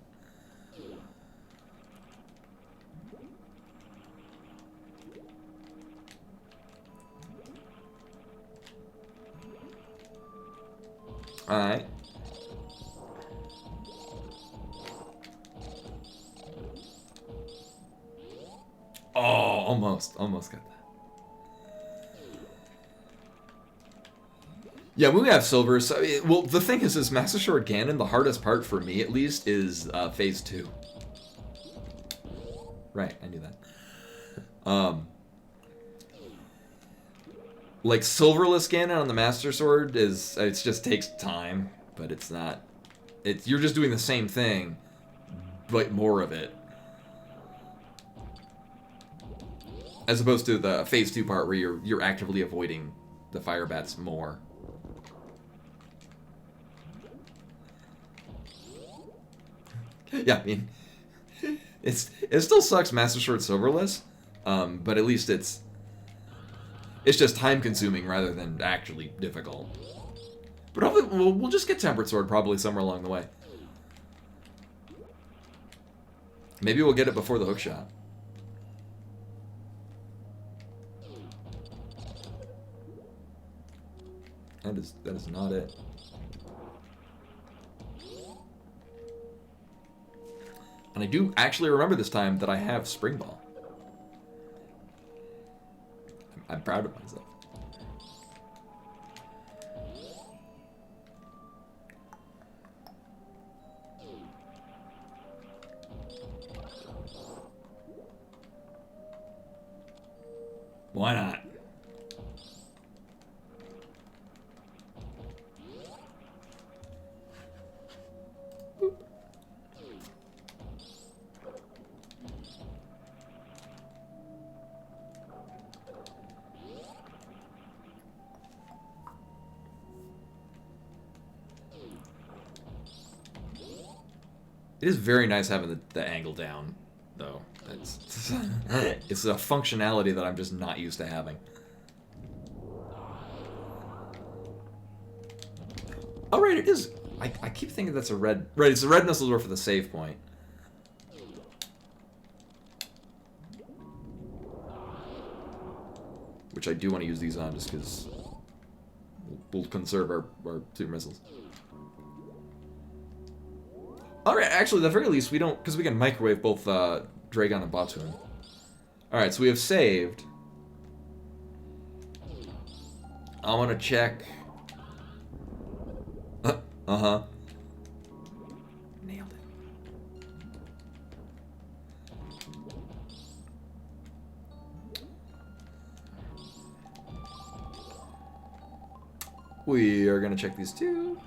Alright. almost got that. Yeah, we have silver. So, well, the thing is Master Sword Ganon, the hardest part for me, at least, is Phase 2. Right, I knew that. Like, Silverless Ganon on the Master Sword is... It just takes time, but it's not... You're just doing the same thing, but more of it. As opposed to the Phase 2 part where you're actively avoiding the fire bats more. Yeah, I mean, it still sucks Master Sword Silverless, but at least it's just time consuming rather than actually difficult. But hopefully we'll just get Tempered Sword probably somewhere along the way. Maybe we'll get it before the hookshot. That is not it. And I do actually remember this time that I have Spring Ball. I'm proud of myself. Why not? It is very nice having the angle down, though. It's a functionality that I'm just not used to having. Oh, right, it is. I keep thinking that's a red... Right, it's a red Nestledorf for the save point. Which I do want to use these on just because we'll conserve our super missiles. Alright, actually, at the very least, we don't... Because we can microwave both Dragon and Batoon. Alright, so we have saved. I want to check... Uh-huh. Nailed it. We are going to check these two.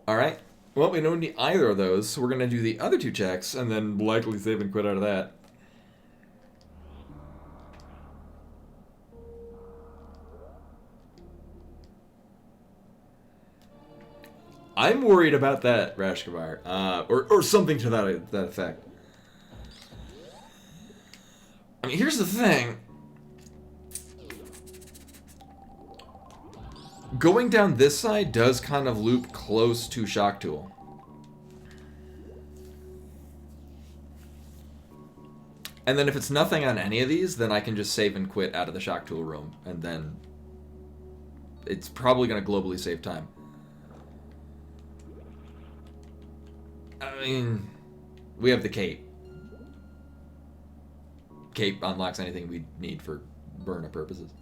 Alright, well, we don't need either of those, so we're going to do the other two checks, and then likely save and quit out of that. I'm worried about that, Rashkavar, or something to that effect. I mean, here's the thing. Going down this side does kind of loop close to Shock Tool. And then if it's nothing on any of these, then I can just save and quit out of the Shock Tool room. And then it's probably going to globally save time. I mean, we have the cape. Cape unlocks anything we need for burn-up purposes.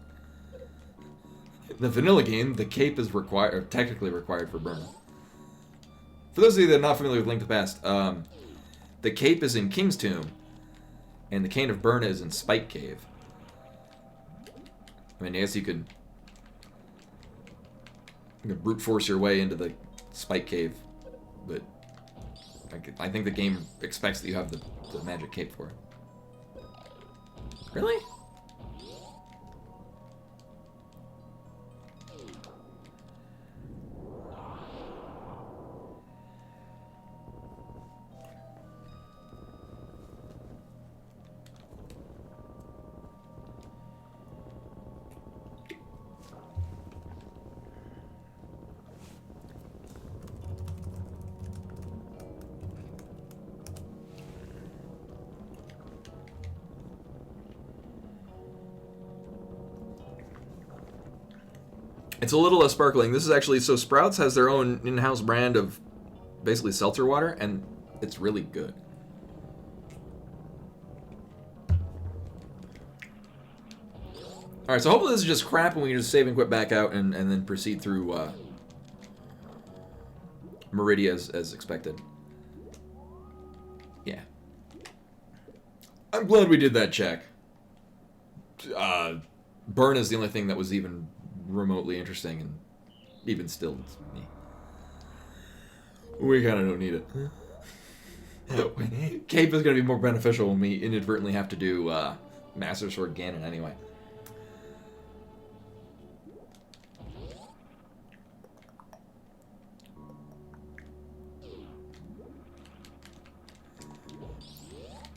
In the vanilla game, the cape is required, or technically required for burn-up. For those of you that are not familiar with Link to the Past, the cape is in King's Tomb, and the Cane of Burna is in Spike Cave. I mean, I guess you could brute force your way into the Spike Cave, but I think the game expects that you have the magic cape for it. Really? It's a little less sparkling. This is actually, so Sprouts has their own in-house brand of basically seltzer water, and it's really good. Alright, so hopefully this is just crap and we can just save and quit back out and then proceed through Meridia as expected. Yeah. I'm glad we did that check. Burn is the only thing that was even remotely interesting, and even still, it's me. We kind of don't need it. Cape is going to be more beneficial when we inadvertently have to do Master Sword Ganon anyway.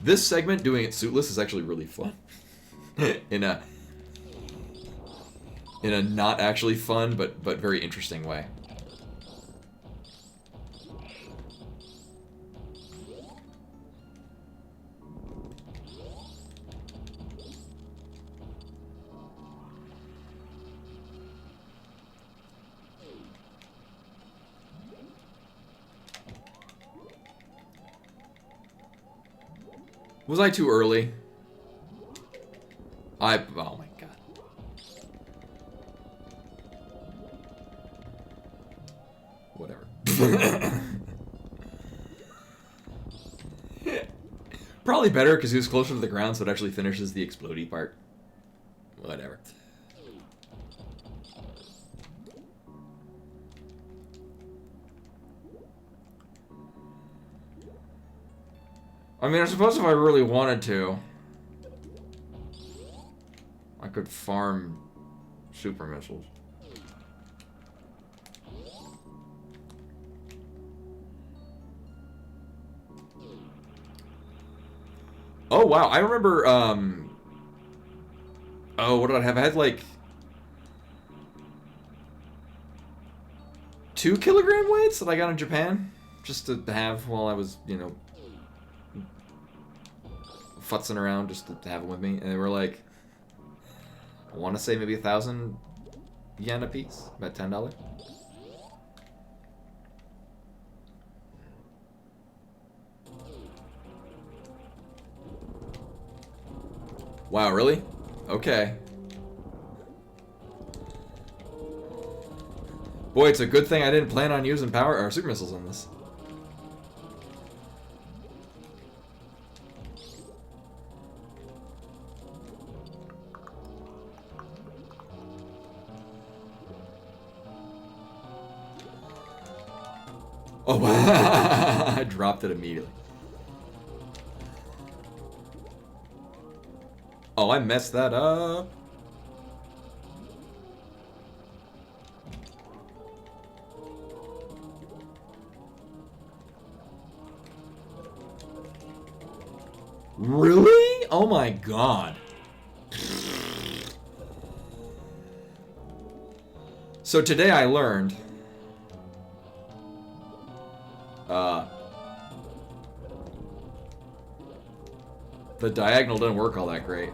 This segment, doing it suitless, is actually really fun. in a not actually fun, but very interesting way. Was I too early? Oh my god. Whatever. Probably better because he was closer to the ground, so it actually finishes the explodey part. Whatever. I mean, I suppose if I really wanted to, I could farm super missiles. Oh, wow. I remember, oh, what did I have? I had, like, 2 kilogram weights that I got in Japan, just to have while I was, you know, futzing around, just to have them with me. And they were, like, I want to say maybe 1,000 yen a piece, about $10. Wow, really? Okay. Boy, it's a good thing I didn't plan on using power or super missiles on this. Oh, wow. I dropped it immediately. Oh, I messed that up. Really? Oh my god. So today I learned the diagonal doesn't work all that great.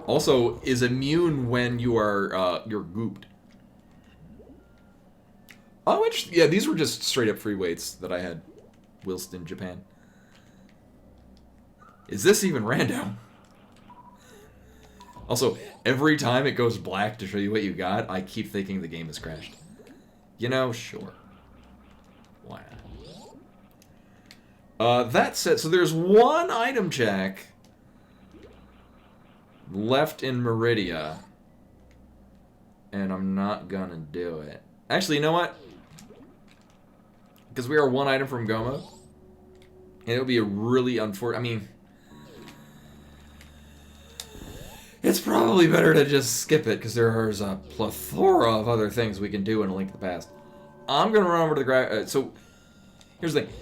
Also, is immune when you are you're gooped. Oh, interesting. Yeah, these were just straight up free weights that I had whilst in Japan. Is this even random? Also, every time it goes black to show you what you got, I keep thinking the game has crashed. You know, sure. Why not? That said, so there's one item check left in Meridia, and I'm not gonna do it. Actually, you know what? Because we are one item from Goma, and it would be a really unfortunate. I mean, it's probably better to just skip it because there's a plethora of other things we can do in A Link to the Past. I'm gonna run over to the so here's the thing.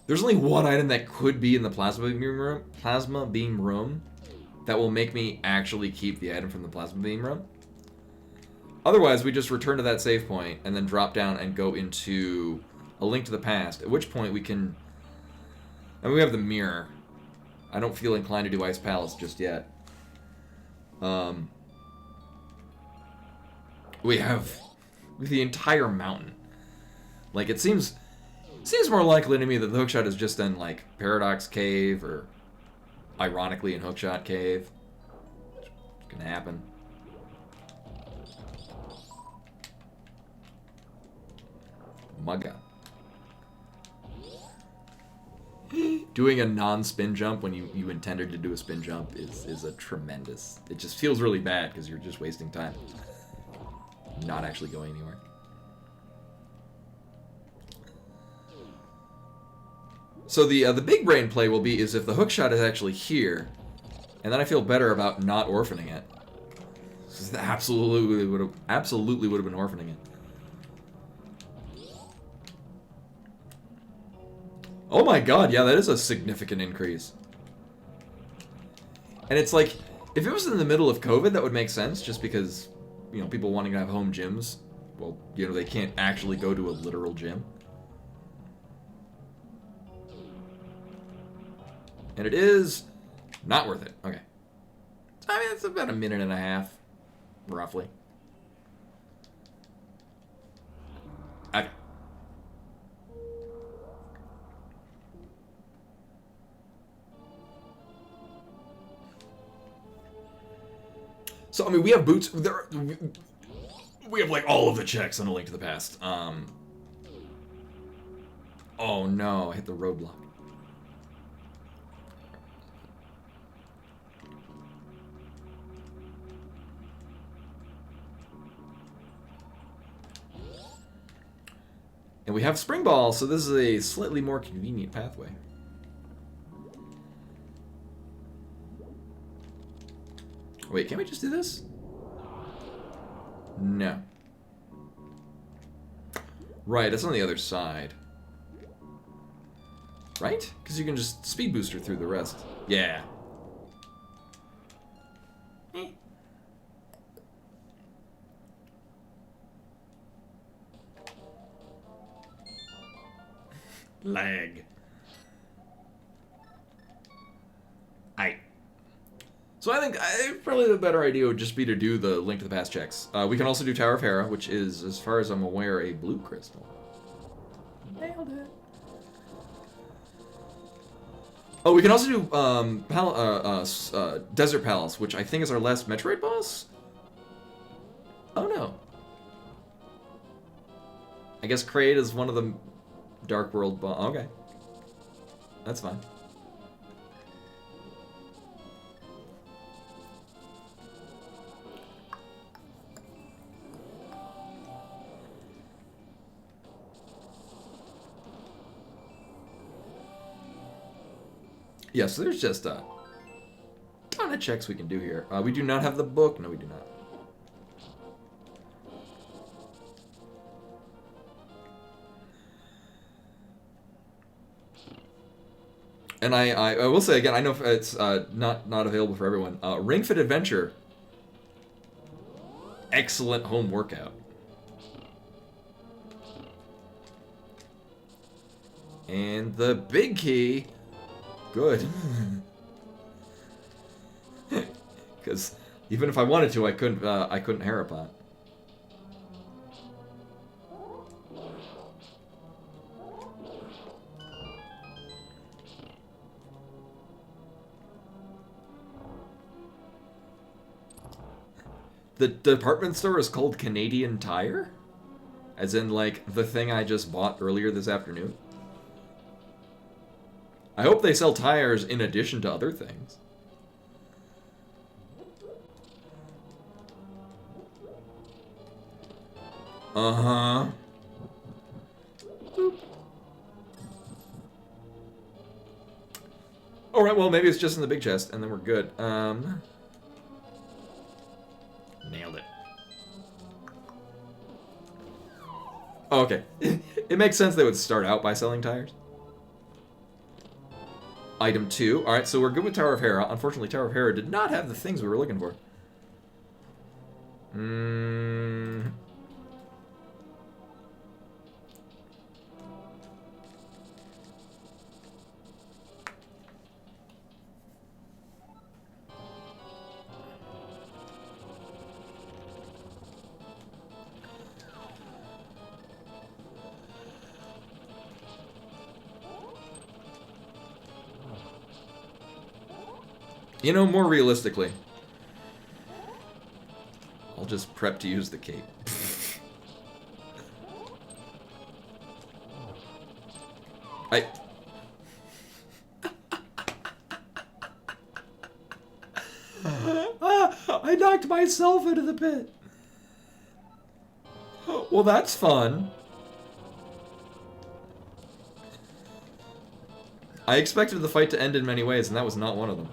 There's only one item that could be in the plasma beam room that will make me actually keep the item from the plasma beam room. Otherwise, we just return to that save point and then drop down and go into A Link to the Past, at which point we can... And we have the mirror. I don't feel inclined to do Ice Palace just yet. we have the entire mountain. Like, it seems more likely to me that the hookshot is just in, like, Paradox Cave, or ironically in Hookshot Cave. It's gonna happen. Mugga. Doing a non-spin jump when you intended to do a spin jump is a tremendous... It just feels really bad because you're just wasting time. Not actually going anywhere. So the big brain play will be is if the hookshot is actually here, and then I feel better about not orphaning it. This absolutely would have been orphaning it. Oh my god, yeah, that is a significant increase. And it's like, if it was in the middle of COVID, that would make sense, just because, you know, people wanting to have home gyms, well, you know, they can't actually go to a literal gym. And it is not worth it. Okay. I mean, it's about a minute and a half, roughly. Okay. So, I mean, we have boots. We have, like, all of the checks on A Link to the Past. Oh, no. I hit the roadblock. And we have Spring Ball, so this is a slightly more convenient pathway. Wait, can't we just do this? No. Right, it's on the other side. Right? Because you can just speed booster through the rest. Yeah. Lag. So I think probably the better idea would just be to do the Link to the Past checks. We can also do Tower of Hera, which is, as far as I'm aware, a blue crystal. Nailed it. Oh, we can also do Desert Palace, which I think is our last Metroid boss? Oh no. I guess Kraid is one of the Dark World boss. Okay. That's fine. Yeah, so there's just a ton of checks we can do here. We do not have the book. No, we do not. And I will say again, I know it's not available for everyone. Ring Fit Adventure. Excellent home workout. And the big key. Good. Because even if I wanted to, I couldn't Harapot. The department store is called Canadian Tire? As in, like, the thing I just bought earlier this afternoon? I hope they sell tires in addition to other things. Uh-huh. Alright, well, maybe it's just in the big chest, and then we're good. Nailed it. Oh, okay. It makes sense they would start out by selling tires. Item 2. Alright, so we're good with Tower of Hera. Unfortunately, Tower of Hera did not have the things we were looking for. You know, more realistically, I'll just prep to use the cape. I knocked myself into the pit. Well, that's fun. I expected the fight to end in many ways, and that was not one of them.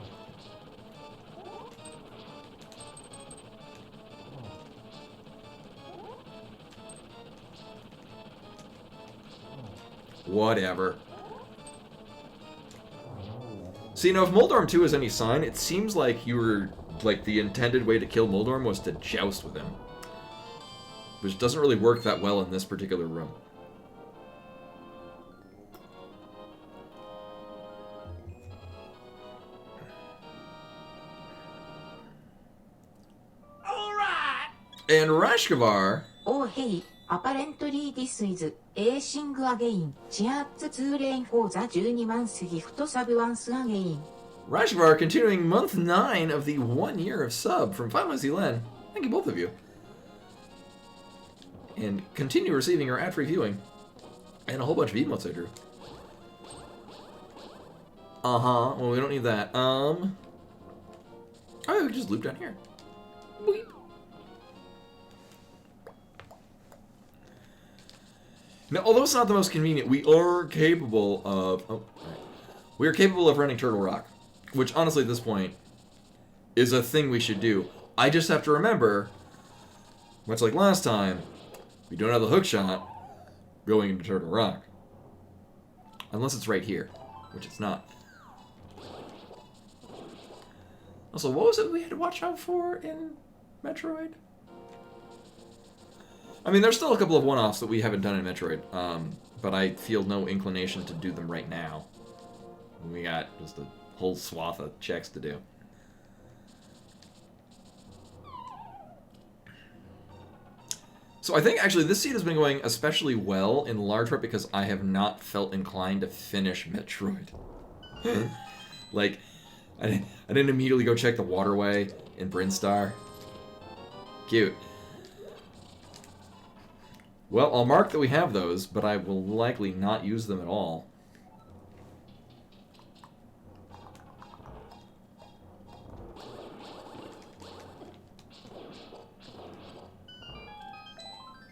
Whatever. See, now if Moldorm 2 is any sign, it seems like you were, like, the intended way to kill Moldorm was to joust with him. Which doesn't really work that well in this particular room. Alright! And Rashkavar... Oh hey, apparently this is Acing again. Cheers to rain for the 12 months gift sub once again. Rashkavar continuing month 9 of the 1 year of sub from Final Fantasy Len. Thank you, both of you. And continue receiving your ad-free viewing. And a whole bunch of emotes I drew. Uh-huh. Well, we don't need that. Oh, we can just loop down here. Boing. Now, although it's not the most convenient, we are capable of... Oh, right. We are capable of running Turtle Rock. Which, honestly, at this point, is a thing we should do. I just have to remember, much like last time, we don't have the hookshot going into Turtle Rock. Unless it's right here, which it's not. Also, what was it we had to watch out for in Metroid? I mean, there's still a couple of one-offs that we haven't done in Metroid, but I feel no inclination to do them right now. We got just a whole swath of checks to do. So I think, actually, this seed has been going especially well in large part because I have not felt inclined to finish Metroid. Like, I didn't immediately go check the waterway in Brinstar. Cute. Well, I'll mark that we have those, but I will likely not use them at all.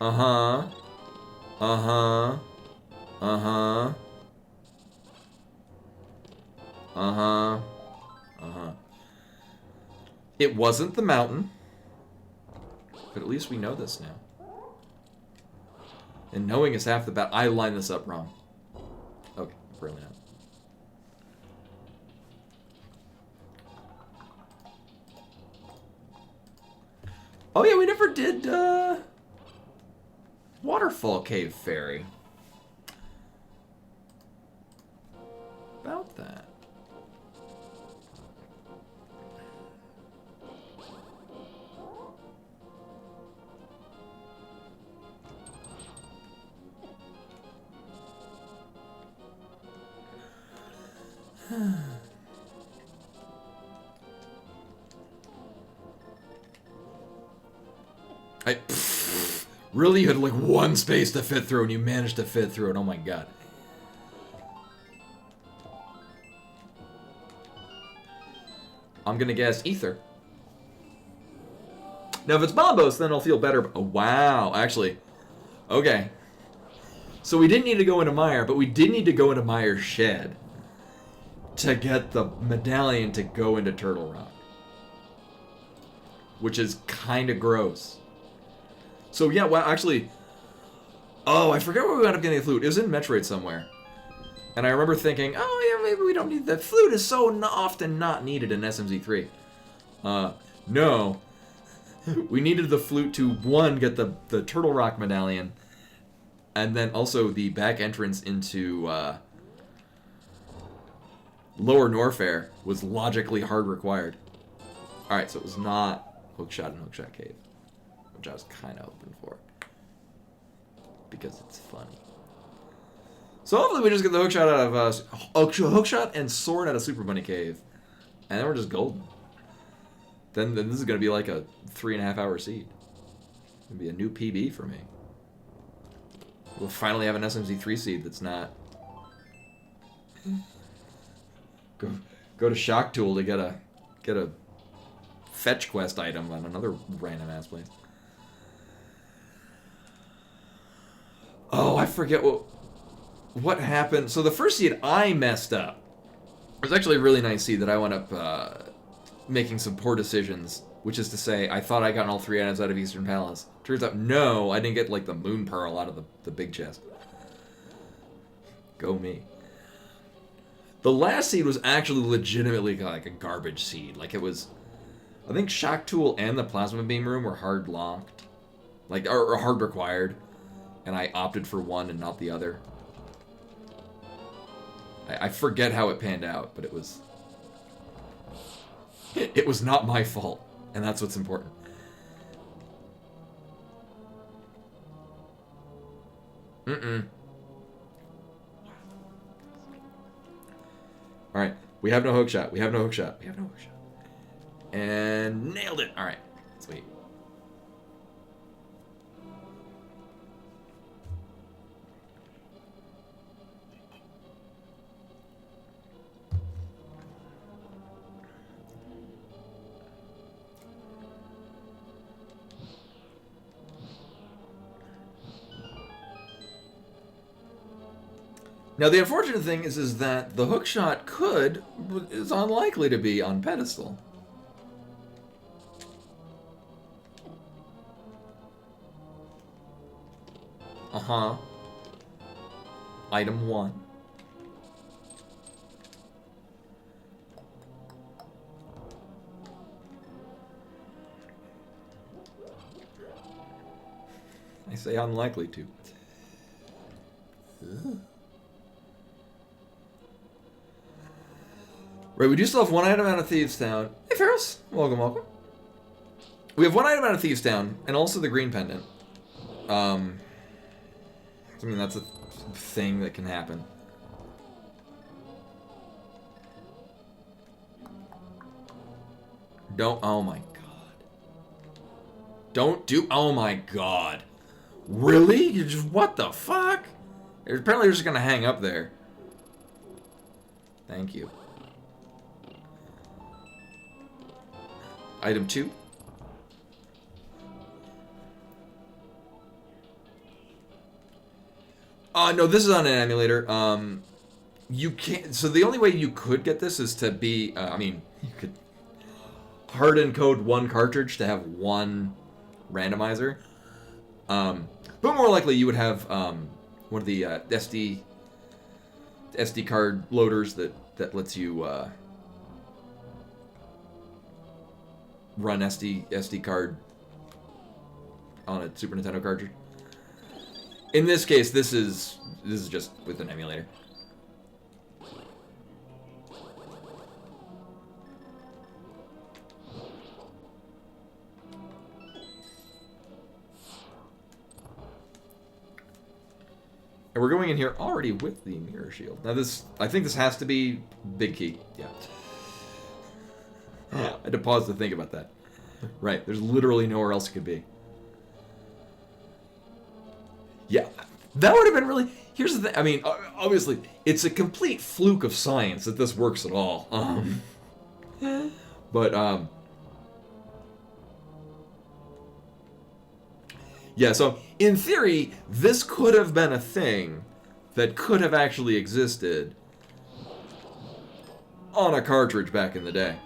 Uh-huh. Uh-huh. Uh-huh. Uh-huh. Uh-huh. It wasn't the mountain. But at least we know this now. And knowing is half the battle. I lined this up wrong. Okay, brilliant. Oh yeah, we never did, Waterfall Cave Fairy. About that. Really, you had like one space to fit through and you managed to fit through it. Oh my god. I'm gonna guess Ether. Now if it's Bombos, then I'll feel better. Oh wow, actually. Okay. So we didn't need to go into Meyer, but we did need to go into Meyer's shed to get the medallion to go into Turtle Rock. Which is kind of gross. So yeah, well, actually... Oh, I forget where we wound up getting the flute. It was in Metroid somewhere. And I remember thinking, oh yeah, maybe we don't need... The flute is so often not needed in SMZ3. No. We needed the flute to, one, get the Turtle Rock medallion, and then also the back entrance into Lower Norfair was logically hard required. Alright, so it was not Hookshot and Hookshot Cave, which I was kind of hoping for. Because it's funny. So hopefully we just get the hookshot out of Hookshot and Sword out of Super Bunny Cave. And then we're just golden. Then this is going to be like a 3.5 hour seed. It'll be a new PB for me. We'll finally have an SMZ3 seed that's not... Go to Shock Tool to get a fetch quest item on another random ass place. Oh, I forget what happened. So the first seed I messed up. It was actually a really nice seed that I wound up making some poor decisions. Which is to say, I thought I got all 3 items out of Eastern Palace. Turns out, no, I didn't get like the Moon Pearl out of the big chest. Go me. The last seed was actually legitimately like a garbage seed. Like it was, I think Shock Tool and the Plasma Beam Room were hard locked. Like, or hard required. And I opted for one and not the other. I forget how it panned out, but it was not my fault. And that's what's important. Alright, we have no hook shot. We have no hook shot. We have no hook shot. And nailed it. Alright, sweet. Now the unfortunate thing is that the hookshot is unlikely to be on pedestal. Item 1. I say unlikely to. Ugh. Right, we do still have 1 item out of Thieves Town. Hey, Ferris. Welcome, welcome. We have 1 item out of Thieves Town, and also the green pendant. I mean, that's a thing that can happen. Oh my god. Oh my god. Really? You just, what the fuck? Apparently they're just gonna hang up there. Thank you. Item 2. No, this is on an emulator. You can't. So the only way you could get this is to be. I mean, you could hard encode 1 cartridge to have 1 randomizer. But more likely, you would have one of the SD card loaders that lets you run SD card on a Super Nintendo cartridge. In this case, this is just with an emulator. And we're going in here already with the mirror shield. Now I think this has to be big key. Yeah. I had to pause to think about that. Right, there's literally nowhere else it could be. Yeah, that would have been really... Here's the thing, I mean, obviously, it's a complete fluke of science that this works at all. Yeah, so, in theory, this could have been a thing that could have actually existed on a cartridge back in the day.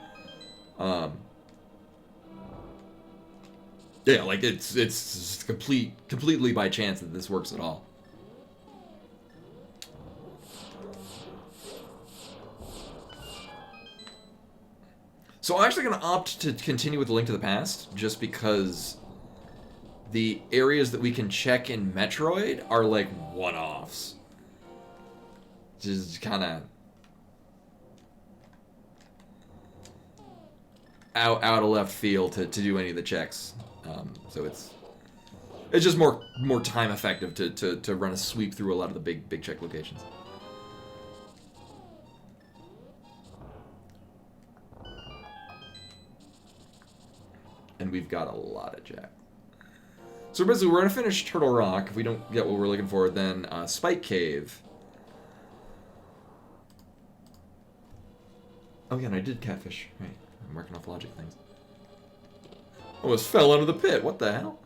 Yeah, like it's completely by chance that this works at all. So I'm actually going to opt to continue with the Link to the Past, just because the areas that we can check in Metroid are like one-offs. Just kind of out of left field to do any of the checks. So it's just more time effective to run a sweep through a lot of the big check locations. and we've got a lot of jack. So basically, we're going to finish Turtle Rock. If we don't get what we're looking for, then Spike Cave. Oh, yeah, and I did catfish. Right, I'm marking off logic things. Almost fell into the pit. What the hell?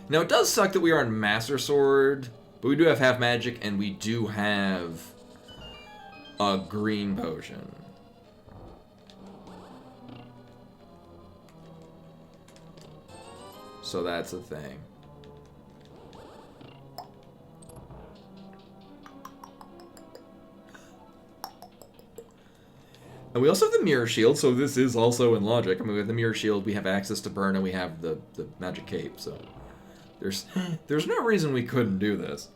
Now, it does suck that we are on Master Sword, but we do have half magic, and we do have a green potion. So that's a thing. And we also have the Mirror Shield, so this is also in logic. I mean, with the Mirror Shield, we have access to burn, and we have the magic cape, so there's no reason we couldn't do this.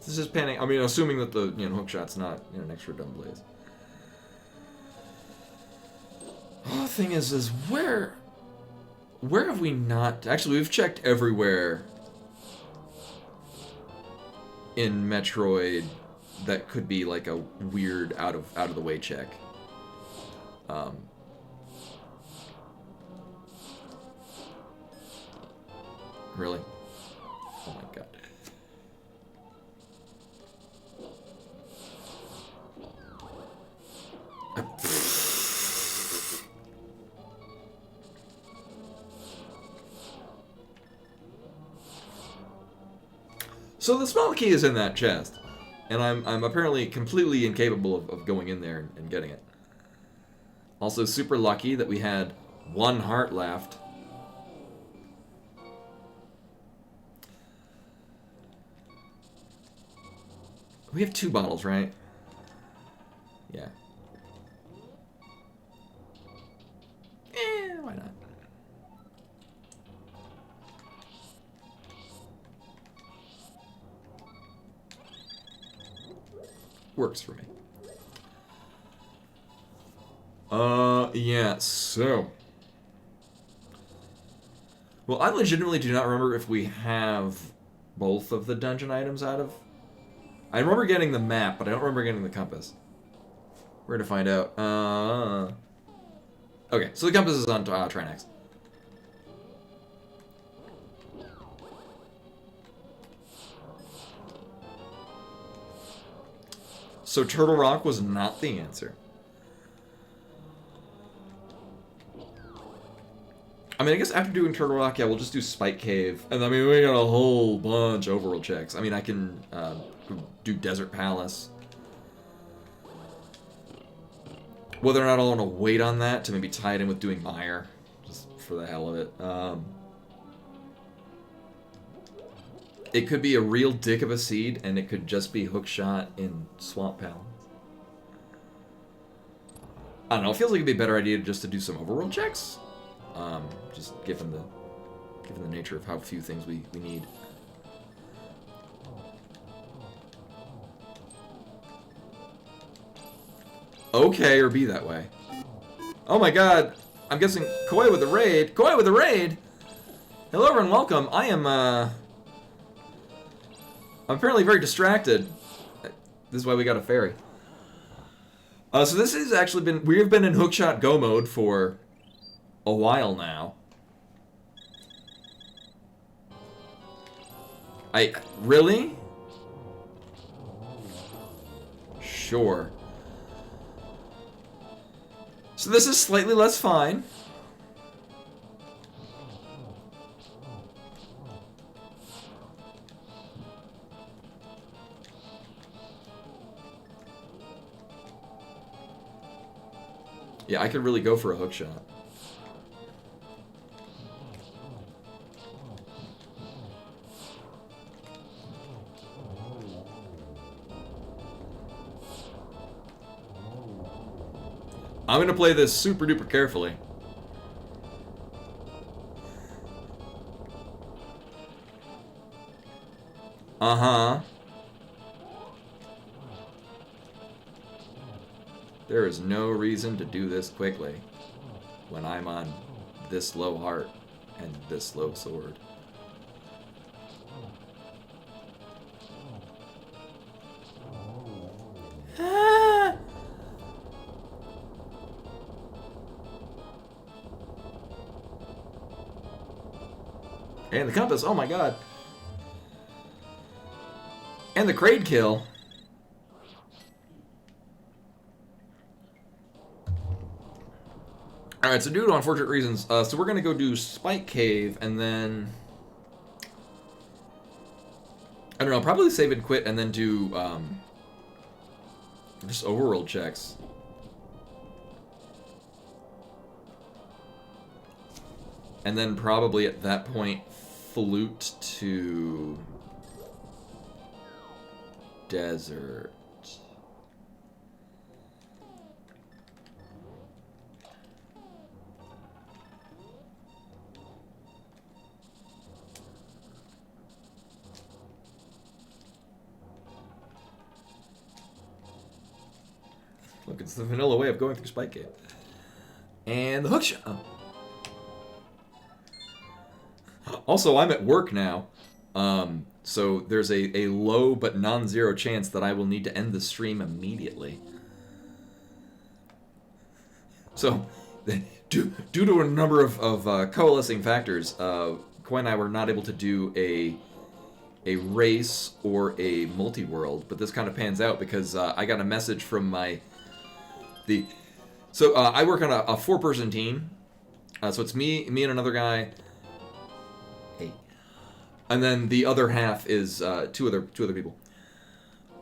This is panning. I mean, assuming that the hookshot's not an extra dumb blaze. Oh, the thing is where have we not? Actually, we've checked everywhere in Metroid that could be like a weird out of the way check. Really? Oh my god. So the small key is in that chest, and I'm apparently completely incapable of going in there and getting it. Also super lucky that we had one heart left. We have 2 bottles, right? Yeah. Why not? Works for me. Yeah, so. Well, I legitimately do not remember if we have both of the dungeon items out of... I remember getting the map, but I don't remember getting the compass. We're gonna find out. Okay, so the compass is on Trinax. So Turtle Rock was not the answer. I mean, I guess after doing Turtle Rock, yeah, we'll just do Spike Cave. And I mean, we got a whole bunch of overworld checks. I mean, I can do Desert Palace. Whether or not I want to wait on that to maybe tie it in with doing Mire, just for the hell of it. It could be a real dick of a seed, and it could just be Hookshot in Swamp Palace. I don't know, it feels like it'd be a better idea just to do some overworld checks. Just given the nature of how few things we need. Okay, or be that way. Oh my god, I'm guessing Koi with the raid. Koi with the raid! Hello and welcome. I'm apparently very distracted. This is why we got a fairy. So this has actually been... We have been in Hookshot Go mode for a while now. Really? Sure. So this is slightly less fine. Yeah, I could really go for a hook shot. I'm gonna play this super duper carefully. Uh-huh. There is no reason to do this quickly when I'm on this low heart and this low sword. Ah! And the compass, oh my god. And the Kraid kill. Alright, so due to unfortunate reasons, so we're gonna go do Spike Cave, and then... I don't know, probably save and quit, and then do, just overworld checks. And then probably at that point, flute to... desert. Look, it's the vanilla way of going through Spike Gate. And the hookshot. Oh. Also, I'm at work now. So there's a low but non-zero chance that I will need to end the stream immediately. So, due to a number of coalescing factors, Koi and I were not able to do a race or a multi-world, but this kind of pans out because I got a message from I work on a 4-person team, so it's me and another guy. Hey. And then the other half is two other people.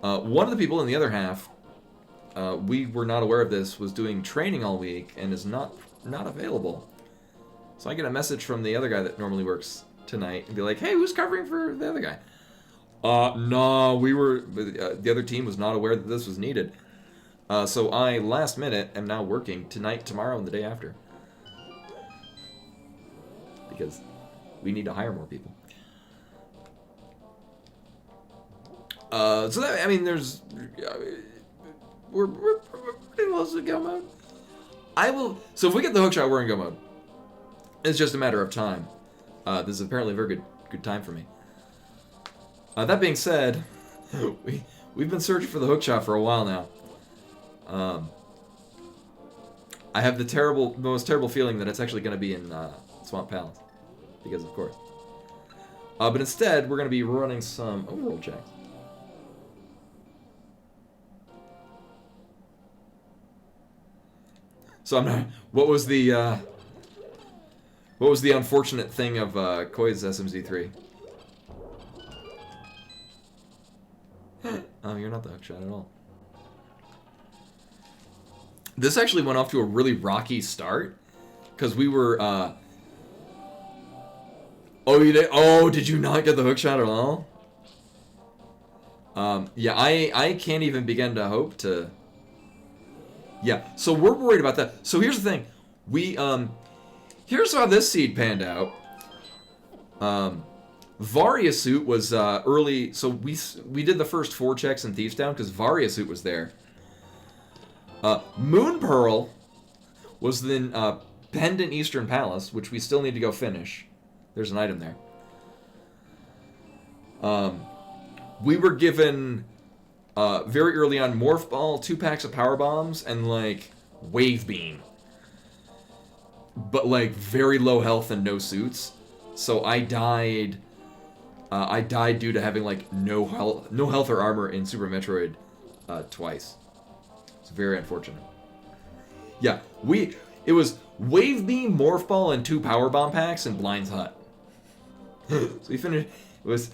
One of the people in the other half, we were not aware of this, was doing training all week and is not available. So I get a message from the other guy that normally works tonight and be like, "Hey, who's covering for the other guy?" No, the other team was not aware that this was needed. So I, last minute, am now working tonight, tomorrow, and the day after. Because we need to hire more people. So that, I mean, we're pretty close to go mode. So if we get the hookshot, we're in go mode. It's just a matter of time. This is apparently a very good time for me. That being said, we've been searching for the hookshot for a while now. I have the most terrible feeling that it's actually going to be in Swamp Palace, because of course. But instead, we're going to be running some overworld checks. So I'm not. What was the unfortunate thing of Koi's SMZ3? Oh, you're not the hookshot at all. This actually went off to a really rocky start, because we were. Oh, you did? Oh, did you not get the hookshot at all? Yeah, I can't even begin to hope to. Yeah, so we're worried about that. So here's the thing, here's how this seed panned out. Variasuit was early, so we did the first 4 checks in Thieves Town because Variasuit was there. Moon Pearl was in Pendant Eastern Palace, which we still need to go finish. There's an item there. We were given very early on Morph Ball, 2 packs of Power Bombs, and like Wave Beam. But like very low health and no suits. So I died. I died due to having like no health or armor in Super Metroid twice. It's very unfortunate. Yeah, it was Wave Beam, Morph Ball, and 2 Power Bomb packs and Blind's Hut. So we finished. It was.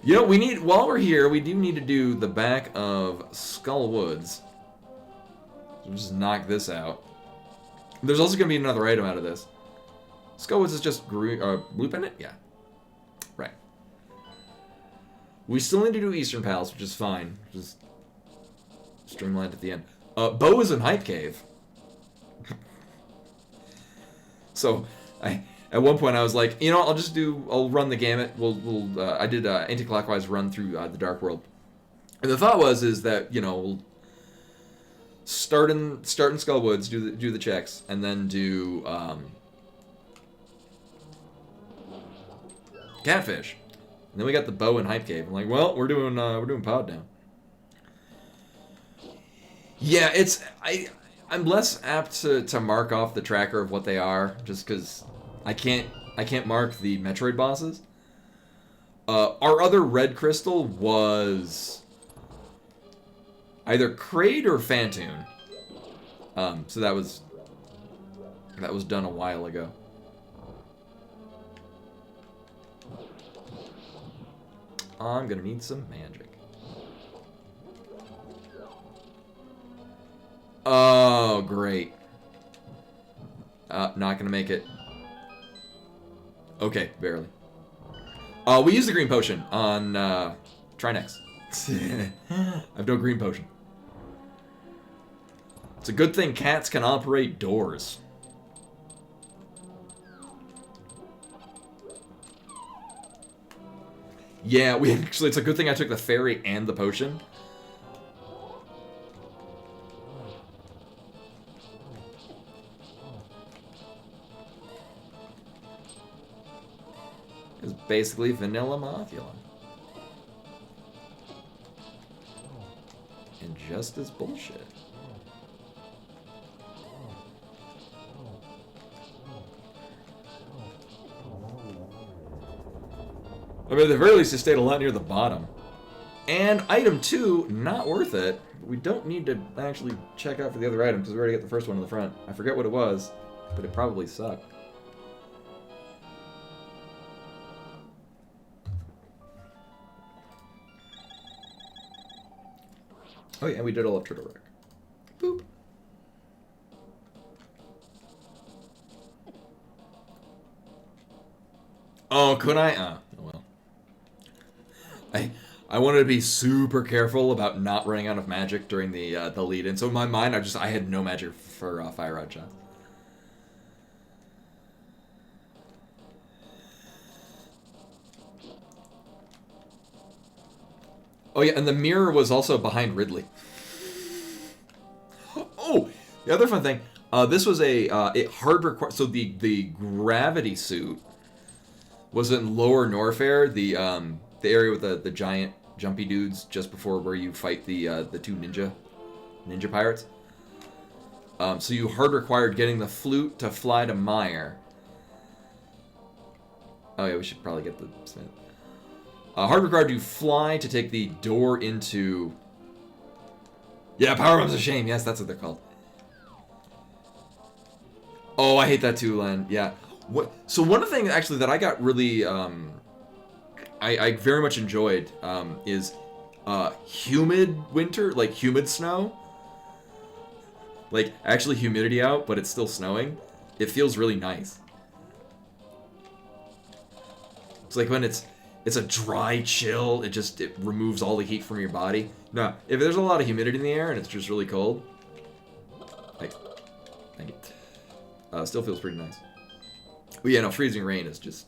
You know, while we're here, we do need to do the back of Skull Woods. So we'll just knock this out. There's also going to be another item out of this. Skull Woods is just blue pendant? Yeah. Right. We still need to do Eastern Palace, which is fine. Just streamlined at the end. Bo is in Hype Cave. So, at one point I was like, you know, I'll run the gamut. I did an anti-clockwise run through the Dark World. And the thought is that, you know, start in Skullwoods, do the checks, and then do Catfish. And then we got the bow and Hype Cave. I'm like, well, we're doing pod now. Yeah, I'm less apt to mark off the tracker of what they are, just because I can't mark the Metroid bosses. Our other red crystal was either Kraid or Phantoon. So that was done a while ago. I'm gonna need some magic. Oh, great. Not gonna make it. Okay, barely. We use the green potion on Trinex. I have no green potion. It's a good thing cats can operate doors. Yeah, it's a good thing I took the fairy and the potion. It's basically vanilla Mothula. And just as bullshit. I mean, at the very least, it stayed a lot near the bottom. And item 2, not worth it. We don't need to actually check out for the other item, because we already got the first one in the front. I forget what it was, but it probably sucked. Oh yeah, we did all of Turtle Wreck. Boop. Oh, could I? Oh well. I wanted to be super careful about not running out of magic during the lead-in. So in my mind, I had no magic for Fire Rod shots. Oh yeah, and the mirror was also behind Ridley. Oh, the other fun thing. This was so the gravity suit was in Lower Norfair, the area with the giant jumpy dudes just before where you fight the two ninja pirates. So you hard required getting the flute to fly to Mire. Oh yeah, we should probably get the Smith. Hard required to fly to take the door into... Yeah, Power Bomb's a shame. Yes, that's what they're called. Oh, I hate that too, Len. Yeah. So one of the things, actually, that I got really... I very much enjoyed is humid winter, like humid snow. Like, actually humidity out, but it's still snowing. It feels really nice. It's like when it's a dry chill, it removes all the heat from your body. No, if there's a lot of humidity in the air and it's just really cold, like, thank you. Still feels pretty nice. But yeah, no, freezing rain is just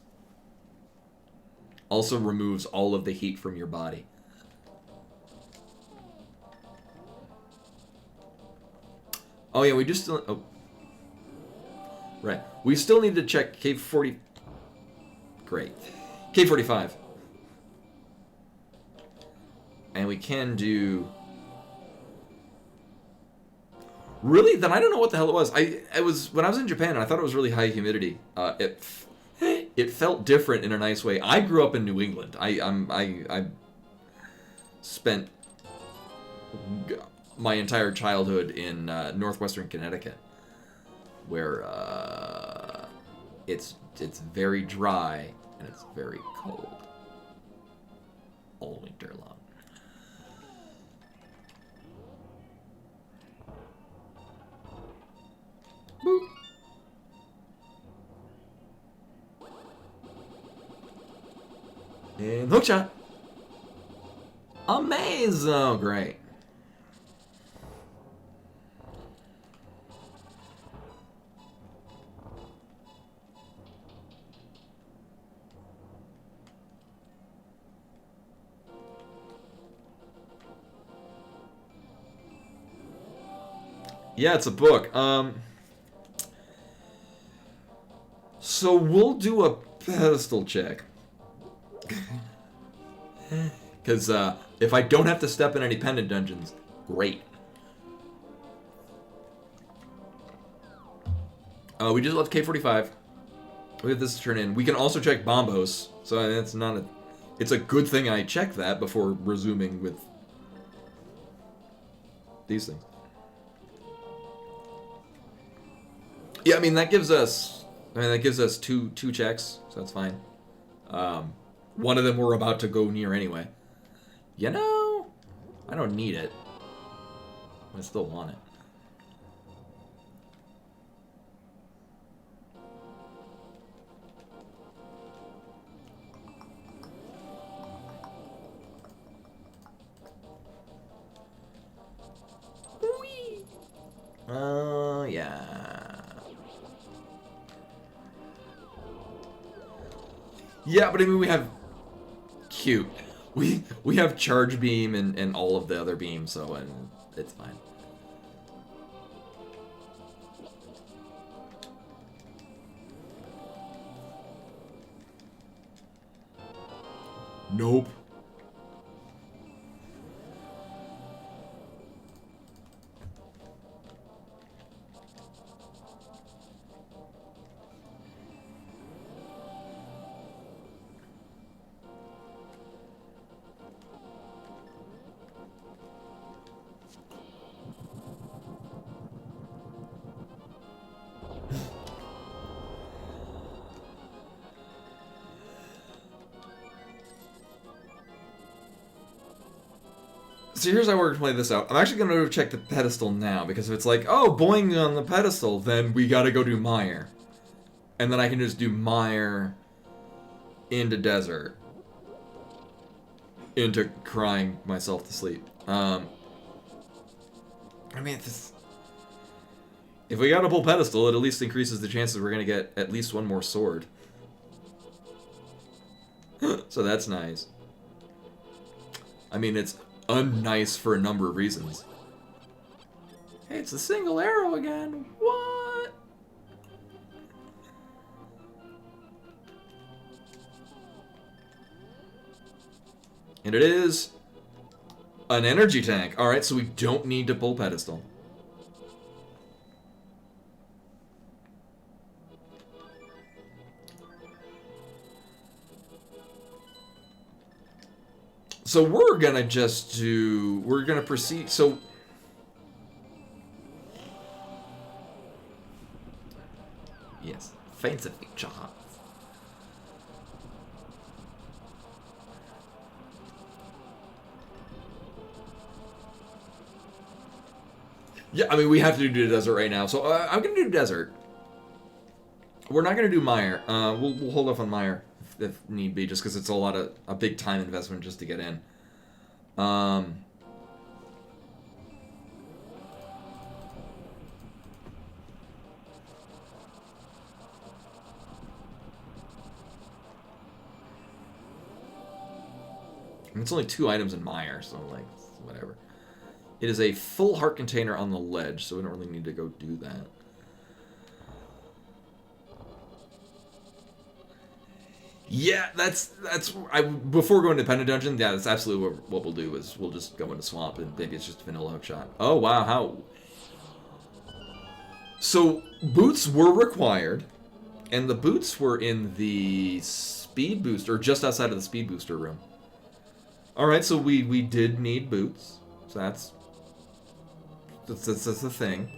also removes all of the heat from your body. Oh yeah, we just still... Oh. Right. We still need to check Cave 40... Great. Cave 45. And we can do... Really? Then I don't know what the hell it was. When I was in Japan and I thought it was really high humidity. It felt different in a nice way. I grew up in New England. I spent my entire childhood in northwestern Connecticut, where it's very dry and it's very cold all winter long. Boop. And hookshot. Amazing! Oh, great. Yeah, it's a book. So we'll do a pedestal check. Because if I don't have to step in any pendant dungeons, great. We just left K45. We have this to turn in. We can also check Bombos. So I mean, it's not a... It's a good thing I checked that before resuming with these things. Yeah, I mean, that gives us... two checks, so that's fine. One of them we're about to go near anyway. You know, I don't need it. I still want it. Yeah. Yeah, but I mean, we have... Cute. We have Charge Beam and all of the other beams, so and it's fine. Nope. So here's how we're gonna play this out. I'm actually gonna go check the pedestal now, because if it's like, oh, boing on the pedestal, then we gotta go do Mire. And then I can just do Mire into desert. Into crying myself to sleep. I mean, if we got a pull pedestal, it at least increases the chances we're gonna get at least one more sword. So that's nice. I mean, it's unnice for a number of reasons. Hey, it's a single arrow again. What? And it is an energy tank. Alright, so we don't need to pull pedestal. So we're gonna proceed, so... Yes, fancy feature. Yeah, I mean, we have to do desert right now, so I'm gonna do desert. We're not gonna do Mire. We'll hold off on Mire if need be, just because it's a big time investment just to get in. And it's only 2 items in Mire, so like whatever. It is a full heart container on the ledge, so we don't really need to go do that. Yeah, before going to Pendant Dungeon, yeah, that's absolutely what we'll do, is we'll just go into Swamp, and maybe it's just vanilla hookshot. Oh, wow, how... So, boots were required, and the boots were in the speed booster, just outside of the speed booster room. Alright, so we did need boots, so that's a thing.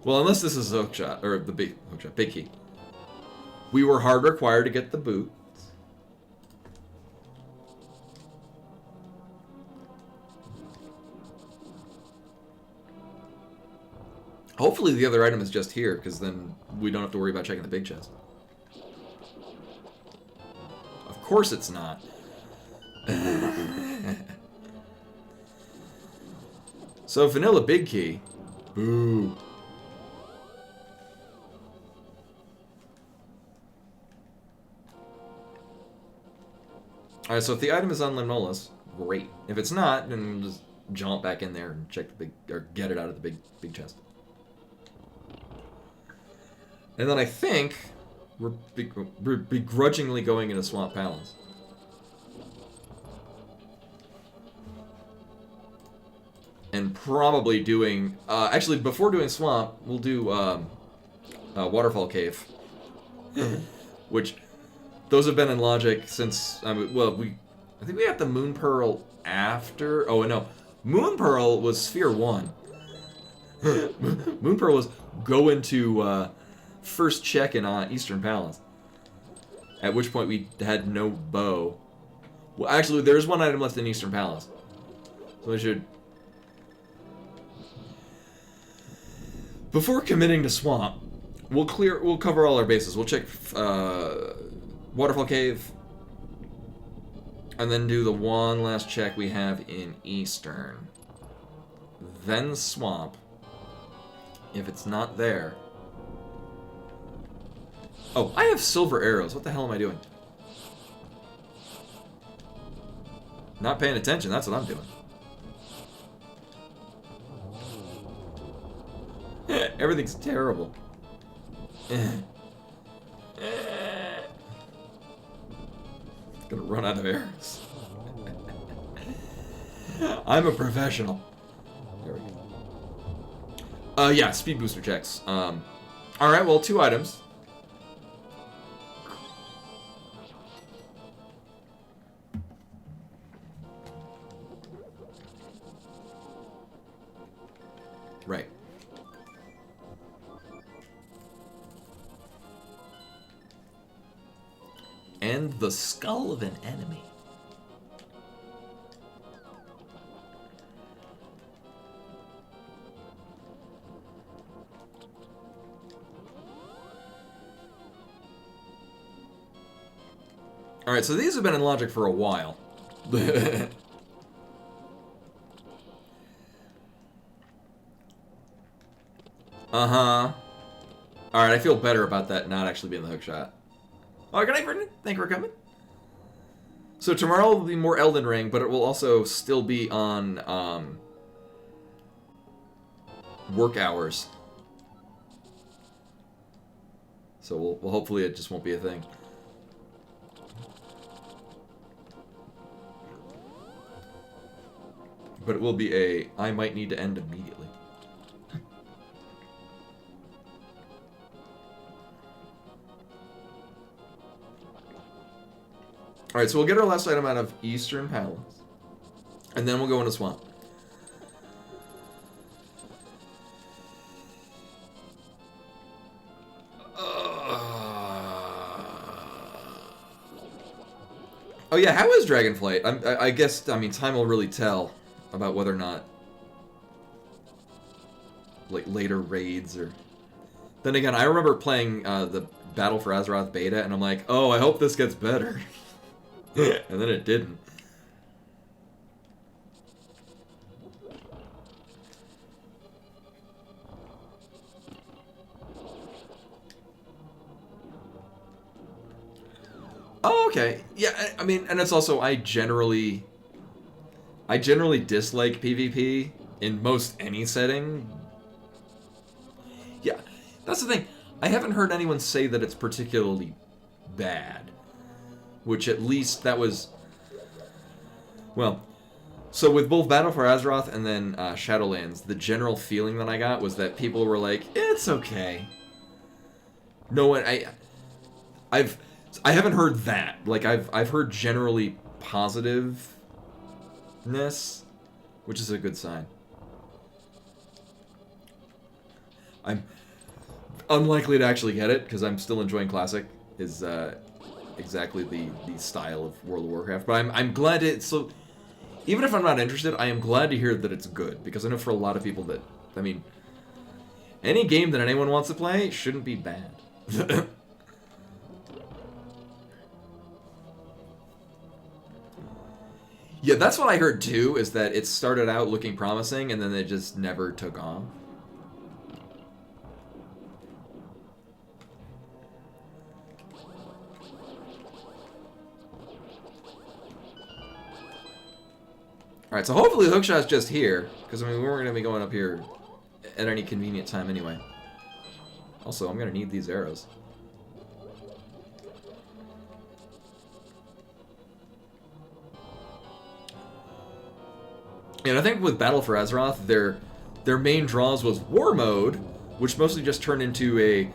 Well, unless this is hookshot, or the big hookshot, big key. We were hard required to get the boots. Hopefully the other item is just here, because then we don't have to worry about checking the big chest. Of course it's not. So, vanilla big key. Boo. Alright, so if the item is on Limnolis, great. If it's not, then just jaunt back in there and check the big, or get it out of the big chest. And then I think we're begrudgingly going into Swamp Palace. And probably doing, actually before doing Swamp, we'll do Waterfall Cave. Which, those have been in Logic since, well, I think we got the Moon Pearl after, oh no, Moon Pearl was Sphere 1. Moon Pearl was go into first check in Eastern Palace. At which point we had no bow. Well, actually, there's one item left in Eastern Palace. So I should... Before committing to Swamp, we'll cover all our bases. We'll check Waterfall Cave, and then do the one last check we have in Eastern. Then Swamp. If it's not there... Oh, I have silver arrows. What the hell am I doing? Not paying attention, that's what I'm doing. Everything's terrible. Gonna run out of arrows. I'm a professional. There we go. Yeah, speed booster checks. Alright, well, 2 items. Right. And the skull of an enemy. Alright, so these have been in Logic for a while. Uh-huh. Alright, I feel better about that not actually being the hook shot. Oh, good night, Vernon. Thank you for coming. So tomorrow will be more Elden Ring, but it will also still be on, work hours. So we'll hopefully it just won't be a thing. But it will be a, I might need to end immediately. Alright, so we'll get our last item out of Eastern Palace. And then we'll go into Swamp. Oh yeah, how is Dragonflight? I guess, I mean, time will really tell about whether or not, like, later raids or... Then again, I remember playing the Battle for Azeroth beta, and I'm like, oh, I hope this gets better. And then it didn't. Oh, okay. Yeah, I mean, and it's also, I generally dislike PvP in most any setting. Yeah, that's the thing. I haven't heard anyone say that it's particularly bad. Which at least that was... Well, so with both Battle for Azeroth and then Shadowlands, the general feeling that I got was that people were like, it's okay. No one... I haven't heard that. Like, I've heard generally positiveness, which is a good sign. I'm unlikely to actually get it, because I'm still enjoying Classic, is exactly the style of World of Warcraft. But I'm glad so even if I'm not interested, I am glad to hear that it's good, because I know for a lot of people that, I mean, any game that anyone wants to play shouldn't be bad. Yeah, that's what I heard too, is that it started out looking promising and then it just never took off. Alright, so hopefully the hookshot's just here, because I mean, we weren't going to be going up here at any convenient time anyway. Also, I'm going to need these arrows. And I think with Battle for Azeroth, their main draws was War Mode, which mostly just turned into a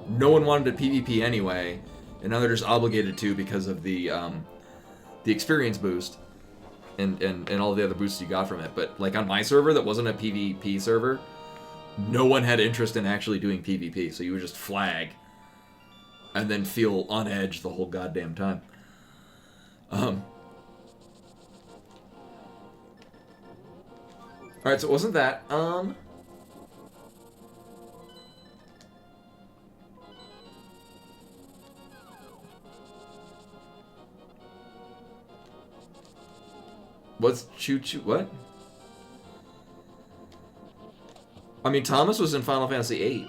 no one wanted to PvP anyway, and now they're just obligated to because of the experience boost and all the other boosts you got from it. But like on my server that wasn't a PvP server, no one had interest in actually doing PvP, so you would just flag and then feel on edge the whole goddamn time. Alright, so it wasn't that. What's choo-choo? What? I mean, Thomas was in Final Fantasy VIII.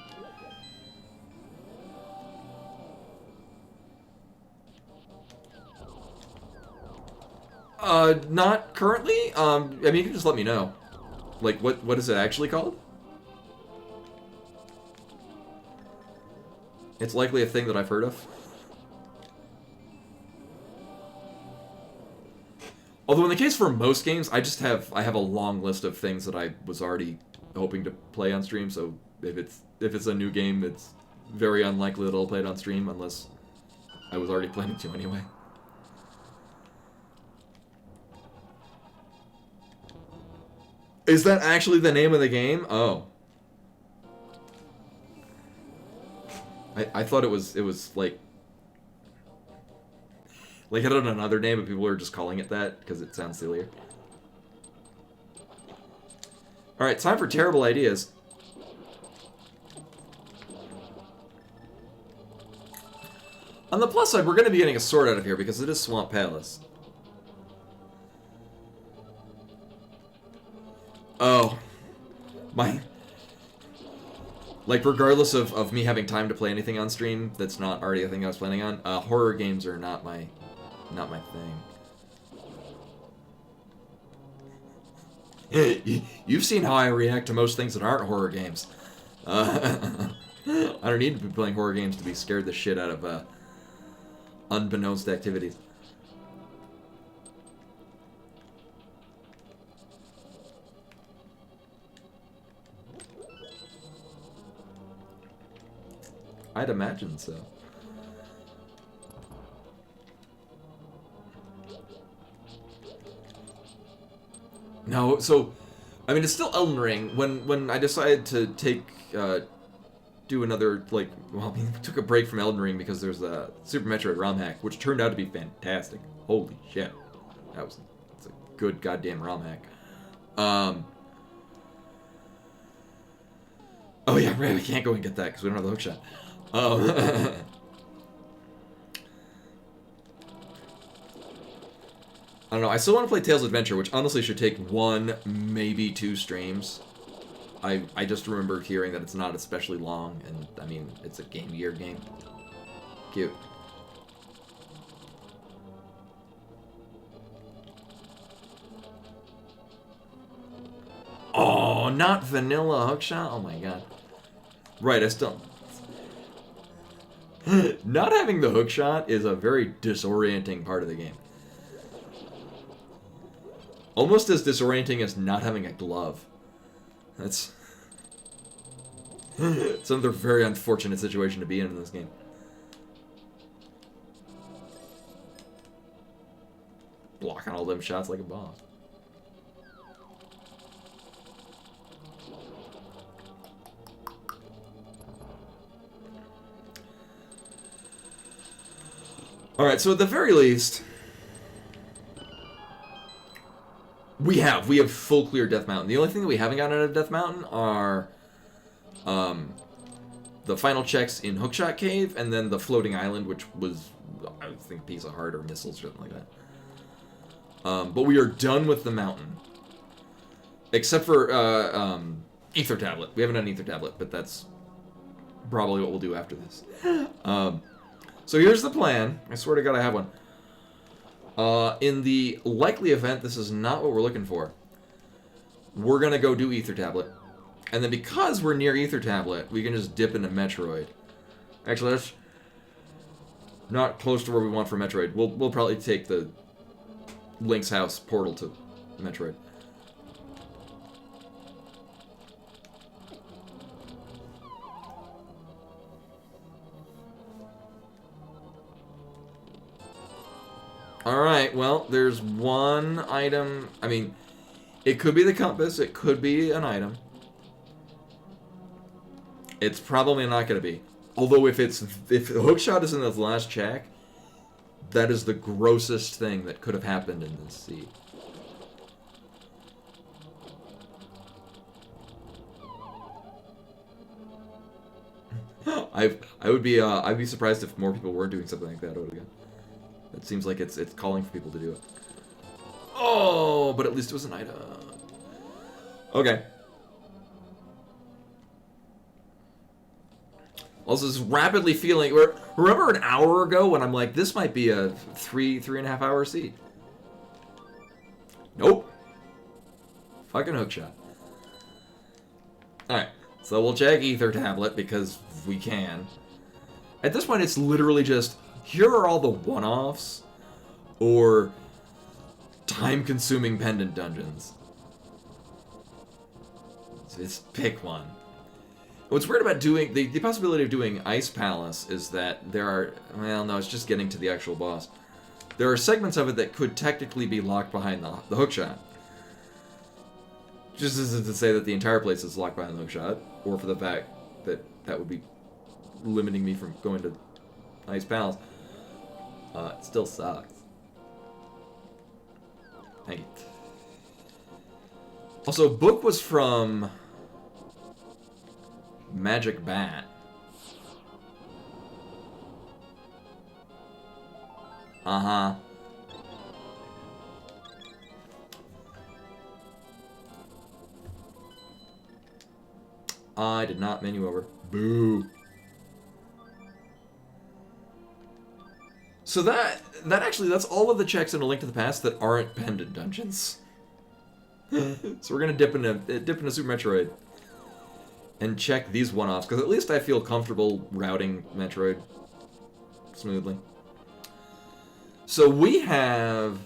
Not currently. I mean, you can just let me know. Like, what is it actually called? It's likely a thing that I've heard of. Although in the case for most games, I have a long list of things that I was already hoping to play on stream. So if it's a new game, it's very unlikely that I'll play it on stream unless I was already planning to anyway. Is that actually the name of the game? Oh. I thought it was like it had another name, but people are just calling it that because it sounds sillier. Alright, time for terrible ideas. On the plus side, we're going to be getting a sword out of here because it is Swamp Palace. Oh. Like, regardless of me having time to play anything on stream that's not already a thing I was planning on, horror games are not my thing. You've seen how I react to most things that aren't horror games. I don't need to be playing horror games to be scared the shit out of unbeknownst activities. I'd imagine so. No, so I mean it's still Elden Ring. When I decided to do another well, I mean, we took a break from Elden Ring because there's a Super Metroid ROM hack, which turned out to be fantastic. Holy shit, that's a good goddamn ROM hack. Oh yeah, right. We can't go and get that because we don't have the hookshot. Oh. I don't know. I still want to play Tales of Adventure, which honestly should take 1, maybe 2 streams. I just remember hearing that it's not especially long, and I mean, it's a Game Gear game. Cute. Oh, not vanilla hookshot? Oh my god. Right, I still... Not having the hookshot is a very disorienting part of the game. Almost as disorienting as not having a glove. That's... it's another very unfortunate situation to be in this game. Blocking all them shots like a boss. Alright, so at the very least... We have full clear Death Mountain. The only thing that we haven't gotten out of Death Mountain are the final checks in Hookshot Cave, and then the floating island, which was, I think, a piece of heart or missiles or something like that. But we are done with the mountain. Except for Ether Tablet. We haven't done Ether Tablet, but that's probably what we'll do after this. So here's the plan. I swear to God I have one. In the likely event this is not what we're looking for, we're going to go do Ether Tablet. And then because we're near Ether Tablet, we can just dip into Metroid. Actually, that's not close to where we want for Metroid. We'll probably take the Link's House portal to Metroid. Alright, well, there's one item. I mean, it could be the compass. It could be an item. It's probably not going to be. Although if the hookshot is in the last check, that is the grossest thing that could have happened in this seed. I'd be surprised if more people were doing something like that again. It seems like it's calling for people to do it. Oh, but at least it was an item. Okay. Also, just rapidly feeling. Remember an hour ago when I'm like, this might be a 3.5 hour seed. Nope. Fucking hookshot. Alright, so we'll check Ether Tablet because we can. At this point, it's literally just, here are all the one-offs or time-consuming pendant dungeons. So just pick one. What's weird about doing the possibility of doing Ice Palace is that there are, well, no, it's just getting to the actual boss. There are segments of it that could technically be locked behind the hookshot. Just as to say that the entire place is locked behind the hookshot, or for the fact that that would be limiting me from going to Ice Palace. It still sucks. Thank you. Also, book was from Magic Bat. Uh-huh. I did not menu over. Boo. So that's all of the checks in A Link to the Past that aren't pendant dungeons. So we're gonna dip into Super Metroid and check these one-offs, because at least I feel comfortable routing Metroid smoothly. So we have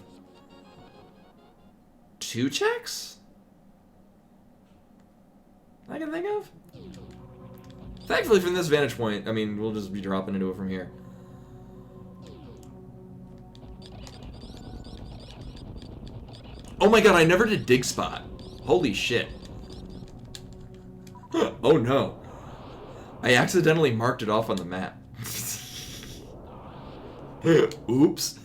2 checks I can think of. Thankfully, from this vantage point, I mean, we'll just be dropping into it from here. Oh my god, I never did Dig Spot. Holy shit. Oh no. I accidentally marked it off on the map. Oops.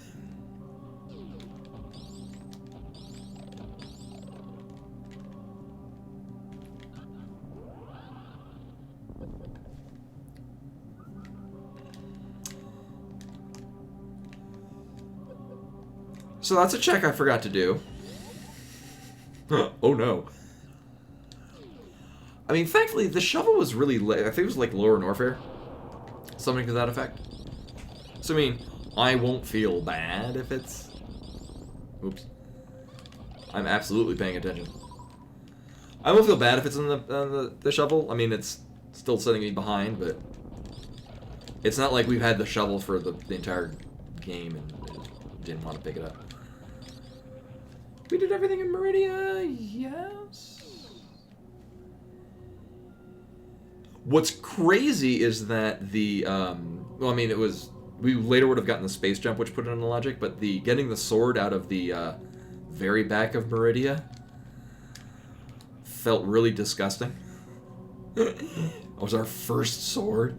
So that's a check I forgot to do. Oh no. I mean, thankfully, the shovel was really, I think it was like lower Norfair. Something to that effect. So, I mean, I won't feel bad if it's... Oops. I'm absolutely paying attention. I won't feel bad if it's in the shovel. I mean, it's still setting me behind, but... It's not like we've had the shovel for the entire game and didn't want to pick it up. We did everything in Meridia, yes? What's crazy is that the, well, I mean, it was, we later would have gotten the space jump, which put it in the logic, but getting the sword out of the very back of Meridia felt really disgusting. That was our first sword.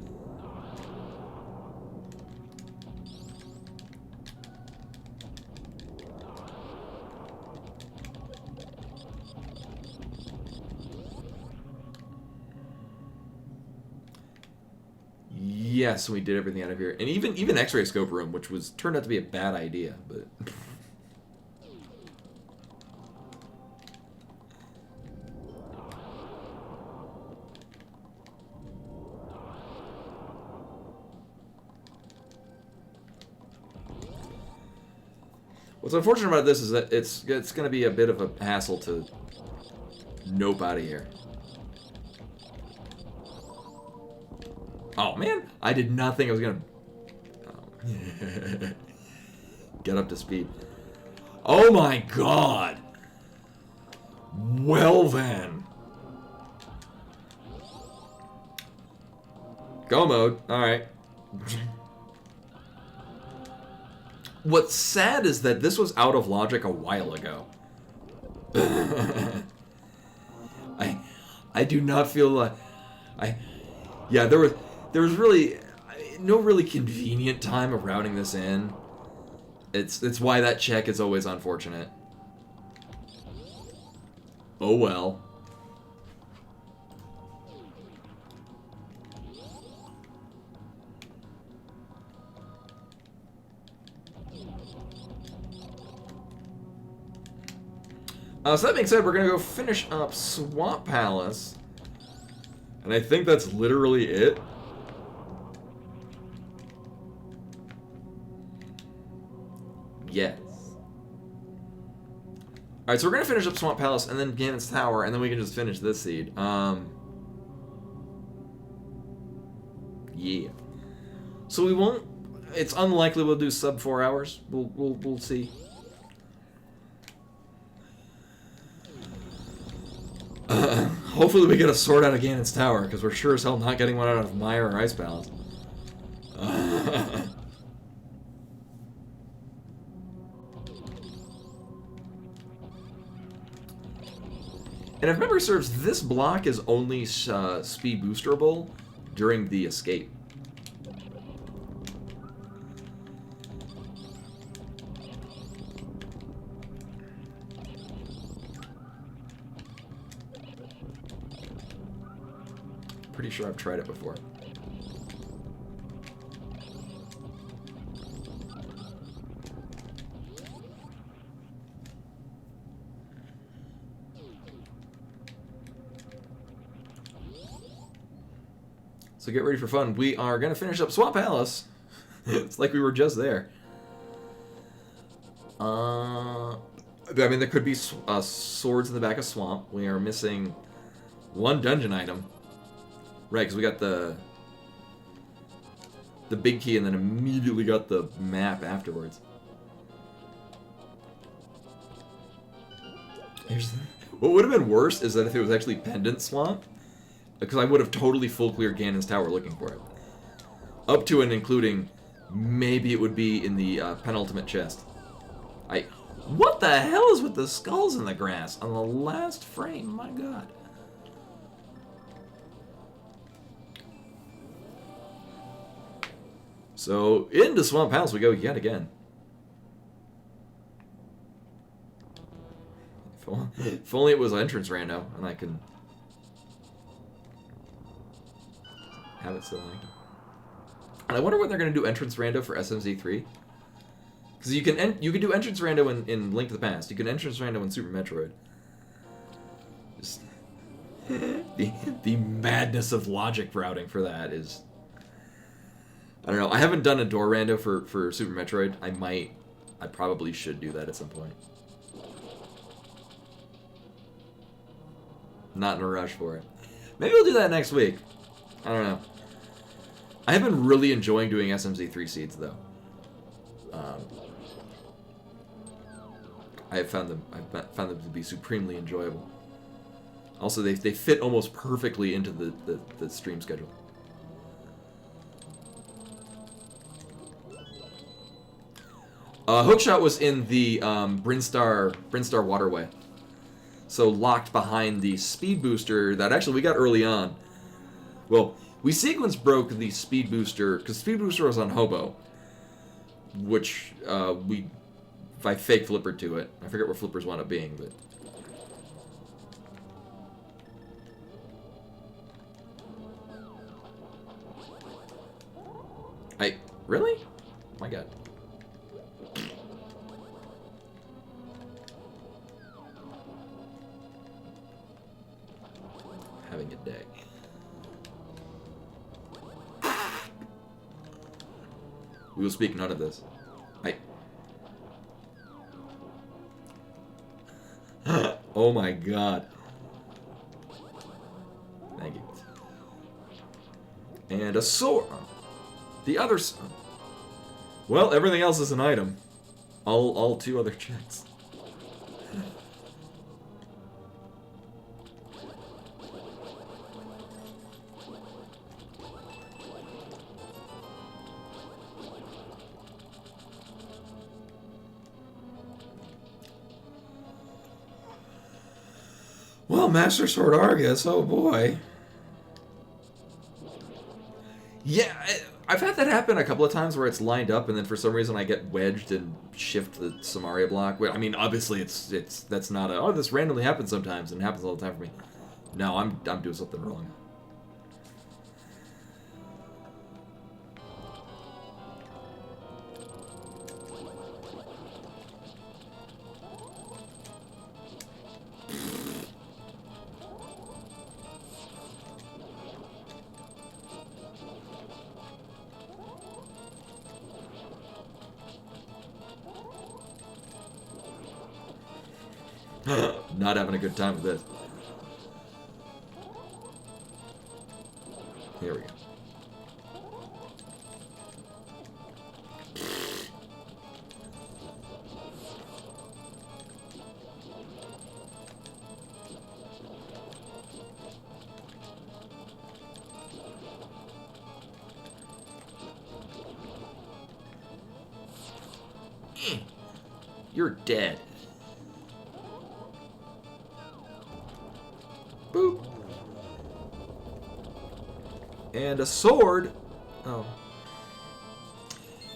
Yes, we did everything out of here, and even X-ray scope room, which turned out to be a bad idea, but. What's unfortunate about this is that it's going to be a bit of a hassle to nope out of here. Oh, man. I did not think I was going to... Get up to speed. Oh, my God. Well, then. Go mode. All right. What's sad is that this was out of logic a while ago. I do not feel like... Yeah, there was really no really convenient time of routing this in. It's why that check is always unfortunate. Oh well. So that being said, we're gonna go finish up Swamp Palace. And I think that's literally it. Yes. Alright, so we're gonna finish up Swamp Palace and then Ganon's Tower, and then we can just finish this seed. Yeah. So we won't... It's unlikely we'll do sub 4 hours. We'll see. Hopefully we get a sword out of Ganon's Tower, because we're sure as hell not getting one out of Mire or Ice Palace. And if memory serves, this block is only speed boosterable during the escape. Pretty sure I've tried it before. So get ready for fun. We are going to finish up Swamp Palace. It's like we were just there. I mean, there could be swords in the back of Swamp. We are missing one dungeon item. Right, because we got the big key and then immediately got the map afterwards. What would have been worse is that if it was actually Pendant Swamp, because I would have totally full cleared Ganon's Tower looking for it. Up to and including, maybe it would be in the penultimate chest. What the hell is with the skulls in the grass on the last frame? My God. So, into Swamp Palace we go yet again. If only it was entrance rando, and I could have it selected. And I wonder when they're going to do entrance rando for SMZ3. Because you can do entrance rando in Link to the Past. You can entrance rando in Super Metroid. Just the madness of logic routing for that is... I don't know. I haven't done a door rando for Super Metroid. I probably should do that at some point. Not in a rush for it. Maybe we'll do that next week. I don't know. I have been really enjoying doing SMZ3 seeds, though. I have found them to be supremely enjoyable. Also, they fit almost perfectly into the stream schedule. Hookshot was in the Brinstar waterway. So locked behind the speed booster that actually we got early on. Well, we sequence broke the speed booster, because speed booster was on Hobo. Which, I fake flippered to it. I forget where flippers wound up being, but... Really? Oh my God. Having a day. We will speak none of this. Oh my god. Thank you. And a sword. The other... Well, everything else is an item. All 2 other checks. Well, Master Sword Argus, oh boy. Yeah, I've had that happen a couple of times where it's lined up and then for some reason I get wedged and shift the Samaria block. I mean, obviously that's not a, oh, this randomly happens sometimes and happens all the time for me. No, I'm doing something wrong. Not having a good time with this. Here we go. You're dead. Boop. And a sword. Oh.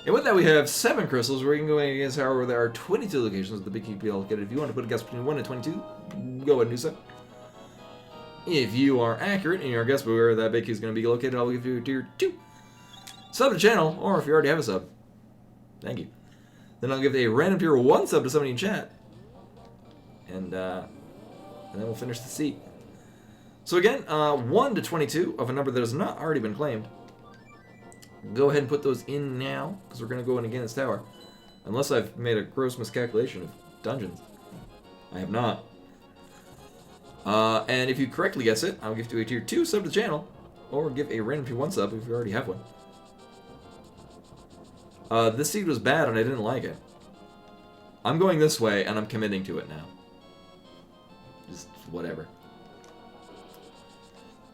And with that, we have 7 crystals. We're going against, however, there are 22 locations the big keep allocated. If you want to put a guess between 1 and 22, go ahead and do so. If you are accurate in your guess where that big key is going to be located, I'll give you a tier 2. Sub to the channel, or if you already have a sub, thank you. Then I'll give a random tier 1 sub to somebody in chat. And then we'll finish the seat. So again, 1 to 22 of a number that has not already been claimed. Go ahead and put those in now, because we're going to go in again this tower. Unless I've made a gross miscalculation of dungeons. I have not. And if you correctly guess it, I'll give you a tier 2 sub to the channel, or give a random tier 1 sub if you already have one. This seed was bad and I didn't like it. I'm going this way and I'm committing to it now. Just whatever.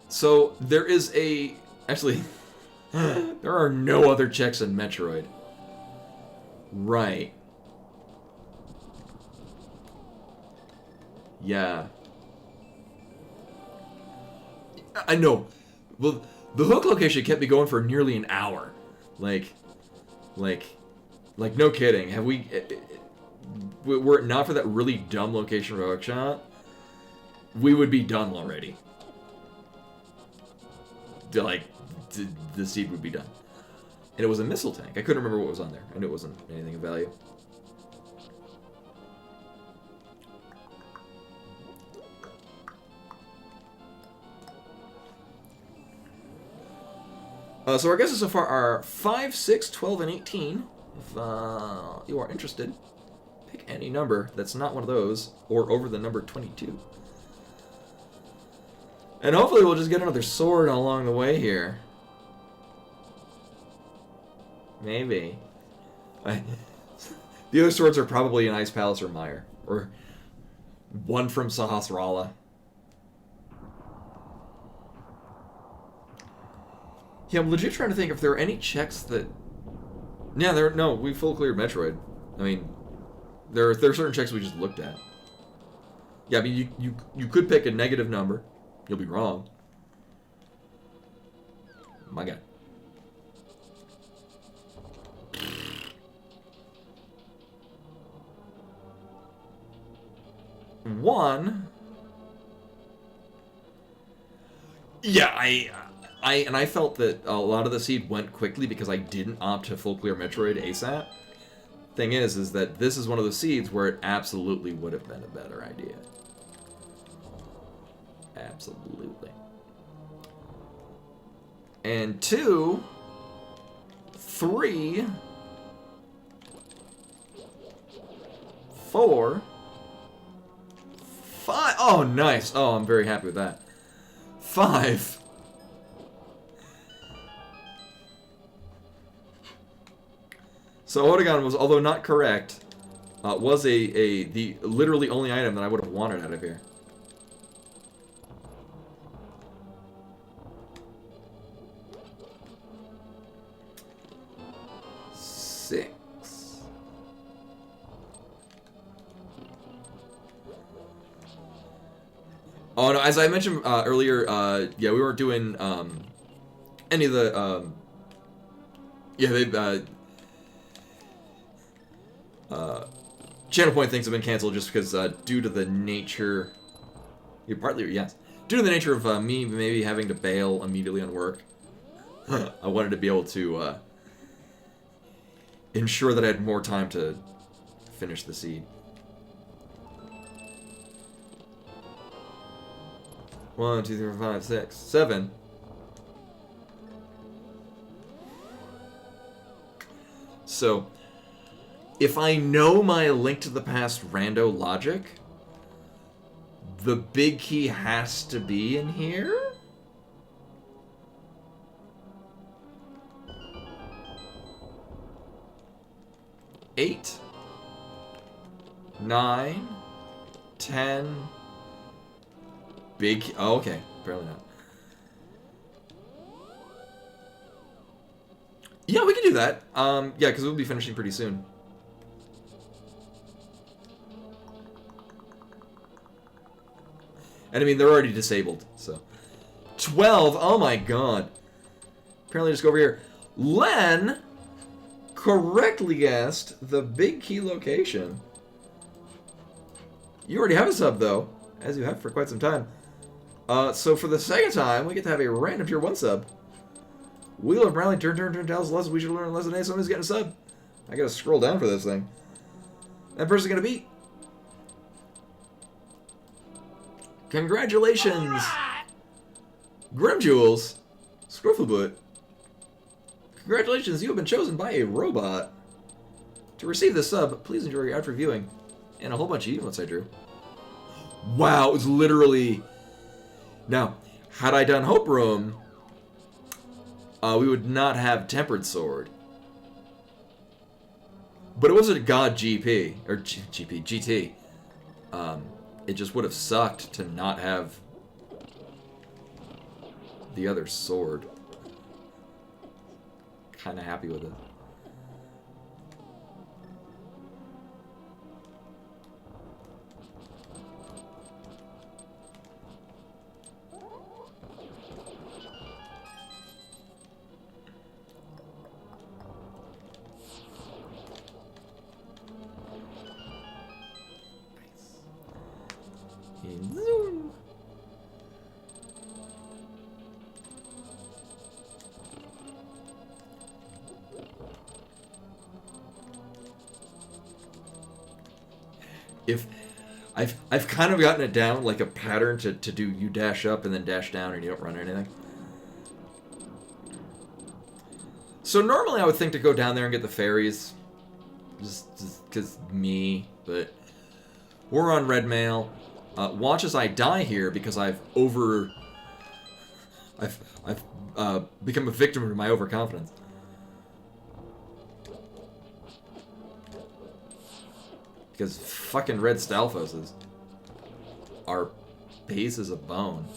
So there is a... Actually, there are no other checks in Metroid. Right. Yeah. I know. Well, the hook location kept me going for nearly an hour. Like, no kidding. Have we... Were it not for that really dumb location for a hookshot, we would be done already. The seed would be done. And it was a missile tank. I couldn't remember what was on there. I knew it wasn't anything of value. So our guesses so far are 5, 6, 12, and 18. If you are interested, pick any number that's not one of those, or over the number 22. And hopefully we'll just get another sword along the way here. Maybe. The other swords are probably an Ice Palace or Mire. Or one from Sahasrara. Yeah, I'm legit trying to think if there are any checks that... Yeah, no, we full cleared Metroid. I mean, there are certain checks we just looked at. Yeah, I mean, you could pick a negative number. You'll be wrong. My God. One. Yeah, I felt that a lot of the seed went quickly because I didn't opt to full clear Metroid ASAP. Thing is that this is one of the seeds where it absolutely would have been a better idea. Absolutely. And 2, 3, 4, 5. Oh, nice. Oh, I'm very happy with that. 5. So Oregon was, although not correct, was the literally only item that I would have wanted out of here. Oh no, as I mentioned earlier, yeah, we weren't doing any of the yeah, they channel point things have been canceled just because due to the nature, yeah, partly yes, due to the nature of me maybe having to bail immediately on work. I wanted to be able to ensure that I had more time to finish the seed. 1, 2, 3, 4, 5, 6, 7. So, if I know my Link to the Past rando logic, the big key has to be in here? Eight, 9, 10. Big. Oh, okay. Apparently not. Yeah, we can do that. Yeah, because we'll be finishing pretty soon. And I mean, they're already disabled, so. 12. Oh my god. Apparently, just go over here. Len correctly guessed the big key location. You already have a sub, though, as you have for quite some time. So for the second time, we get to have a random tier 1 sub. Wheel of Rally, turn, tells us we should learn a lesson. Hey, somebody's getting a sub. I gotta scroll down for this thing. That person's gonna be. Congratulations! Grim Jules, Scrufflefoot. Congratulations, you have been chosen by a robot. To receive this sub, please enjoy your after viewing. And a whole bunch of emotes I drew. Wow, it was literally... Now, had I done Hope Room, we would not have Tempered Sword. But it wasn't God GP, or GT. It just would have sucked to not have the other sword. Kinda happy with it. Zoom. If I've kind of gotten it down like a pattern to do you dash up and then dash down and you don't run anything. So normally I would think to go down there and get the fairies, just because me, but we're on red mail. Watch as I die here because I've become a victim of my overconfidence. Because fucking red Stalfoses are bases of bone.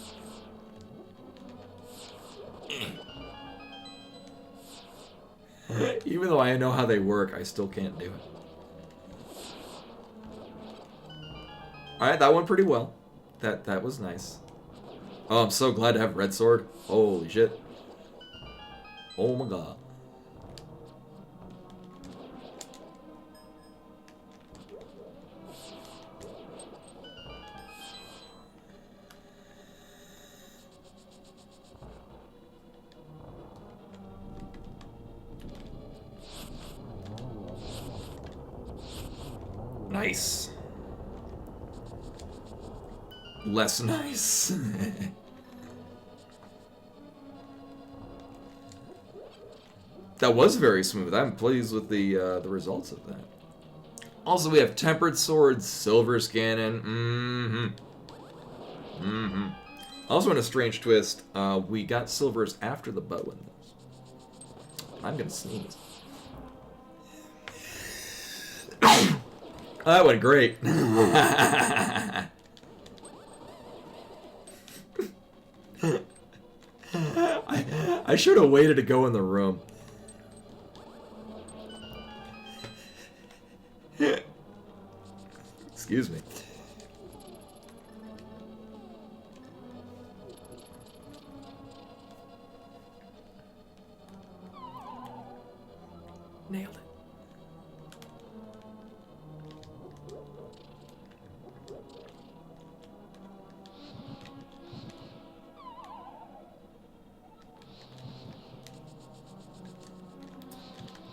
Even though I know how they work, I still can't do it. Alright, that went pretty well. That was nice. Oh, I'm so glad to have red sword. Holy shit. Oh my god. Nice. Less nice. That was very smooth. I'm pleased with the results of that. Also, we have Tempered Sword, Silver Scannon. Also, in a strange twist, we got silvers after the bow in this. I'm gonna sneeze. That went great. I should have waited to go in the room. Excuse me. Nailed it.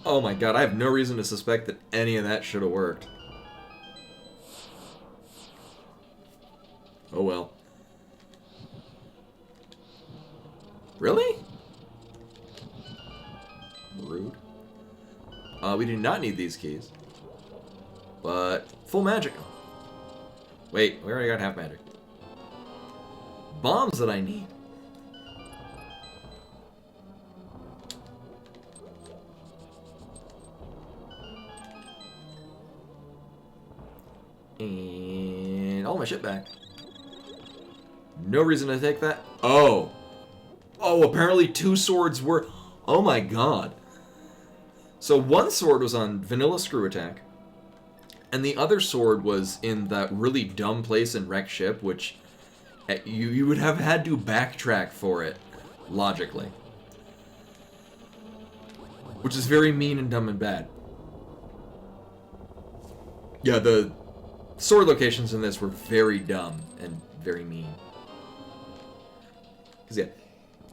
Oh my god, I have no reason to suspect that any of that should have worked. Oh well. Really? Rude. We do not need these keys. But full magic. Wait, we already got half magic. Bombs that I need. And all my shit back. No reason to take that. Oh. Oh, apparently 2 swords were... Oh my god. So one sword was on vanilla screw attack. And the other sword was in that really dumb place in Wreck Ship, which you would have had to backtrack for it, logically. Which is very mean and dumb and bad. Yeah, the sword locations in this were very dumb and very mean. Because, yeah,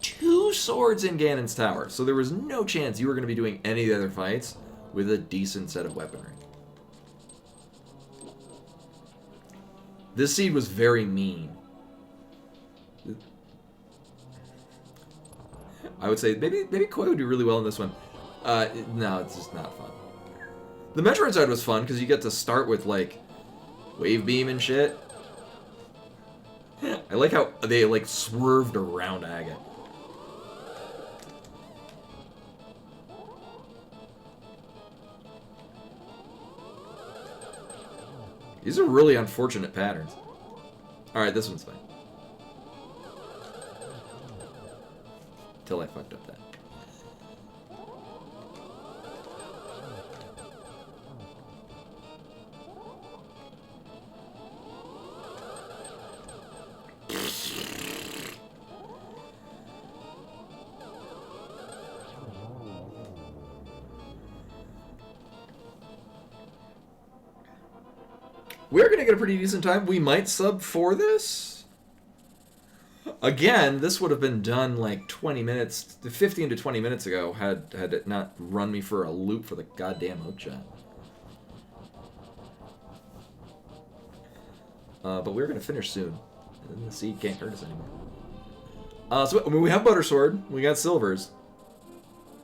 2 swords in Ganon's Tower, so there was no chance you were going to be doing any of the other fights with a decent set of weaponry. This seed was very mean. I would say maybe Koi would do really well in this one. No, it's just not fun. The Metroid side was fun because you get to start with like wave beam and shit. I like how they like swerved around Agate. These are really unfortunate patterns. Alright, this one's fine. Till I fucked up that. We're going to get a pretty decent time. We might sub for this. Again, this would have been done like 20 minutes, 15 to 20 minutes ago had it not run me for a loop for the goddamn hookshot. But we're going to finish soon. And the seed can't hurt us anymore. So I mean, we have Butter Sword. We got silvers.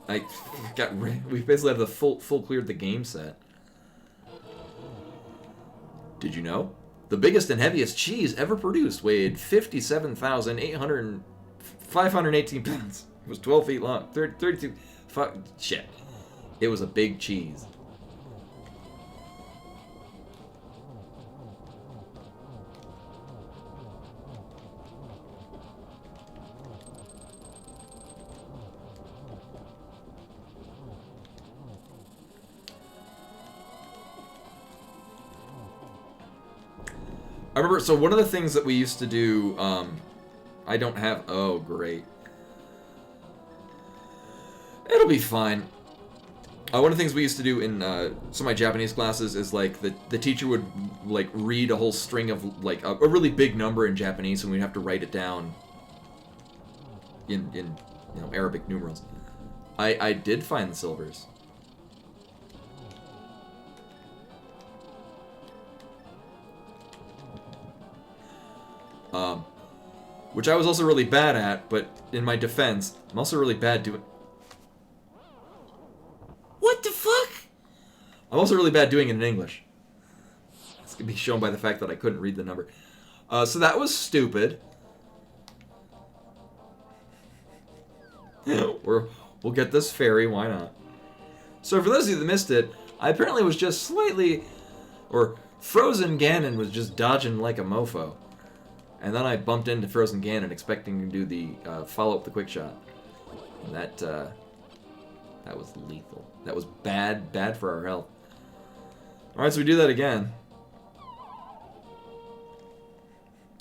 We basically have the full cleared the game set. Did you know? The biggest and heaviest cheese ever produced weighed 57,518 pounds. It was 12 feet long. 32... Shit. It was a big cheese. I remember, so one of the things that we used to do, I don't have, oh great. It'll be fine. One of the things we used to do in some of my Japanese classes is like the teacher would like read a whole string of like a really big number in Japanese and we'd have to write it down in you know, Arabic numerals. I did find the silvers. Which I was also really bad at, but in my defense, I'm also really bad doing... What the fuck? I'm also really bad doing it in English. This can be shown by the fact that I couldn't read the number. So that was stupid. We'll get this ferry, why not? So for those of you that missed it, I apparently was just slightly, or Frozen Ganon was just dodging like a mofo. And then I bumped into Frozen Ganon expecting to do the follow up the quick shot. And that was lethal. That was bad for our health. Alright, so we do that again.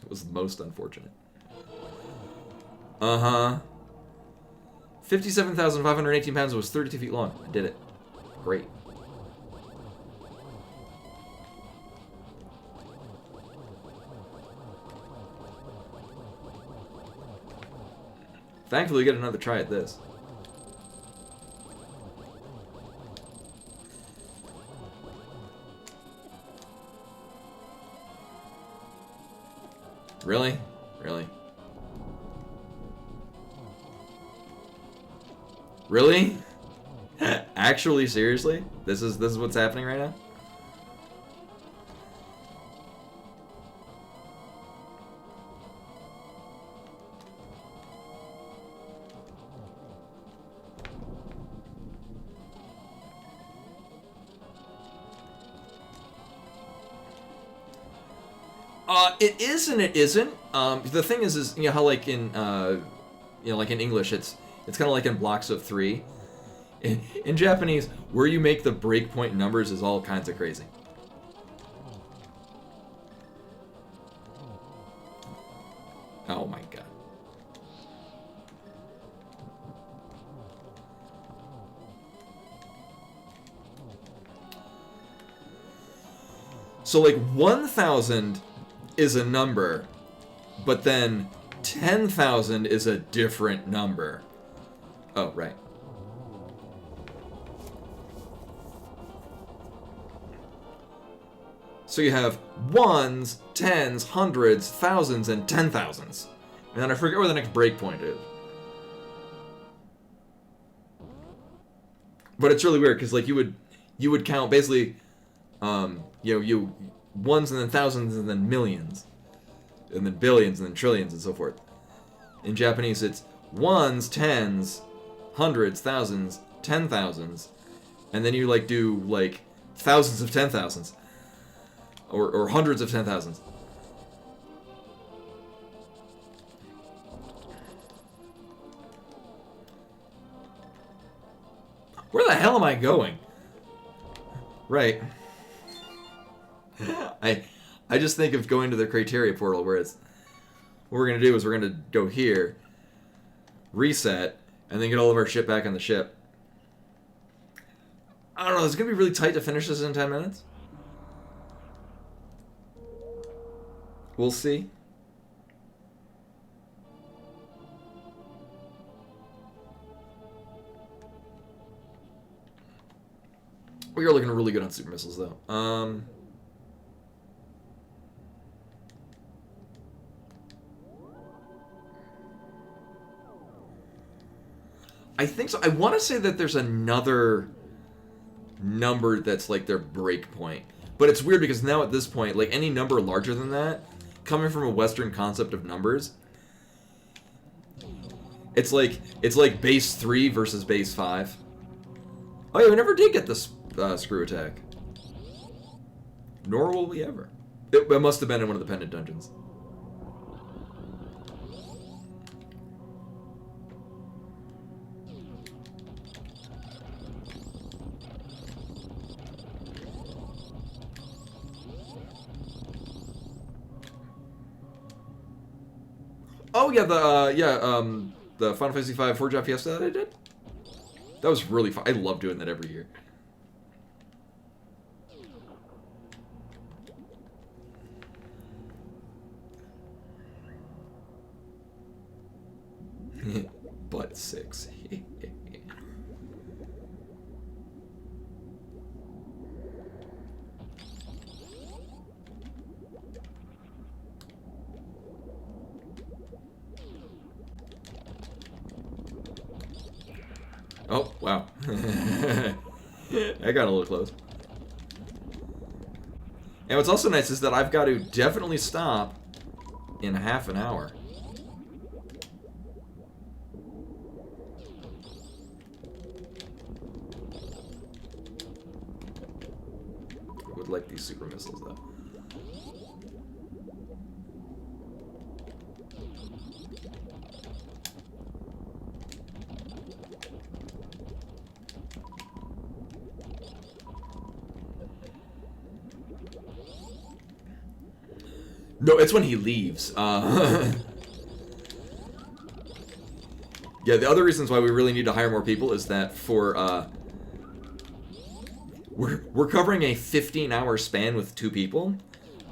It was most unfortunate. Uh-huh. 57,518 pounds was 32 feet long. I did it. Great. Thankfully, we get another try at this. Really? Really? Really? Actually, seriously? This is what's happening right now? It is and it isn't. The thing is you know how like in like in English it's kind of like in blocks of 3. In Japanese, where you make the breakpoint numbers is all kinds of crazy. Oh my god. So like 1,000 is a number, but then 10,000 is a different number. Oh, right. So you have ones, tens, hundreds, thousands, and 10,000s. And then I forget where the next breakpoint is. But it's really weird because like you would count basically, you ones and then thousands and then millions, and then billions and then trillions and so forth. In Japanese, it's ones, tens, hundreds, thousands, 10,000s, and then you like do like thousands of 10,000s, or hundreds of 10,000s. Where the hell am I going? Right. I just think of going to the criteria portal where it's what we're gonna do is we're gonna go here, reset, and then get all of our shit back on the ship. I don't know, it's gonna be really tight to finish this in 10 minutes. We'll see. We are looking really good on super missiles though. I think so. I want to say that there's another number that's like their break point. But it's weird because now at this point, like any number larger than that, coming from a Western concept of numbers, it's like base 3 versus base 5. Oh yeah, we never did get this screw attack. Nor will we ever. It must have been in one of the pendant dungeons. Oh yeah, the Final Fantasy V Forge Out Fiesta that I did. That was really fun. I love doing that every year. Butt 6. Oh, wow. I got a little close. And what's also nice is that I've got to definitely stop in half an hour. would like these super missiles, though. No, it's when he leaves. Yeah, the other reasons why we really need to hire more people is that for we're covering a 15-hour span with 2 people,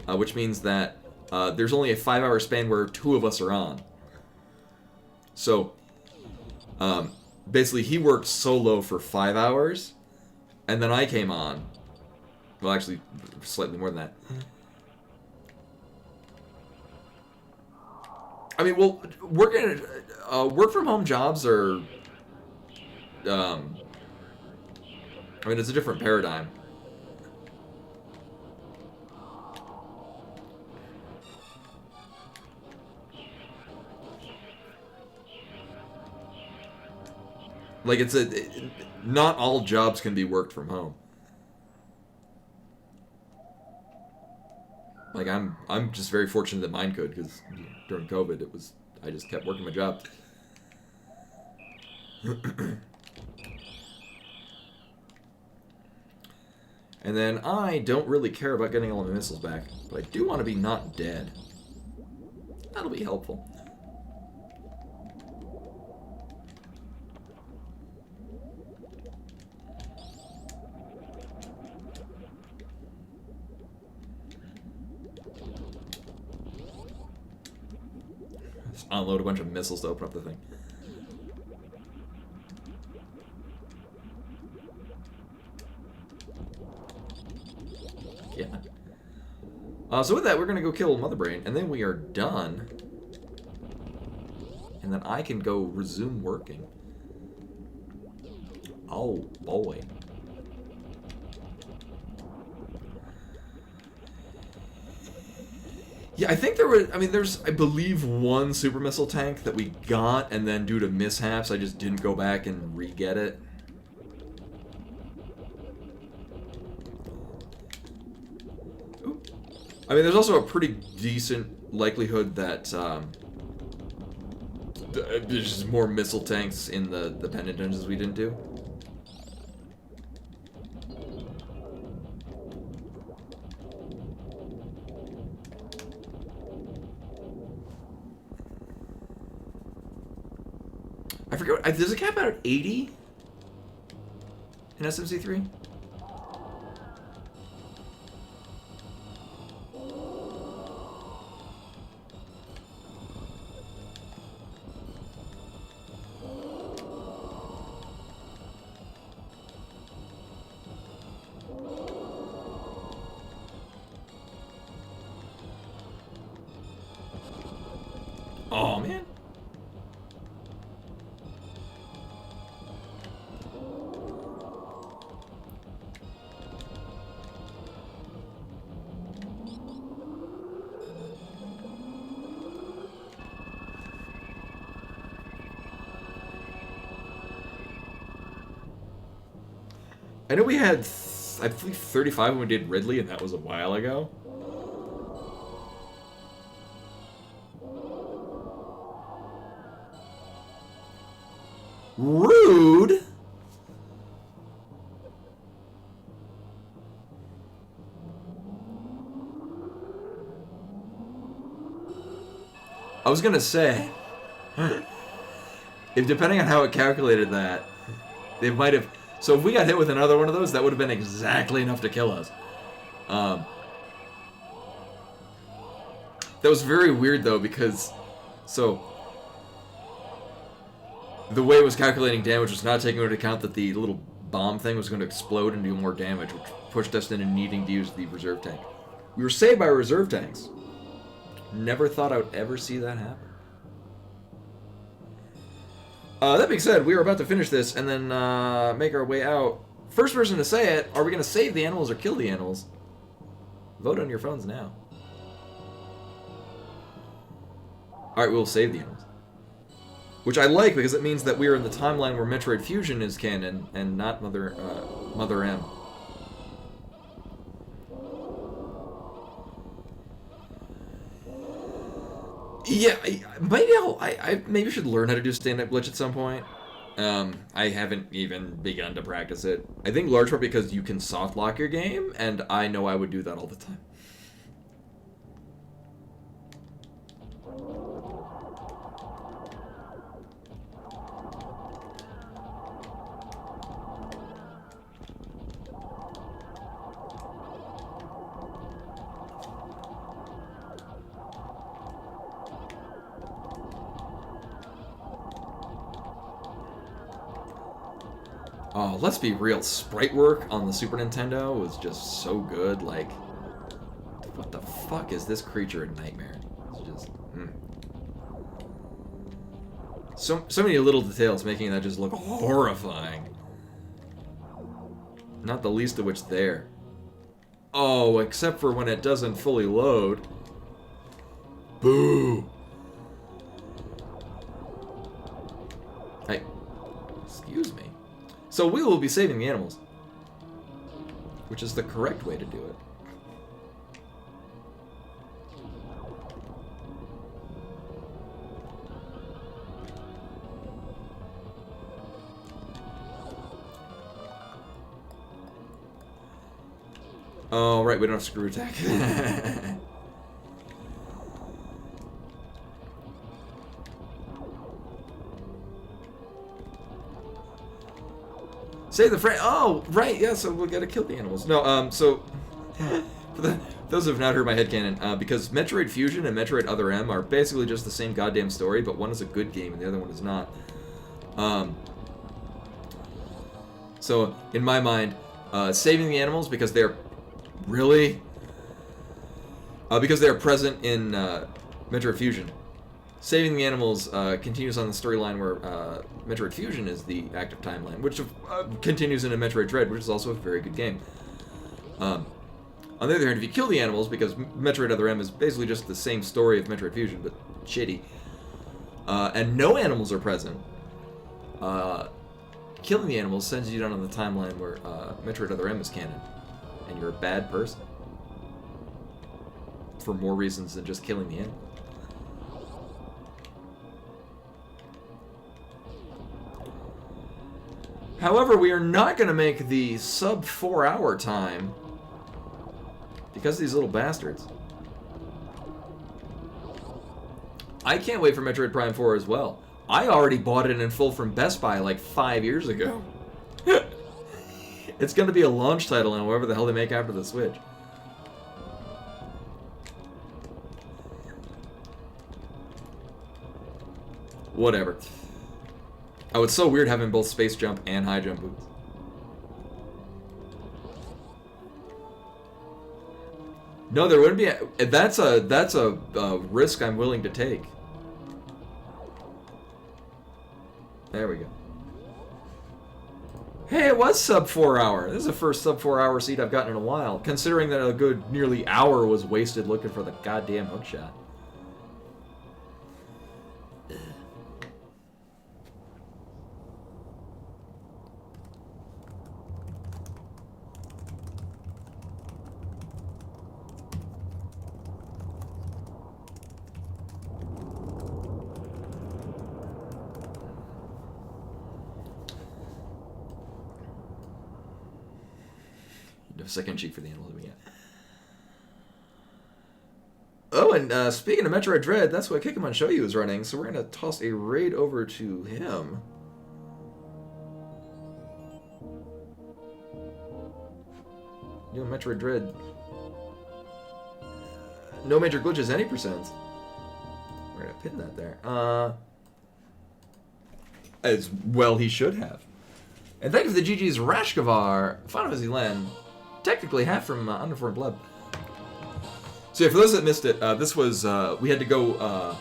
which means that there's only a 5-hour span where 2 of us are on. So basically, he worked solo for 5 hours, and then I came on. Well, actually, slightly more than that. I mean, well, work from home jobs are, I mean, it's a different paradigm. Like, not all jobs can be worked from home. Like, I'm just very fortunate that mine could, because during COVID, I just kept working my job. And then I don't really care about getting all my missiles back, but I do want to be not dead. That'll be helpful. Just unload a bunch of missiles to open up the thing. Yeah. So with that, we're going to go kill Mother Brain, and then we are done. And then I can go resume working. Oh, boy. Yeah, I think there's, I believe, 1 super missile tank that we got, and then due to mishaps, I just didn't go back and re-get it. I mean, there's also a pretty decent likelihood that there's just more missile tanks in the pendant dungeons we didn't do. I forget, does it cap out at 80 in SMZ3? Oh, man. I know we had, I believe, 35 when we did Ridley, and that was a while ago. Rude! I was gonna say, if depending on how it calculated that, they might have. So if we got hit with another one of those, that would have been exactly enough to kill us. That was very weird though, because so the way it was calculating damage was not taking into account that the little bomb thing was going to explode and do more damage, which pushed us into needing to use the reserve tank. We were saved by reserve tanks. Never thought I would ever see that happen. That being said, we are about to finish this and then make our way out. First person to say it, are we going to save the animals or kill the animals? Vote on your phones now. Alright, we'll save the animals. Which I like, because it means that we are in the timeline where Metroid Fusion is canon, and not Mother M. Yeah, I maybe should learn how to do stand-up glitch at some point. I haven't even begun to practice it. I think large part because you can soft lock your game, and I know I would do that all the time. Oh, let's be real. Sprite work on the Super Nintendo was just so good. Like, what the fuck is this creature in Nightmare? It's just, so many little details making that just look horrifying. Not the least of which there. Oh, except for when it doesn't fully load. Boo! Hey, excuse me. So we will be saving the animals, which is the correct way to do it. Oh, right, we don't have screw attack. Save the friend. Oh, right, yeah, so we gotta kill the animals. No, so, for those who have not heard my headcanon, because Metroid Fusion and Metroid Other M are basically just the same goddamn story, but one is a good game and the other one is not. So, in my mind, saving the animals because they're really... because they are present in Metroid Fusion. Saving the animals continues on the storyline where Metroid Fusion is the active timeline, which continues into Metroid Dread, which is also a very good game. On the other hand, if you kill the animals, because Metroid Other M is basically just the same story of Metroid Fusion, but shitty, and no animals are present, killing the animals sends you down on the timeline where Metroid Other M is canon, and you're a bad person. For more reasons than just killing the animals. However, we are not going to make the sub 4 hour time because of these little bastards. I can't wait for Metroid Prime 4 as well. I already bought it in full from Best Buy like 5 years ago. It's going to be a launch title on whatever the hell they make after the Switch. Whatever. Oh, it's so weird having both space jump and high jump boots. No, there wouldn't be. That's a risk I'm willing to take. There we go. Hey, it was sub 4 hour. This is the first sub 4 hour seed I've gotten in a while, considering that a good nearly hour was wasted looking for the goddamn hookshot. Second cheek for the animals we get. Oh, and speaking of Metroid Dread, that's what Kikimon Shoyu is running, so we're going to toss a raid over to him. You know, Metroid Dread. No major glitches, any percent. We're going to pin that there. As well he should have. And thank you for the GG's Rashkavar, Final Fantasy Len. Technically half from Underformed Blood. So yeah, for those that missed it, this was, we had to go,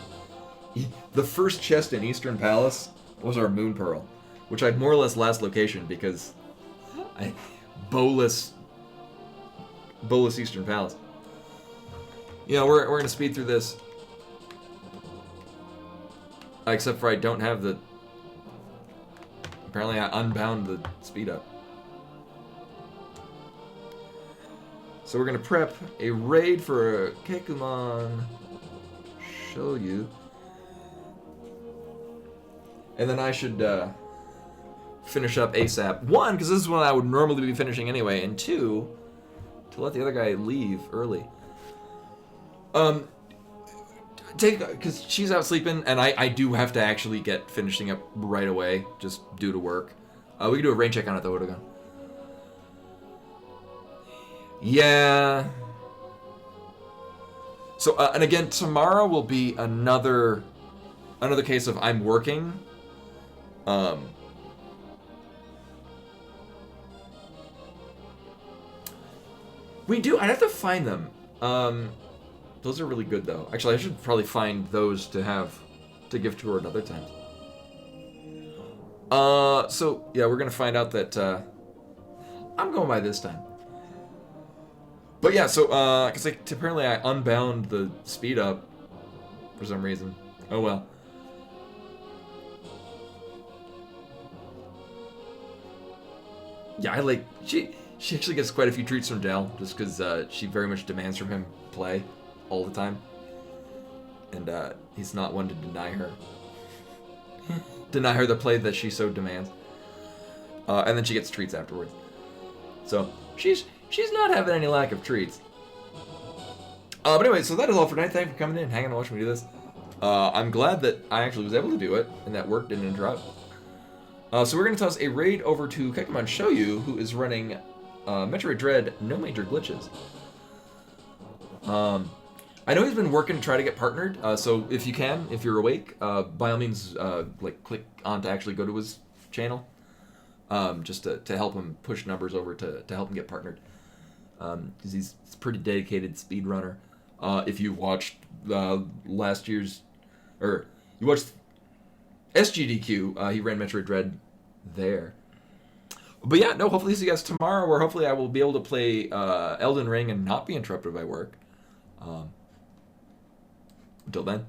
the first chest in Eastern Palace was our Moon Pearl, which I'd more or less last location because Bolus Eastern Palace. You know, we're gonna speed through this. Except for I don't have the, apparently I unbound the speed up. So we're gonna prep a raid for Kekumon show you. And then I should finish up ASAP. One, because this is one I would normally be finishing anyway, and two, to let the other guy leave early. Because she's out sleeping, and I do have to actually get finishing up right away, just due to work. We can do a rain check on it though, Odogon. Yeah. So, and again, tomorrow will be another case of I'm working. I'd have to find them. Those are really good though. Actually, I should probably find those to give to her another time. So yeah, we're gonna find out that I'm going by this time. But yeah, so because apparently I unbound the speed up for some reason. Oh well. Yeah, she actually gets quite a few treats from Dell just because she very much demands from him play all the time, and he's not one to deny her the play that she so demands. And then she gets treats afterwards. So she's not having any lack of treats. But anyway, so that is all for tonight. Thank you for coming in and hanging and watching me do this. I'm glad that I actually was able to do it and that work didn't interrupt. So we're going to toss a raid over to Kekomon Shoyu, who is running Metroid Dread No Major Glitches. I know he's been working to try to get partnered, so if you're awake, by all means, click on to actually go to his channel, just to help him push numbers over to help him get partnered. Because he's a pretty dedicated speedrunner. If you watched last year's, or you watched SGDQ, he ran Metroid Dread there. But yeah, no, hopefully see you guys tomorrow, where hopefully I will be able to play Elden Ring and not be interrupted by work. Until then.